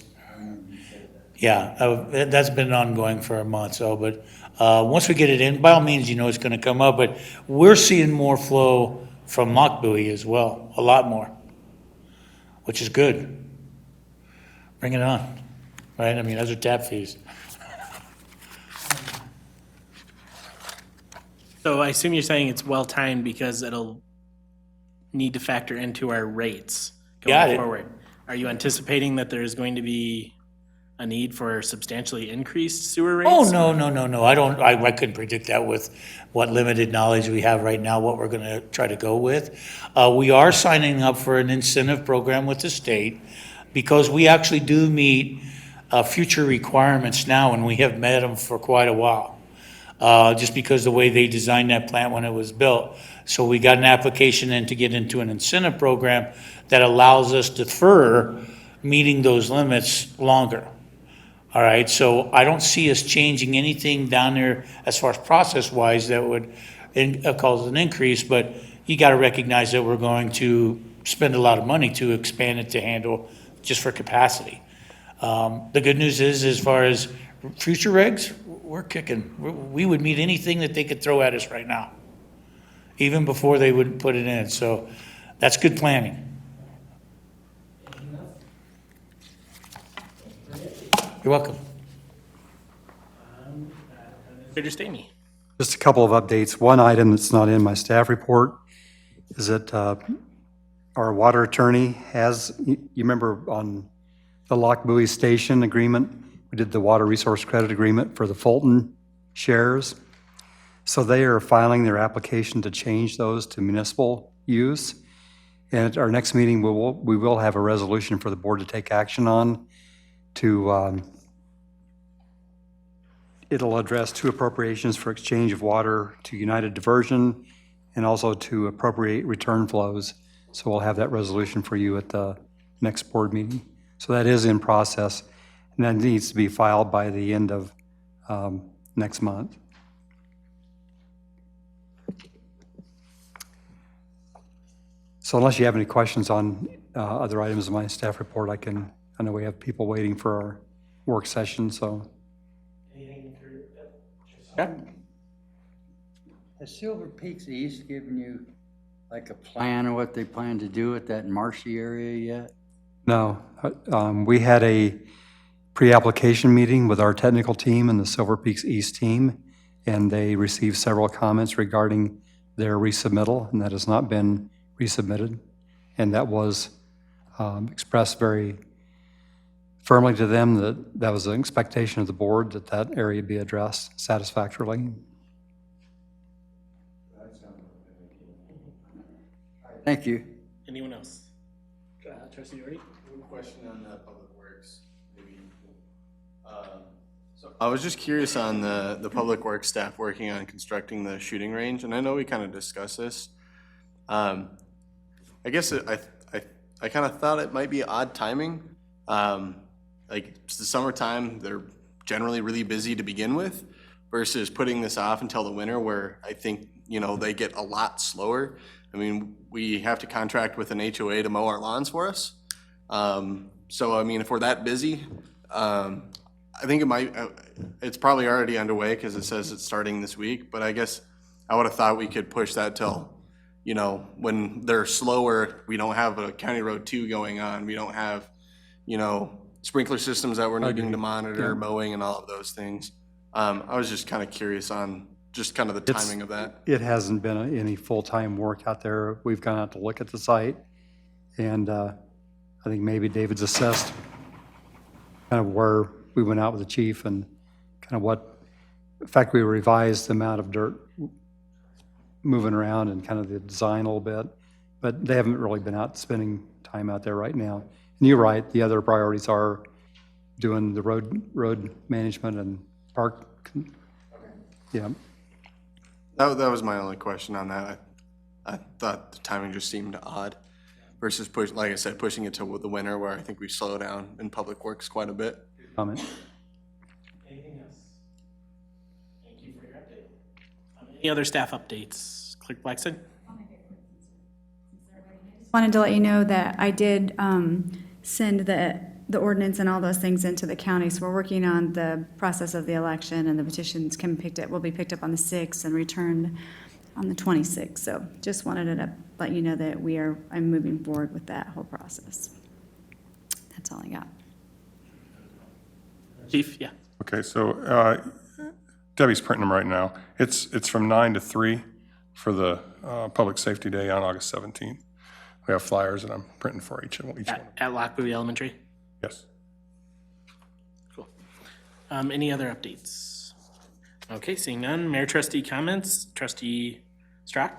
been ongoing for a month, but once we get it in, by all means, it's gonna come up, but we're seeing more flow from Lochbuie as well, a lot more, which is good. Bring it on, right? I mean, those are tap fees. So I assume you're saying it's well-timed because it'll need to factor into our rates going forward. Are you anticipating that there's going to be a need for substantially increased sewer rates? Oh, no. I couldn't predict that with what limited knowledge we have right now, what we're gonna try to go with. We are signing up for an incentive program with the state because we actually do meet future requirements now, and we have met them for quite a while. Just because the way they designed that plant when it was built. So we got an application in to get into an incentive program that allows us to defer meeting those limits longer. All right, so I don't see us changing anything down there as far as process-wise that would cause an increase, but you got to recognize that we're going to spend a lot of money to expand it to handle just for capacity. The good news is, as far as future regs, we're kicking. We would meet anything that they could throw at us right now, even before they would put it in. So that's good planning. You're welcome. Administrator Stamey. Just a couple of updates. One item that's not in my staff report is that our water attorney has, you remember on the Lock Buoy Station agreement, we did the water resource credit agreement for the Fulton shares. So they are filing their application to change those to municipal use. And at our next meeting, we will have a resolution for the board to take action on to, it'll address 2 appropriations for exchange of water to United Diversion and also to appropriate return flows. So we'll have that resolution for you at the next board meeting. So that is in process, and that needs to be filed by the end of next month. So unless you have any questions on other items in my staff report, I know we have people waiting for our work session, so. Has Silver Peaks East given you like a plan of what they plan to do with that marshy area yet? No, we had a pre-application meeting with our technical team and the Silver Peaks East team, and they received several comments regarding their resubmittal, and that has not been resubmitted. And that was expressed very firmly to them that that was an expectation of the board that that area be addressed satisfactorily. Thank you. Anyone else? Trustee Doherty? One question on Public Works, maybe. So I was just curious on the Public Works staff working on constructing the shooting range, and I know we kind of discussed this. I guess I kind of thought it might be odd timing. Like it's the summertime, they're generally really busy to begin with, versus putting this off until the winter where I think, they get a lot slower. I mean, we have to contract with an HOA to mow our lawns for us. So, I mean, if we're that busy, I think it's probably already underway because it says it's starting this week, but I guess I would have thought we could push that till, when they're slower, we don't have a County Road 2 going on. We don't have, sprinkler systems that we're needing to monitor, mowing and all of those things. I was just kind of curious on just kind of the timing of that. It hasn't been any full-time work out there. We've gone out to look at the site, and I think maybe David's assessed kind of where we went out with the chief and kind of in fact, we revised the amount of dirt moving around and kind of the design a little bit, but they haven't really been out spending time out there right now. And you're right, the other priorities are doing the road management and park. Yeah. That was my only question on that. I thought the timing just seemed odd versus like I said, pushing it to the winter where I think we slow down in Public Works quite a bit. Comment. Anything else? Thank you for your update. Any other staff updates? Clerk Blackson? Wanted to let you know that I did send the ordinance and all those things into the county, so we're working on the process of the election, and the petitions will be picked up on the 6th and returned on the 26th. So just wanted to let you know that I'm moving forward with that whole process. That's all I got. Chief, yeah. Okay, so Debbie's printing them right now. It's from 9 to 3 for the Public Safety Day on August 17th. We have flyers that I'm printing for each one. At Lock Buoy Elementary? Yes. Cool. Any other updates? Okay, seeing none. Mayor Trustee comments. Trustee Strock?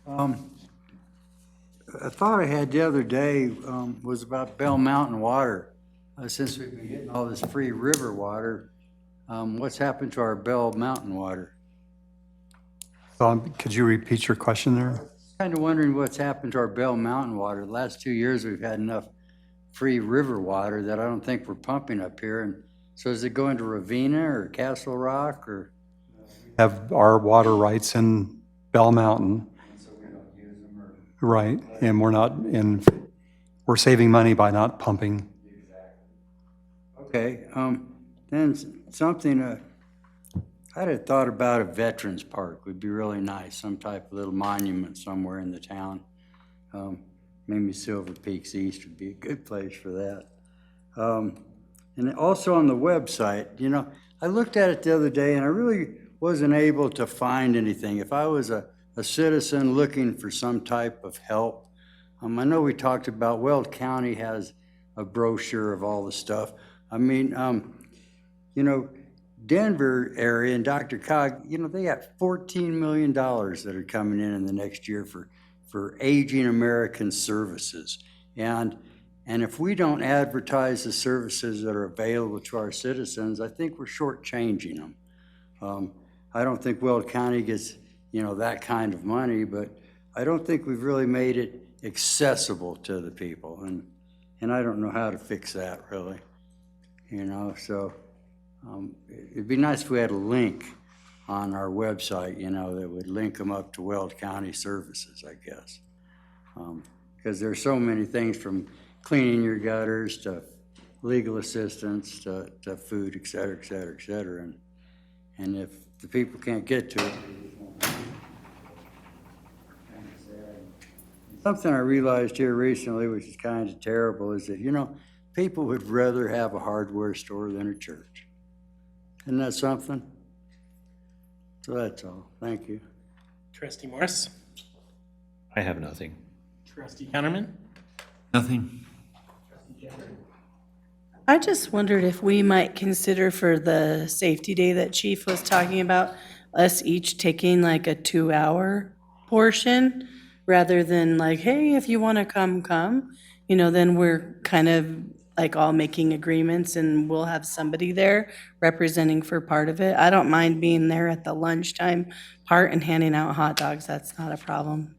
A thought I had the other day was about Bell Mountain water. Since we've been getting all this free river water, what's happened to our Bell Mountain water? Could you repeat your question there? Kind of wondering what's happened to our Bell Mountain water. The last 2 years, we've had enough free river water that I don't think we're pumping up here. And so is it going to Ravina or Castle Rock or? Have our water rights in Bell Mountain. So we don't use them or? Right, and we're saving money by not pumping. Okay, then something, I'd have thought about a veterans park would be really nice, some type of little monument somewhere in the town. Maybe Silver Peaks East would be a good place for that. And also on the website, you know, I looked at it the other day and I really wasn't able to find anything. If I was a citizen looking for some type of help, I know we talked about Weld County has a brochure of all the stuff. I mean, you know, Denver area and DRCOG, you know, they got $14 million that are coming in the next year for aging American services. And if we don't advertise the services that are available to our citizens, I think we're shortchanging them. I don't think Weld County gets, you know, that kind of money, but I don't think we've really made it accessible to the people. And I don't know how to fix that, really. You know, so it'd be nice if we had a link on our website, you know, that would link them up to Weld County services, I guess. Because there's so many things from cleaning your gutters to legal assistance to food, et cetera, et cetera, et cetera. And if the people can't get to it, something I realized here recently, which is kind of terrible, is that, you know, people would rather have a hardware store than a church. Isn't that something? So that's all. Thank you. Trustee Morris? I have nothing. Trustee Counterman? Nothing. I just wondered if we might consider for the safety day that Chief was talking about, us each taking like a 2-hour portion rather than like, hey, if you want to come, you know, then we're kind of like all making agreements and we'll have somebody there representing for part of it. I don't mind being there at the lunchtime part and handing out hot dogs. That's not a problem.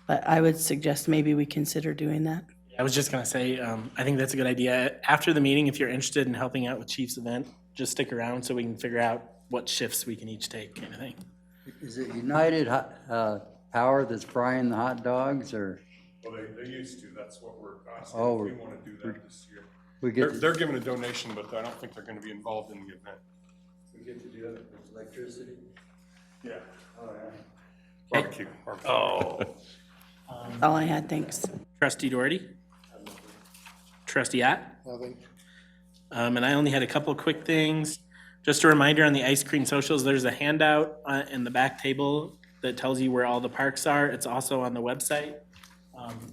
But I would suggest maybe we consider doing that. I was just gonna say, I think that's a good idea. After the meeting, if you're interested in helping out with Chief's event, just stick around so we can figure out what shifts we can each take, kind of thing. Is it United Power that's frying the hot dogs, or? Well, they used to, that's what we're asking, Oh, if we want to do that this year. We get They're giving a donation, but I don't think they're gonna be involved in the event. We get to do that with electricity? Yeah. All right. Barbecue. Oh. That's all I had, thanks. Trustee Doherty? Trustee Ott? Nothing. And I only had a couple of quick things. Just a reminder on the ice cream socials, there's a handout in the back table that tells you where all the parks are. It's also on the website.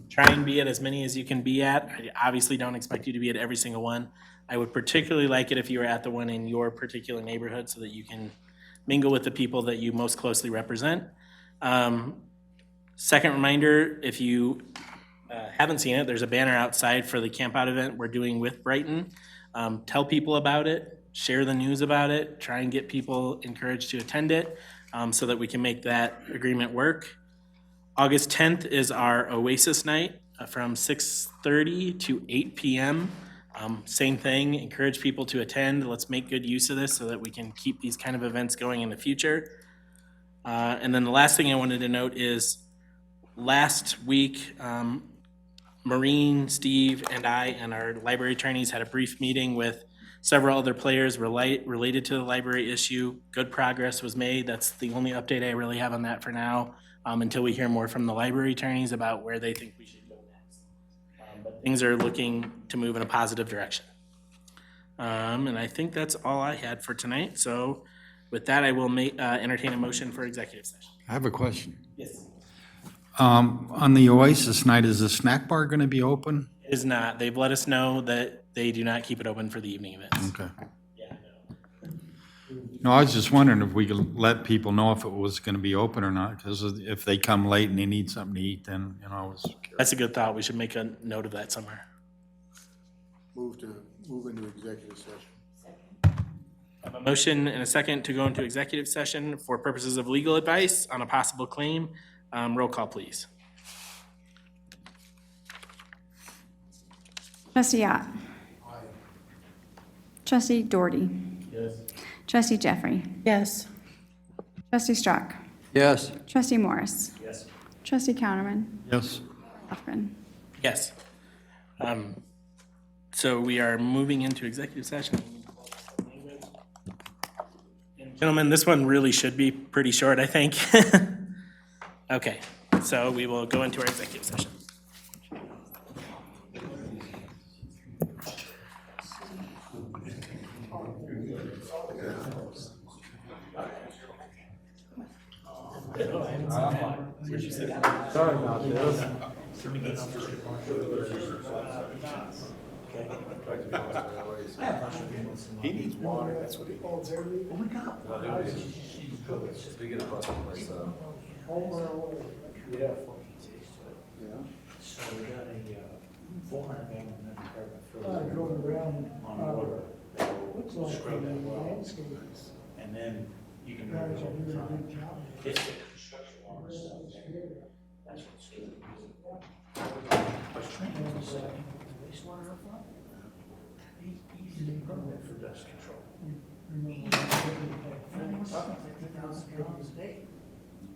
Try and be at as many as you can be at. I obviously don't expect you to be at every single one. I would particularly like it if you were at the one in your particular neighborhood so that you can mingle with the people that you most closely represent. Second reminder, if you haven't seen it, there's a banner outside for the Camp Out event we're doing with Brighton. Tell people about it, share the news about it, try and get people encouraged to attend it so that we can make that agreement work. August 10th is our Oasis night from 6:30 to 8 p.m. Same thing, encourage people to attend. Let's make good use of this so that we can keep these kind of events going in the future. And then the last thing I wanted to note is last week, Maureen, Steve, and I and our library attorneys had a brief meeting with several other players related to the library issue. Good progress was made. That's the only update I really have on that for now, until we hear more from the library attorneys about where they think we should go next. But things are looking to move in a positive direction. And I think that's all I had for tonight. So with that, I will entertain a motion for executive session. I have a question. Yes. On the Oasis night, is the snack bar going to be open? It is not. They've let us know that they do not keep it open for the evening events. Okay. No, I was just wondering if we could let people know if it was going to be open or not, because if they come late and they need something to eat, then, you know, I was curious. That's a good thought. We should make a note of that somewhere. Move into executive session. I have a motion and a second to go into executive session for purposes of legal advice on a possible claim. Roll call, please. Trustee Ott. Trustee Doherty. Yes. Trustee Jeffrey. Yes. Trustee Strzok. Yes. Trustee Morris. Yes. Trustee Counterman. Yes. Huffman. Yes. So we are moving into executive session. Gentlemen, this one really should be pretty short, I think. Okay, so we will go into our executive session. Sorry about this. He needs water, that's what he needs. Oh my God. Speaking of myself. Yeah. So we got a 400 gallon Going around, on order. We'll scrub that well, and then you can move it over time. It's the construction water stuff there. That's what's good. I was training to say, wastewater up front. Easy to permit for dust control. 50,000 gallons a day.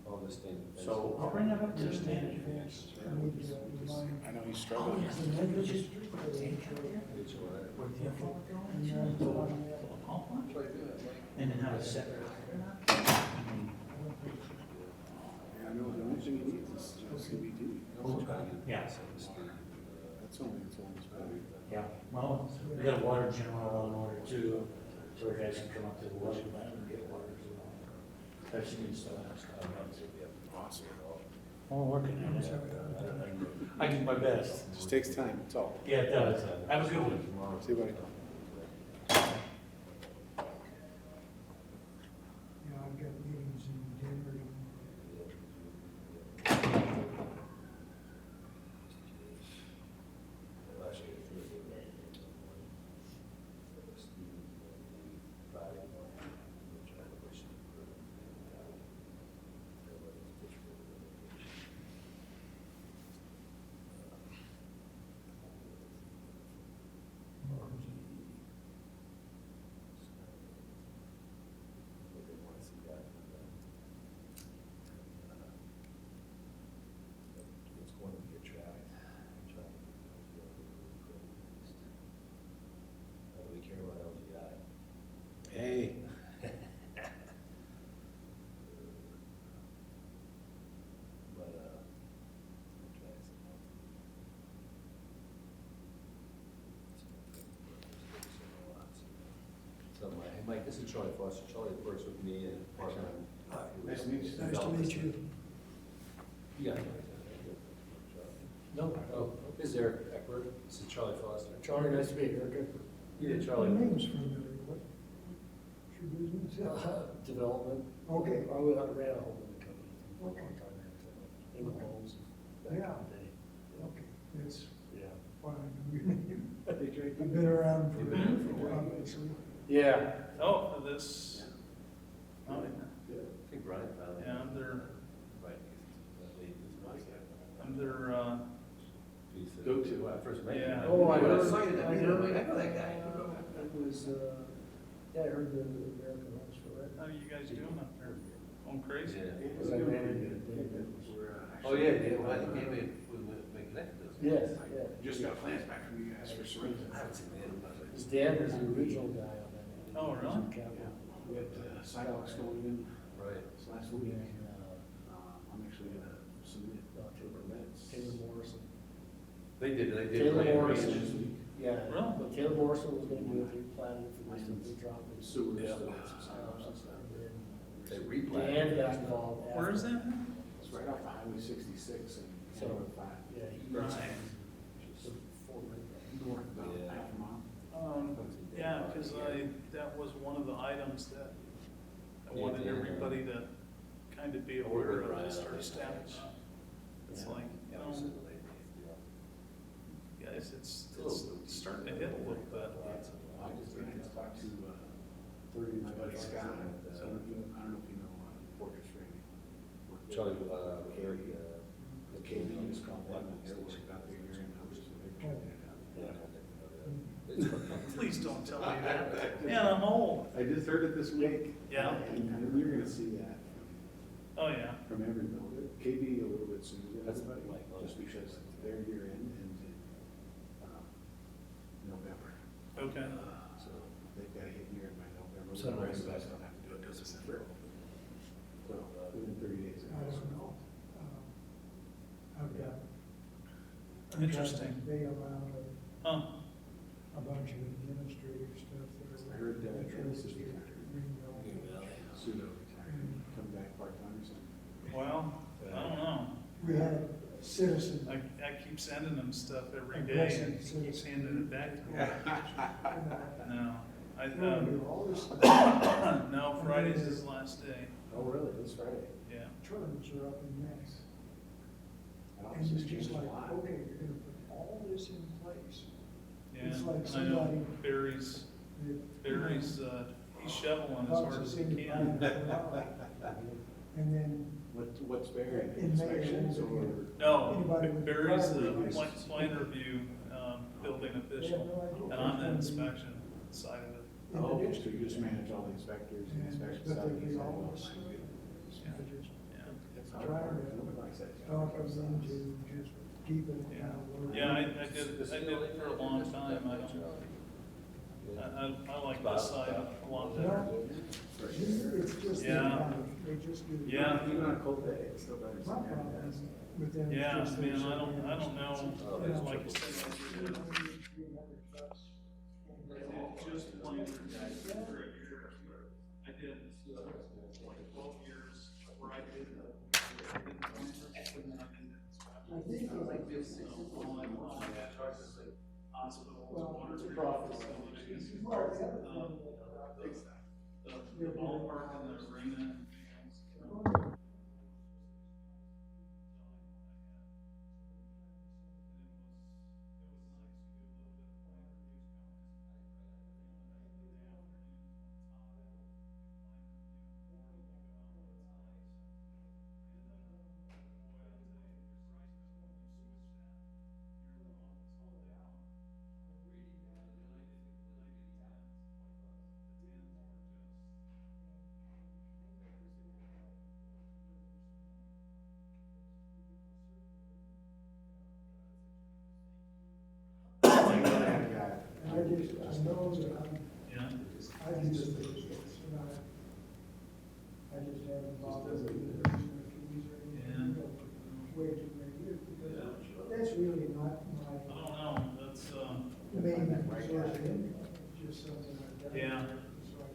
Oh, this thing. So I'll bring that up to the standard. I know he's struggling. And then have a separate. I know, the only thing he needs is CBD. Yeah. That's only, it's almost better. Yeah, well, we got a water general in order too, so guys can come up to the water plant and get water as well. That's the stuff. Awesome. I'm working on it. I do my best. Just takes time, that's all. Yeah, it does. Have a good one. See you, buddy. I've got meetings in Denver. Hey. So, hey, Mike, this is Charlie Foster. Charlie works with me and partner on. Nice to meet you. Nice to meet you. Yeah. No, oh, this is Eric Eckberg. This is Charlie Foster. Charlie, nice to meet you, Eric. Yeah, Your Charlie. name's familiar, what? What's your business? Development. Okay. I ran a home in the company for a long time there. In the homes. Yeah. Okay, that's Yeah. fine. I've been around for a while, obviously. Yeah. Oh, for this, oh, I think Brian found it. yeah, under, Right. under, Go to, when I first met you. Yeah. Oh, I When heard, saw you that I meeting, heard, I'm like, I know that guy. it was, yeah, I heard the American Homes for Rent. how are you guys doing up there? Going crazy? Yeah. Because I managed it, David was. Oh, yeah, Dave, I think David was connected to us. Yes, yeah. Just got plans back from you guys for Sorrento. I haven't seen him, but. His dad was the original guy on that. Oh, really? We had sidewalks going in Right. this last week. I'm actually gonna submit permits. Taylor Morrison. They did. Taylor plan Morrison, range. yeah, Really? but Taylor Morrison was gonna do it, he planned it for this, they dropped it. Sewers, Yeah. some sidewalks and stuff. They replanted. Dan got involved after. Where is that? It's right off of Highway 66 and So, 105. yeah, he Right. was North about Yeah. half a mile. Yeah, because that was one of the items that I wanted everybody to kind of be aware of, to start establish. It's like, you know, guys, it's starting to hit a little bit. I just talked to my buddy Scott. So I don't know if you know Fortress Framing. Charlie, Gary, The KB is called that. They're working out there here in houses. Please don't tell me that. Yeah, I'm old. I just heard it this week. Yeah. And you're gonna see that Oh, yeah. from every builder. KB a little bit sooner than everybody, just because their year end ends in November. Okay. So they've got to hit year end by November. So The rest nice. of us don't have to do it till December. So within 30 days. I don't know. I've got. Interesting. They allow Huh. a bunch of administrative stuff there. I heard that Veterans this is Greenville. pseudo retired, come back part-time or something. Well, I don't know. We had citizens. I keep sending them stuff every day and he keeps handing it back to me. No, no, Friday's his last day. Oh, really? This Friday? Yeah. Tournaments are up in May. And it's just like, okay, you're gonna put all this in place. Yeah, It's like I know somebody. Barry's, he's shoveling as hard as he can. And then. What's Barry? In May, Inspections it was or? No, anybody with Barry's the property rights. plan review, building official, and I'm the inspection side of it. Oh, okay, so you just manage all the inspectors and inspection But stuff. there'd be all this stuff. Trying to talk us into just keeping it kind of. Yeah, I did it for a long time, I like this side a lot better. It's just. Yeah. They just do. Yeah. Even on a cold day, it's still better. My problem with them. is Yeah, just man, there's I don't so know, many- like you said, just plain for a year. I did, like 12 years where I did hospitals, water treatment facilities, the ballpark and the arena. I know that Yeah. I do this, and I just haven't bothered with it. Way too many years, because that's really not my I don't know, that's, main source of income, it's just something I've done. yeah,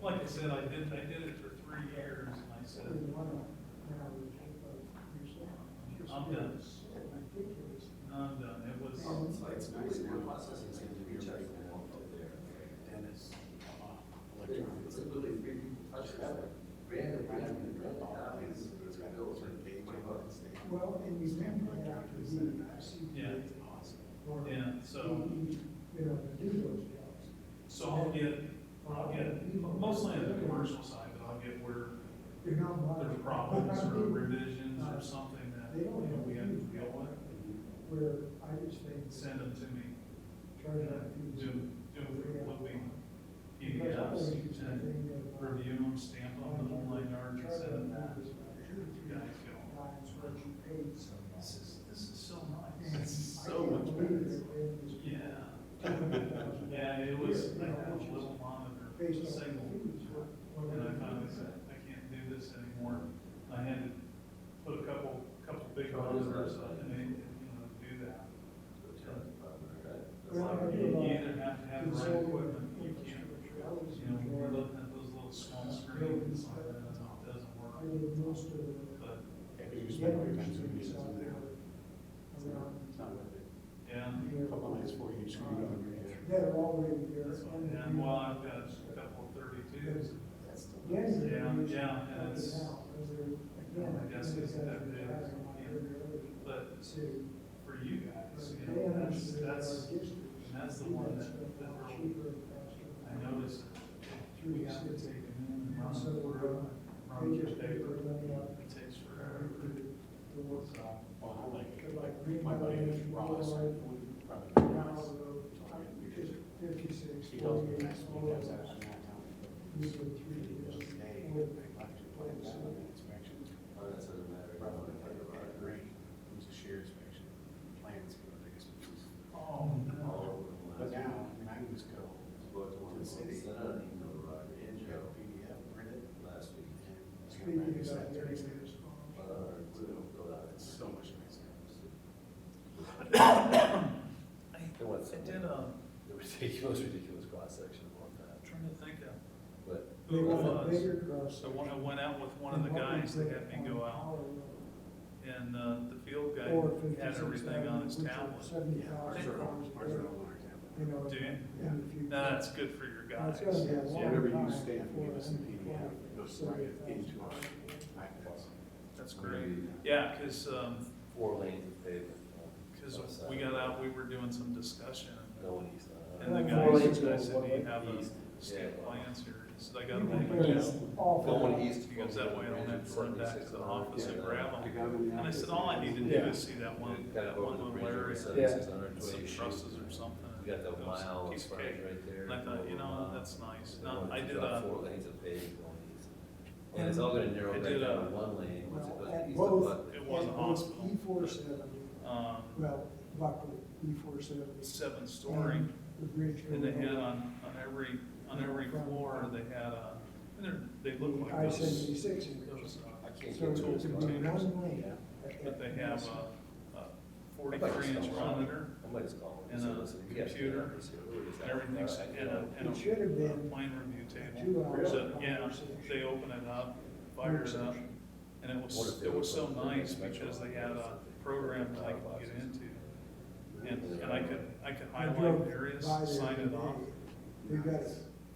like I said, I did it for 3 years, and I said, I'm done. I'm done, it was. It's nice now, processing is going to be checked out there, and it's electronic. It's a really big touch that. Well, and you remember after he, Yeah. Yeah, so, you know, to do those jobs. so I'll get, mostly on the commercial side, but I'll get where You're not lying. there's problems or revisions or something that, you know, we have to deal with. Where I just think. Send them to me. Try to Do what we, PDFs, and review them, stamp them, the whole 9 yards, and send them back. You guys go, this is so nice. It's so much better. Yeah. Yeah, it was, I had a little monitor, single, and I finally said, I can't do this anymore. I had to put a couple big monitors up and they, you know, do that. You either have to have the right equipment, you can't, you know, we're looking at those little small screens, it doesn't work. But, yeah. Couple nights for you, screw it over here. That are already there. And well, I've got a couple of 32s. Yeah, and it's, I guess it's that big, but for you guys, you know, that's the one that really, I noticed we have to take it in and run it through, run the paper, it takes forever. So, Well, I like my buddy Ross, probably Ross. He tells me next week, I was actually not telling him. He goes, hey, I'd like to play that on the inspection. Oh, that doesn't matter. Probably like a green, it was a shear inspection, plans for the biggest ones. oh, no. But now, I mean, I can just go to the city, get a PDF, print it last week. Speaking of that, It's so much nicer. I did, ridiculous cross section on that. trying to think of But They who it want a was. bigger cross I went out with one of the guys that had me go out and, the field guy Or had everything on his tablet. You know, Do you? in the future. That's good for your Now, guys. it's gonna be a long Yeah. Whatever you time staff before give us in PDF, the goes right into our iPads. That's great. Yeah, cause, 4 lanes of pavement. cause we got out, we were doing some discussion. Going east. And the Four guy lanes said, going do you have a east. state Yeah. plans here? He said, I got You them. can put it off. Going east. He goes, that way I don't have to run back to the office and grab them. And I said, all I need to do is see that one little area, some trusses or something. You got the It was a mile of piece of frontage cake. right there. And I thought, you know, that's nice. Now, I did About 4 a, lanes of pavement going east. And it's all gonna narrow I back did down a- to 1 lane once it goes At to east of both, Buckley. It was a at both hospital. E47, well, Buckley, E47. 7-story, The bridge. and they going had over. on every floor, they had a, and they look like those, I-76 those, So it tool would be containers. one lane. But they have a 43-inch monitor I might just call them. and Say, a listen, you guys computer, can see where it is. and everything's, and It should have been plan review table. 2 hours So, yeah, conversation. they open it up, fire it up, and it was so nice because they had a program that I could get into. And I could highlight areas, By there sign it today. off. We've got it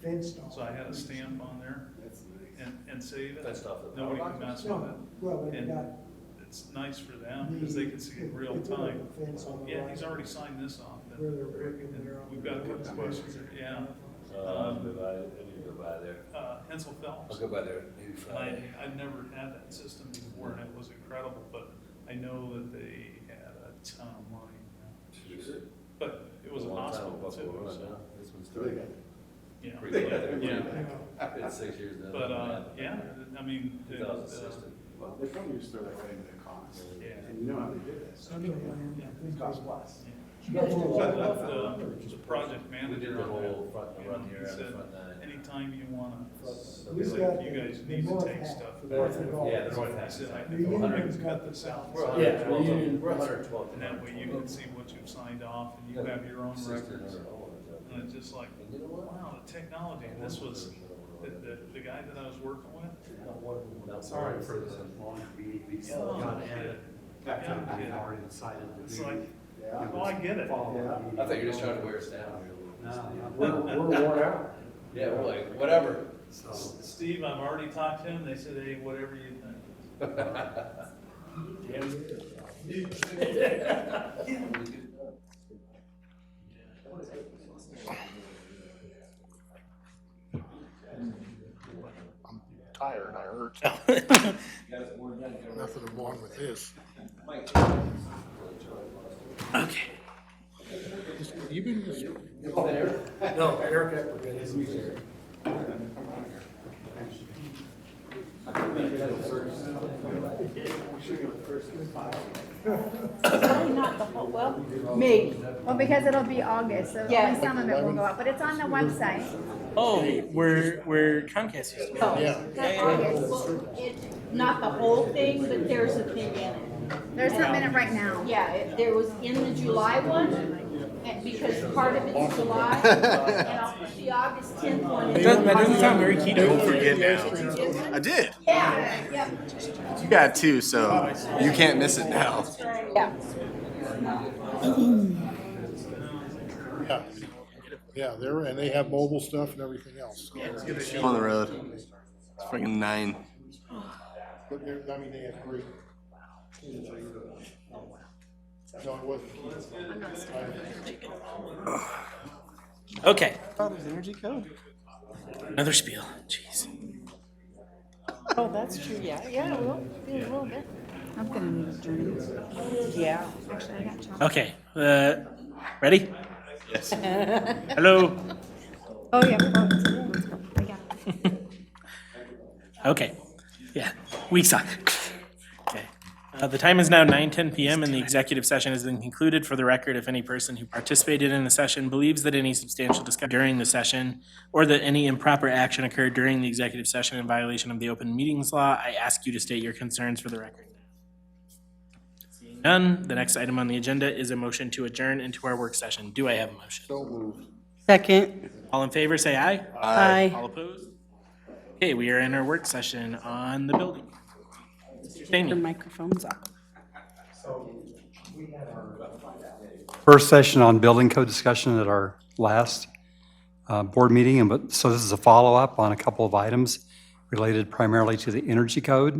fenced off. So I had a stamp on there and save it. Fenced off the Nobody power can box? mess with it. Well, they've And got. it's nice for them because they can see in real It's a time. fence on the Yeah, right. he's already signed this off. and- Where they're breaking their own. We've got a couple questions there, yeah. I need to go by there. Hensel Phelps. I'll go by there maybe And Friday. I'd never had that system before, and it was incredible, but I know that they had a ton of money. But it was a long time hospital with Buffalo too, Run, so, huh? This one's three. yeah. They got their Yeah. money. It's 6 years now. But, yeah, I mean, 2016. Well, they probably just throw that right into the cost. Yeah. And you know how they do this. It costs less. The project We did manager the on whole that, front, you run know, here he and the said, front nine. anytime you wanna, We've he's got like, you guys the need to north take half, stuff. the north of Gulf. Yeah, the north He half. said, I The can union's cut got the south. We're side. yeah, we're 112. And that way you can see what you've signed off and you have your own records. And it's just like, wow, the technology, and this was, the guy that I was working with. Sorry for the long meeting. Oh, Got kid. added. Yeah, That kid. already decided to It's do. like, oh, I get it. Follow I thought you were just trying to wear us down. No, we're worn out. Yeah, we're like, whatever. So, Steve, I've already talked to him, they said, hey, whatever you think. I'm tired, I hurt. Nothing wrong with this. Okay. You been just. no, Eric Epperson is here. Me. Well, because it'll be August, so Yeah. only some of it will go up, but it's on the website. Oh, we're Comcast used to be. Yeah. Not the whole thing, but there's a thing in it. There's something in it right now. Yeah, there was in the July one, and because part of it's July, and I'll put the August 10th one in. That doesn't sound very key to Don't forget now. I did. Yeah, yeah, You got 2, so you can't miss it now. yeah. Yeah, yeah, they're, and they have mobile stuff and everything else. On the road. It's freaking 9. But they're, I mean, they have great. No, it wasn't. Okay, Oh, there's energy code. another spiel, jeez. Oh, that's true, yeah, well, a little bit. I'm gonna need a drink. Yeah. Actually, I got chocolate. Okay, ready? Yes. Hello? Oh, yeah. Let's go. I got it. Okay, yeah, weak side. Okay. The time is now 9:10 PM and the executive session has been concluded. For the record, if any person who participated in the session believes that any substantial discussion during the session or that any improper action occurred during the executive session in violation of the open meetings law, I ask you to state your concerns for the record. Seeing none, the next item on the agenda is a motion to adjourn into our work session. Do I have a motion? So moved. Second. All in favor, say aye. Aye. All opposed? Okay, we are in our work session on the building. Mr. Your Stamey. microphone's off. First session on building code discussion at our last board meeting, so this is a follow-up on a couple of items related primarily to the energy code.